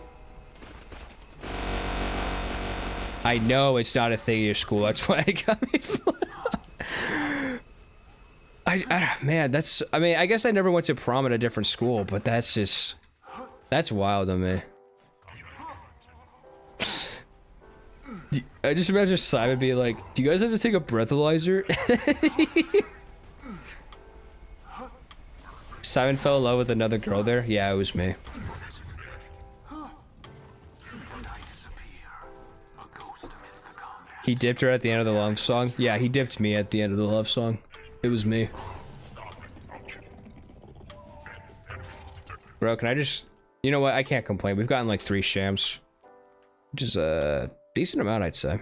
[SPEAKER 1] I know it's not a thing at your school. That's why I got me. Man, that's. I mean, I guess I never went to prom at a different school, but that's just. That's wild to me. I just imagine Simon being like, "Do you guys have to take a breathalyzer?" Simon fell in love with another girl there? Yeah, it was me. He dipped her at the end of the love song? Yeah, he dipped me at the end of the love song. It was me. Bro, can I just... You know what? I can't complain. We've gotten like 3 shams. Which is a decent amount, I'd say.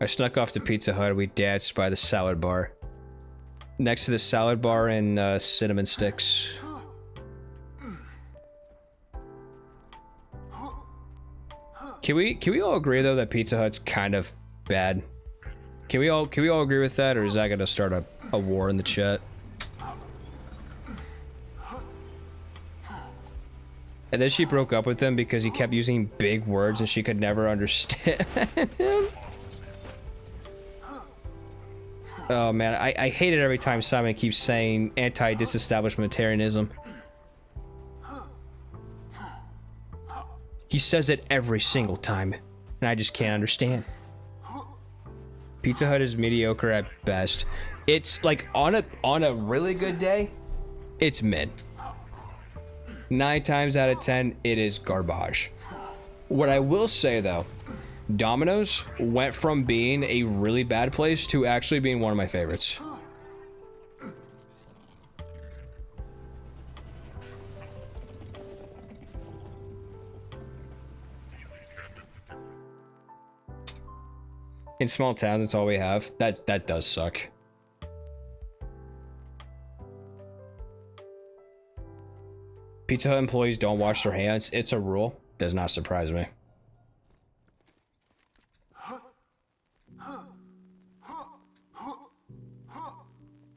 [SPEAKER 1] I snuck off to Pizza Hut. We danced by the salad bar. Next to the salad bar and cinnamon sticks. Can we all agree though that Pizza Hut's kind of bad? Can we all agree with that, or is that gonna start a war in the chat? And then she broke up with him because he kept using big words and she could never understand him. Oh man, I hate it every time Simon keeps saying anti-disestablishmentarianism. He says it every single time, and I just can't understand. Pizza Hut is mediocre at best. It's like on a really good day, it's mid. 9 times out of 10, it is garbage. What I will say though, Domino's went from being a really bad place to actually being one of my favorites. In small towns, it's all we have. That does suck. Pizza Hut employees don't wash their hands. It's a rule. Does not surprise me.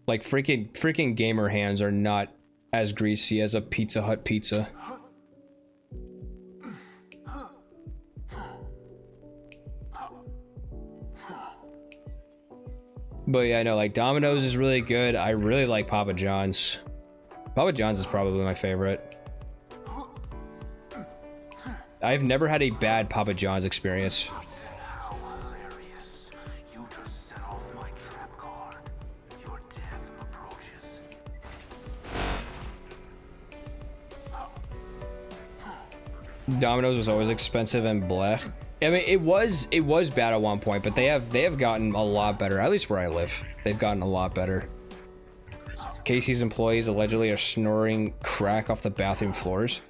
[SPEAKER 1] Like freaking gamer hands are not as greasy as a Pizza Hut pizza. But yeah, I know, like Domino's is really good. I really like Papa John's. Papa John's is probably my favorite. I've never had a bad Papa John's experience.
[SPEAKER 2] How hilarious. You just set off my trap card. Your death approaches.
[SPEAKER 1] Domino's was always expensive and bleh. I mean, it was bad at one point, but they have gotten a lot better. At least where I live, they've gotten a lot better. Casey's employees allegedly are snoring crack off the bathroom floors.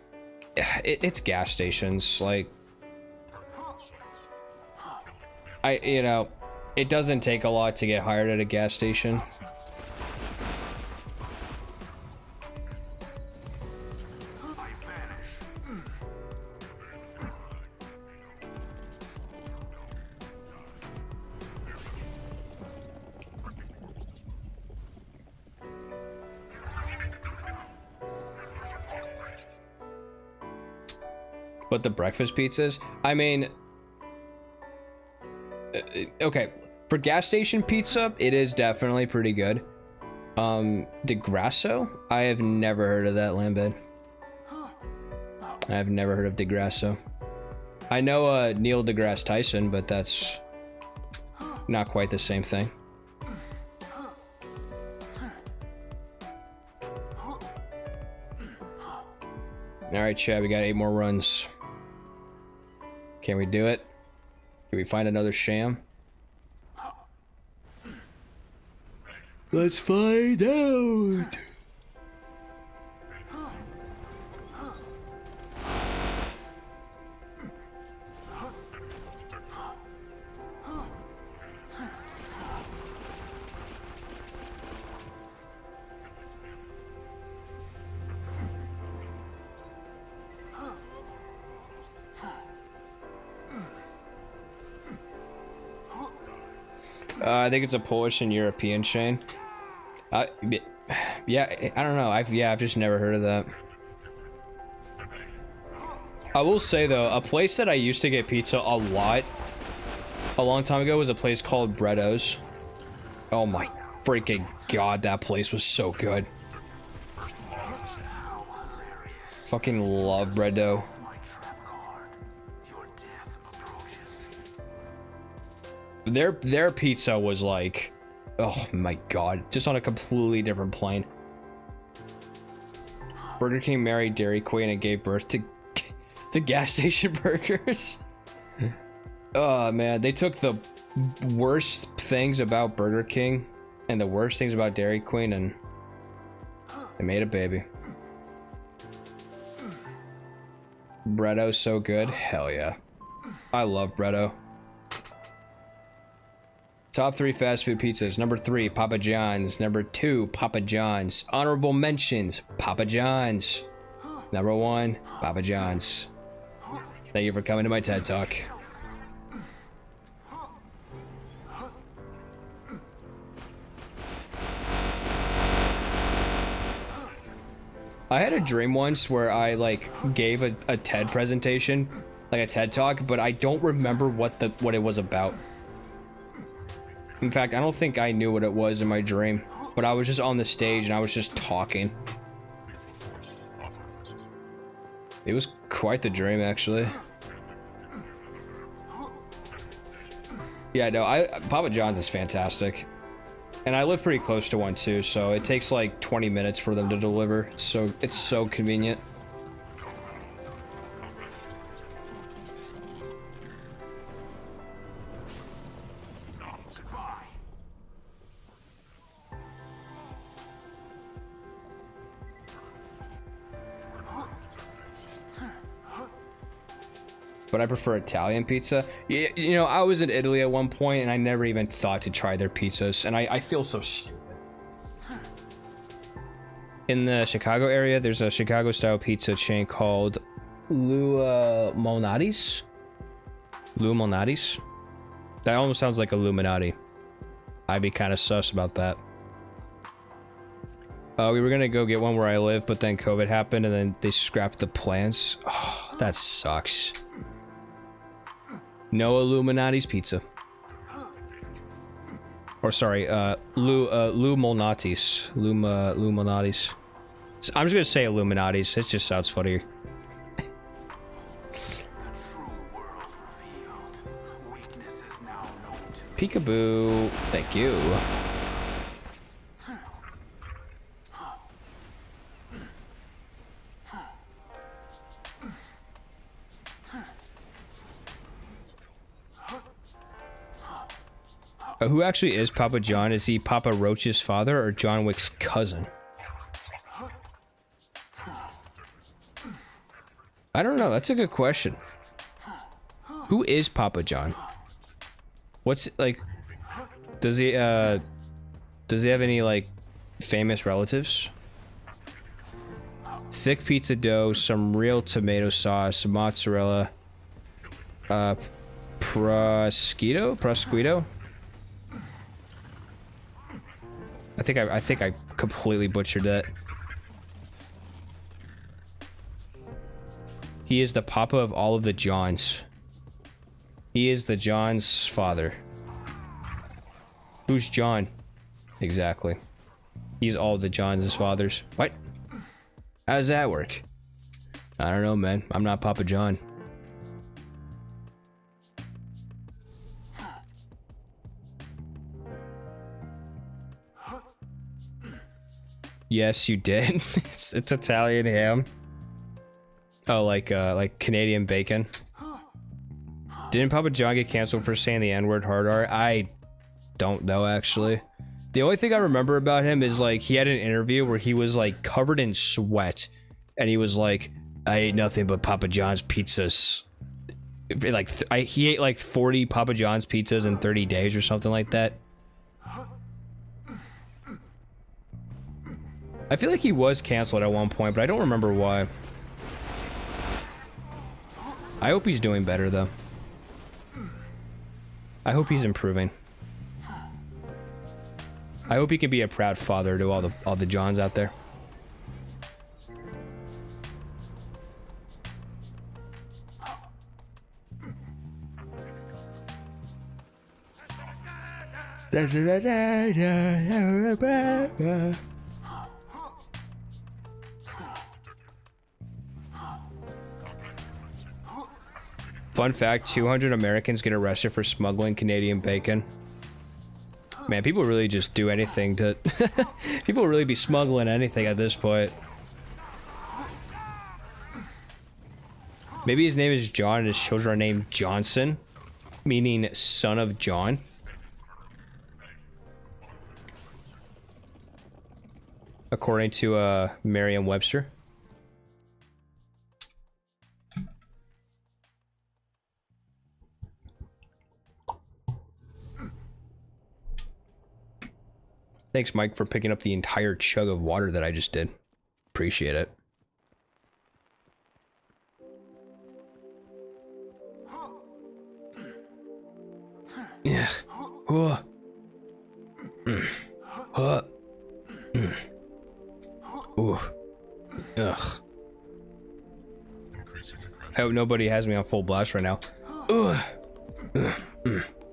[SPEAKER 1] It's gas stations, like, you know, it doesn't take a lot to get hired at a gas station. But the breakfast pizzas, I mean, okay, for gas station pizza, it is definitely pretty good. De Grasso, I have never heard of that, Lambed. I've never heard of De Grasso. I know Neil deGrasse Tyson, but that's not quite the same thing. All right, Chad, we got 8 more runs. Can we do it? Can we find another sham? Let's find out. I think it's a Polish and European chain. Yeah, I don't know. I've just never heard of that. I will say though, a place that I used to get pizza a lot, a long time ago, was a place called Bredo's. Oh my freaking god, that place was so good. Fucking love Bredo. Their pizza was like, oh my god, just on a completely different plane. Burger King married Dairy Queen and gave birth to gas station burgers. Oh man, they took the worst things about Burger King and the worst things about Dairy Queen and they made a baby. Bredo's so good. Hell yeah. I love Bredo. Top 3 fast food pizzas. Number 3, Papa John's. Number 2, Papa John's. Honorable mentions, Papa John's. Number 1, Papa John's. Thank you for coming to my TED Talk. I had a dream once where I like gave a TED presentation, like a TED Talk, but I don't remember what it was about. In fact, I don't think I knew what it was in my dream, but I was just on the stage and I was just talking. It was quite the dream, actually. Yeah, no, Papa John's is fantastic. And I live pretty close to one too, so it takes like 20 minutes for them to deliver. So it's so convenient. But I prefer Italian pizza. You know, I was in Italy at one point and I never even thought to try their pizzas, and I feel so stupid. In the Chicago area, there's a Chicago style pizza chain called Lumonati's. Lumonati's? That almost sounds like Illuminati. I'd be kind of sus about that. We were gonna go get one where I live, but then COVID happened and then they scrapped the plans. Oh, that sucks. No Illuminati's pizza. Or sorry, Lumonati's. Lumonati's. I'm just gonna say Illuminati's. It just sounds funnier. Peekaboo. Thank you. Who actually is Papa John? Is he Papa Roach's father or John Wick's cousin? I don't know. That's a good question. Who is Papa John? What's like? Does he have any like famous relatives? Thick pizza dough, some real tomato sauce, mozzarella, prosciutto. I think I completely butchered that. He is the papa of all of the Johns. He is the John's father. Who's John? Exactly. He's all the John's fathers. What? How does that work? I don't know, man. I'm not Papa John. Yes, you did. It's Italian ham. Oh, like Canadian bacon. Didn't Papa John get canceled for saying the N-word hard R? I don't know, actually. The only thing I remember about him is like he had an interview where he was like covered in sweat, and he was like, "I ate nothing but Papa John's pizzas." Like he ate like 40 Papa John's pizzas in 30 days or something like that. I feel like he was canceled at one point, but I don't remember why. I hope he's doing better though. I hope he's improving. I hope he can be a proud father to all the Johns out there. Fun fact, 200 Americans get arrested for smuggling Canadian bacon. Man, people really just do anything to... people really be smuggling anything at this point. Maybe his name is John and his children are named Johnson, meaning son of John. According to Merriam-Webster. Thanks, Mike, for picking up the entire chug of water that I just did. Appreciate it. Yeah. Ooh. Ugh. I hope nobody has me on full blast right now.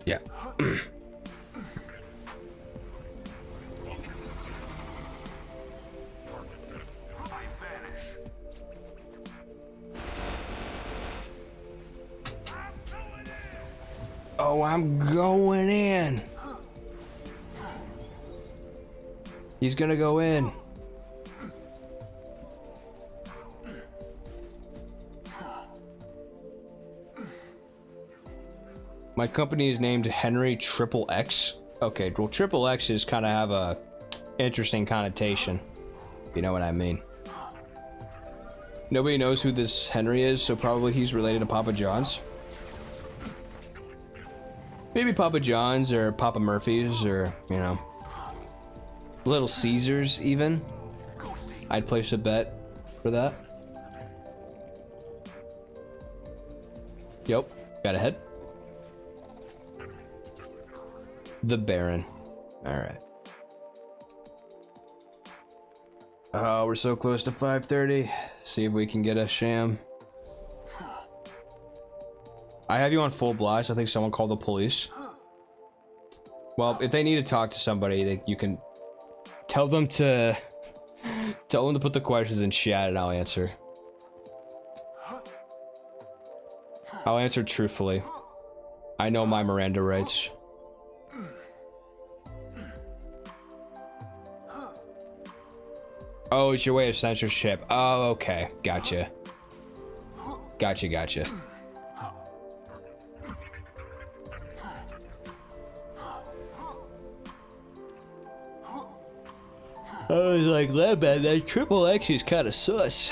[SPEAKER 1] Yeah. Oh, I'm going in. He's gonna go in. My company is named Henry Triple X. Okay, well, Triple X's kind of have a interesting connotation, if you know what I mean. Nobody knows who this Henry is, so probably he's related to Papa John's. Maybe Papa John's or Papa Murphy's or, you know, Little Caesars even. I'd place a bet for that. Yep, got a head. The Baron. Alright. Oh, we're so close to 5:30. See if we can get a Sham. I have you on full blast. I think someone called the police. Well, if they need to talk to somebody, you can tell them to put the questions in chat and I'll answer. I'll answer truthfully. I know my Miranda rights. Oh, it's your way of censorship. Oh, okay. Gotcha. Gotcha. I was like, that Triple X is kind of sus.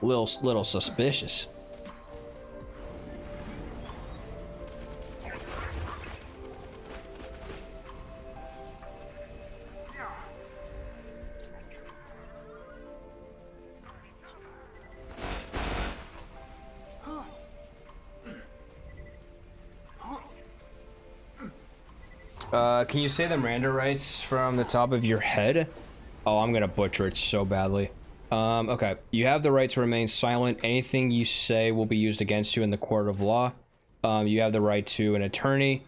[SPEAKER 1] Little suspicious. Can you say the Miranda rights from the top of your head? Oh, I'm gonna butcher it so badly. Okay. You have the right to remain silent. Anything you say will be used against you in the court of law. You have the right to an attorney.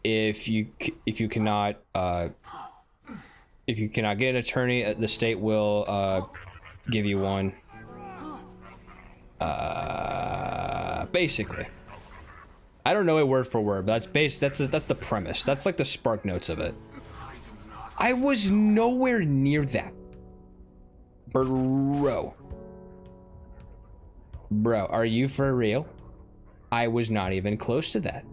[SPEAKER 1] If you cannot get an attorney, the state will give you one. Basically. I don't know it word for word, but that's the premise. That's like the spark notes of it. I was nowhere near that. Bro, are you for real? I was not even close to that.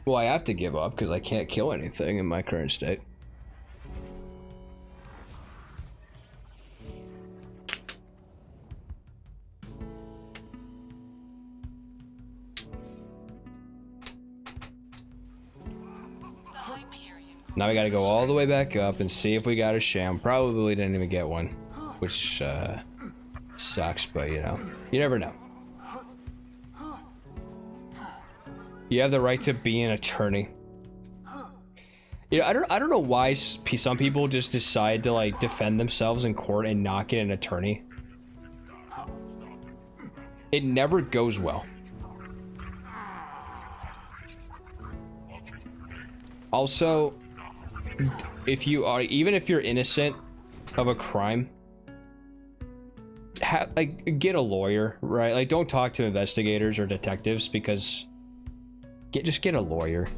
[SPEAKER 1] Well, I have to give up because I can't kill anything in my current state. Now we gotta go all the way back up and see if we got a sham. Probably didn't even get one, which sucks, but you know, you never know. You have the right to be an attorney. You know, I don't know why some people just decide to like defend themselves in court and not get an attorney. It never goes well. Also, if you are, even if you're innocent of a crime, like get a lawyer, right? Like don't talk to investigators or detectives because just get a lawyer.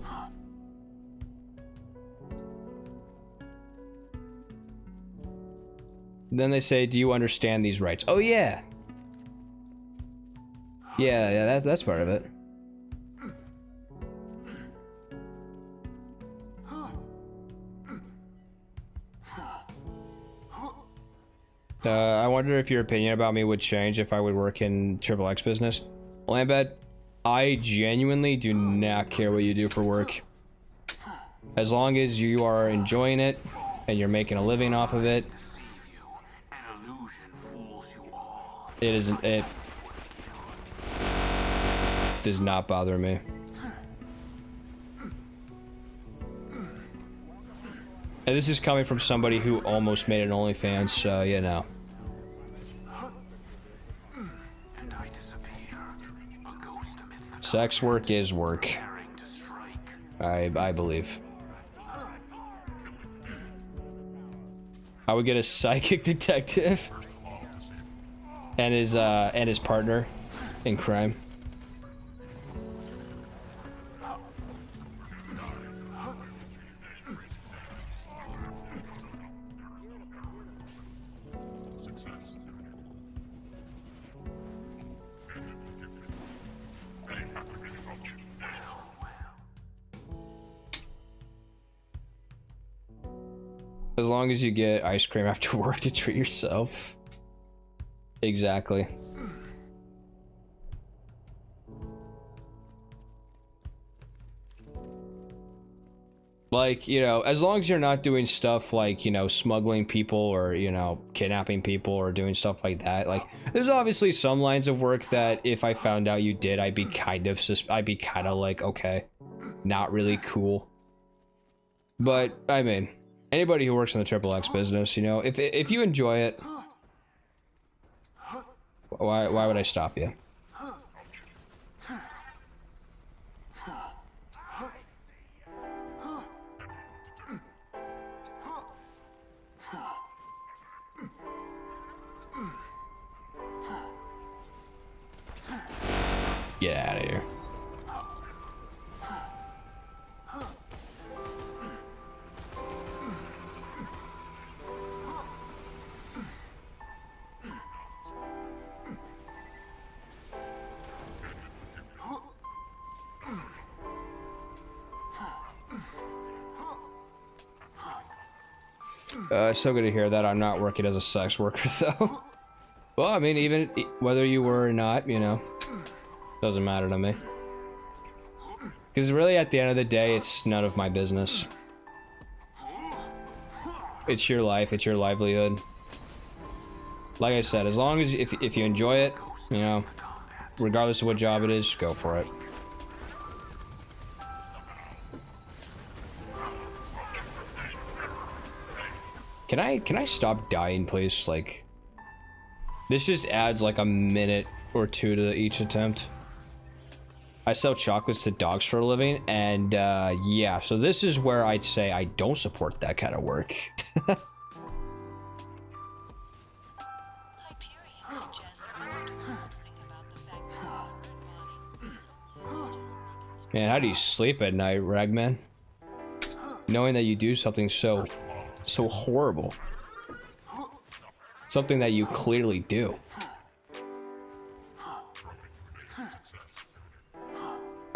[SPEAKER 1] Then they say, "Do you understand these rights?" Oh yeah. Yeah, that's part of it. I wonder if your opinion about me would change if I would work in XXX business. Lambed, I genuinely do not care what you do for work. As long as you are enjoying it and you're making a living off of it, it does not bother me. And this is coming from somebody who almost made an OnlyFans, so you know. Sex work is work. I believe. I would get a psychic detective and his partner in crime. As long as you get ice cream after work to treat yourself. Exactly. Like, you know, as long as you're not doing stuff like, you know, smuggling people or, you know, kidnapping people or doing stuff like that. Like, there's obviously some lines of work that if I found out you did, I'd be kind of like, okay, not really cool. But, I mean, anybody who works in the XXX business, you know, if you enjoy it, why would I stop you? Get out of here. It's so good to hear that I'm not working as a sex worker, though. Well, I mean, even whether you were or not, you know, doesn't matter to me. Because really, at the end of the day, it's none of my business. It's your life, it's your livelihood. Like I said, as long as if you enjoy it, you know, regardless of what job it is, go for it. Can I stop dying, please? Like, this just adds like a minute or two to each attempt. I sell chocolates to dogs for a living, and yeah, so this is where I'd say I don't support that kind of work. Man, how do you sleep at night, Ragman? Knowing that you do something so horrible. Something that you clearly do.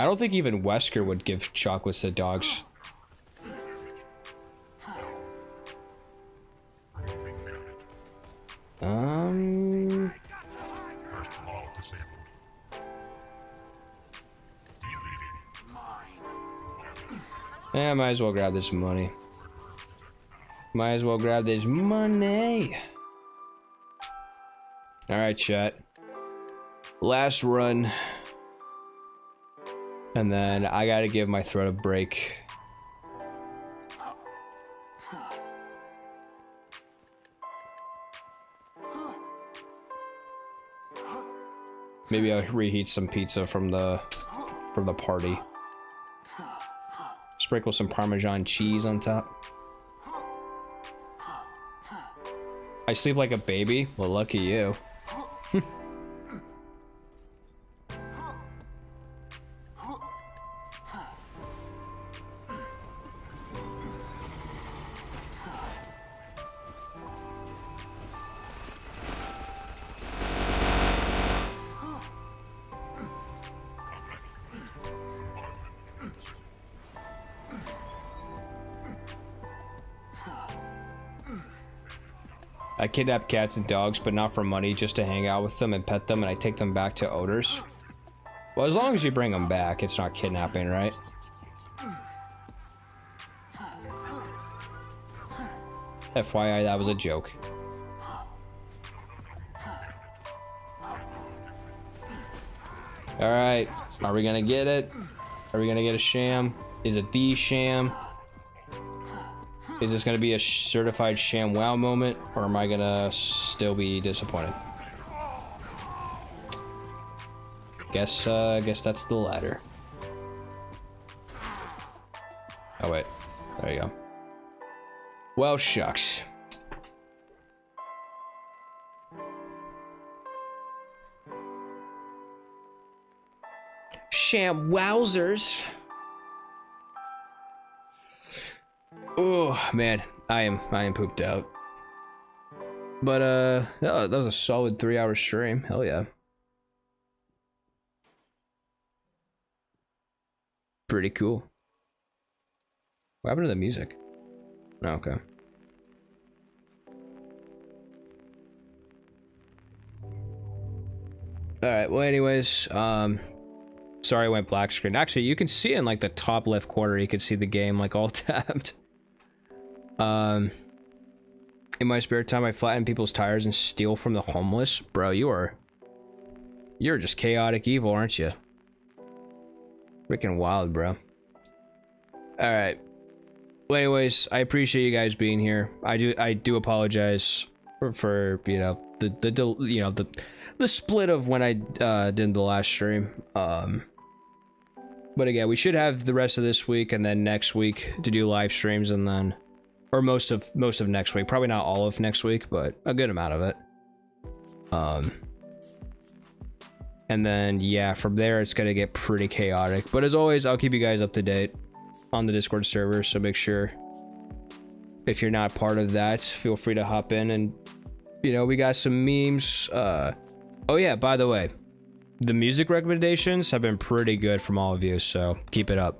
[SPEAKER 1] I don't think even Wesker would give chocolates to dogs.
[SPEAKER 3] First model disabled.
[SPEAKER 1] Yeah, might as well grab this money. Might as well grab this money. Alright, chat. Last run. And then I gotta give my throat a break. Maybe I'll reheat some pizza from the party. Sprinkle some Parmesan cheese on top. I sleep like a baby? Well, lucky you. I kidnap cats and dogs, but not for money, just to hang out with them and pet them, and I take them back to owners. Well, as long as you bring them back, it's not kidnapping, right? FYI, that was a joke. Alright, are we gonna get it? Are we gonna get a Sham? Is it the Sham? Is this gonna be a certified Sham wow moment, or am I gonna still be disappointed? Guess that's the latter. Oh wait, there you go. Well, shucks. Sham wowzers. Oh man, I am pooped out. But oh, that was a solid 3-hour stream. Hell yeah. Pretty cool. What happened to the music? Oh, okay. Alright, well anyways, sorry I went black screen. Actually, you can see in like the top left corner, you can see the game like all tabbed. In my spare time, I flatten people's tires and steal from the homeless. Bro, you're just chaotic evil, aren't you? Freaking wild, bro. Alright. Well, anyways, I appreciate you guys being here. I do apologize for you know, the split of when I did the last stream. But again, we should have the rest of this week and then next week to do live streams, and then or most of next week. Probably not all of next week, but a good amount of it. And then yeah, from there it's gonna get pretty chaotic. But as always, I'll keep you guys up to date on the Discord server, so make sure if you're not part of that, feel free to hop in. And you know, we got some memes. Oh yeah, by the way, the music recommendations have been pretty good from all of you, so keep it up.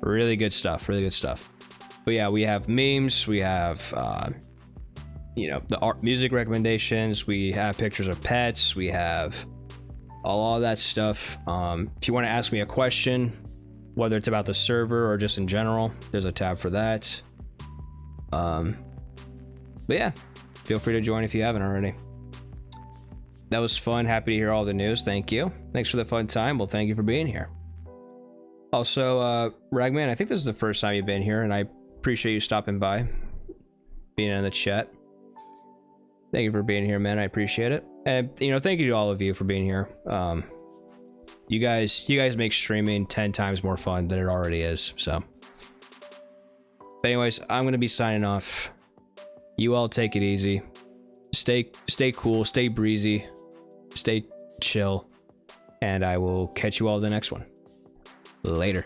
[SPEAKER 1] Really good stuff, really good stuff. But yeah, we have memes, we have you know, the art music recommendations, we have pictures of pets, we have all that stuff. If you want to ask me a question, whether it's about the server or just in general, there's a tab for that. But yeah, feel free to join if you haven't already. That was fun. Happy to hear all the news. Thank you. Thanks for the fun time. Well, thank you for being here. Also, Ragman, I think this is the first time you've been here, and I appreciate you stopping by, being in the chat. Thank you for being here, man. I appreciate it. And, you know, thank you to all of you for being here. You guys make streaming 10 times more fun than it already is, so. But anyways, I'm going to be signing off. You all take it easy. Stay cool, stay breezy, stay chill, and I will catch you all in the next one. Later.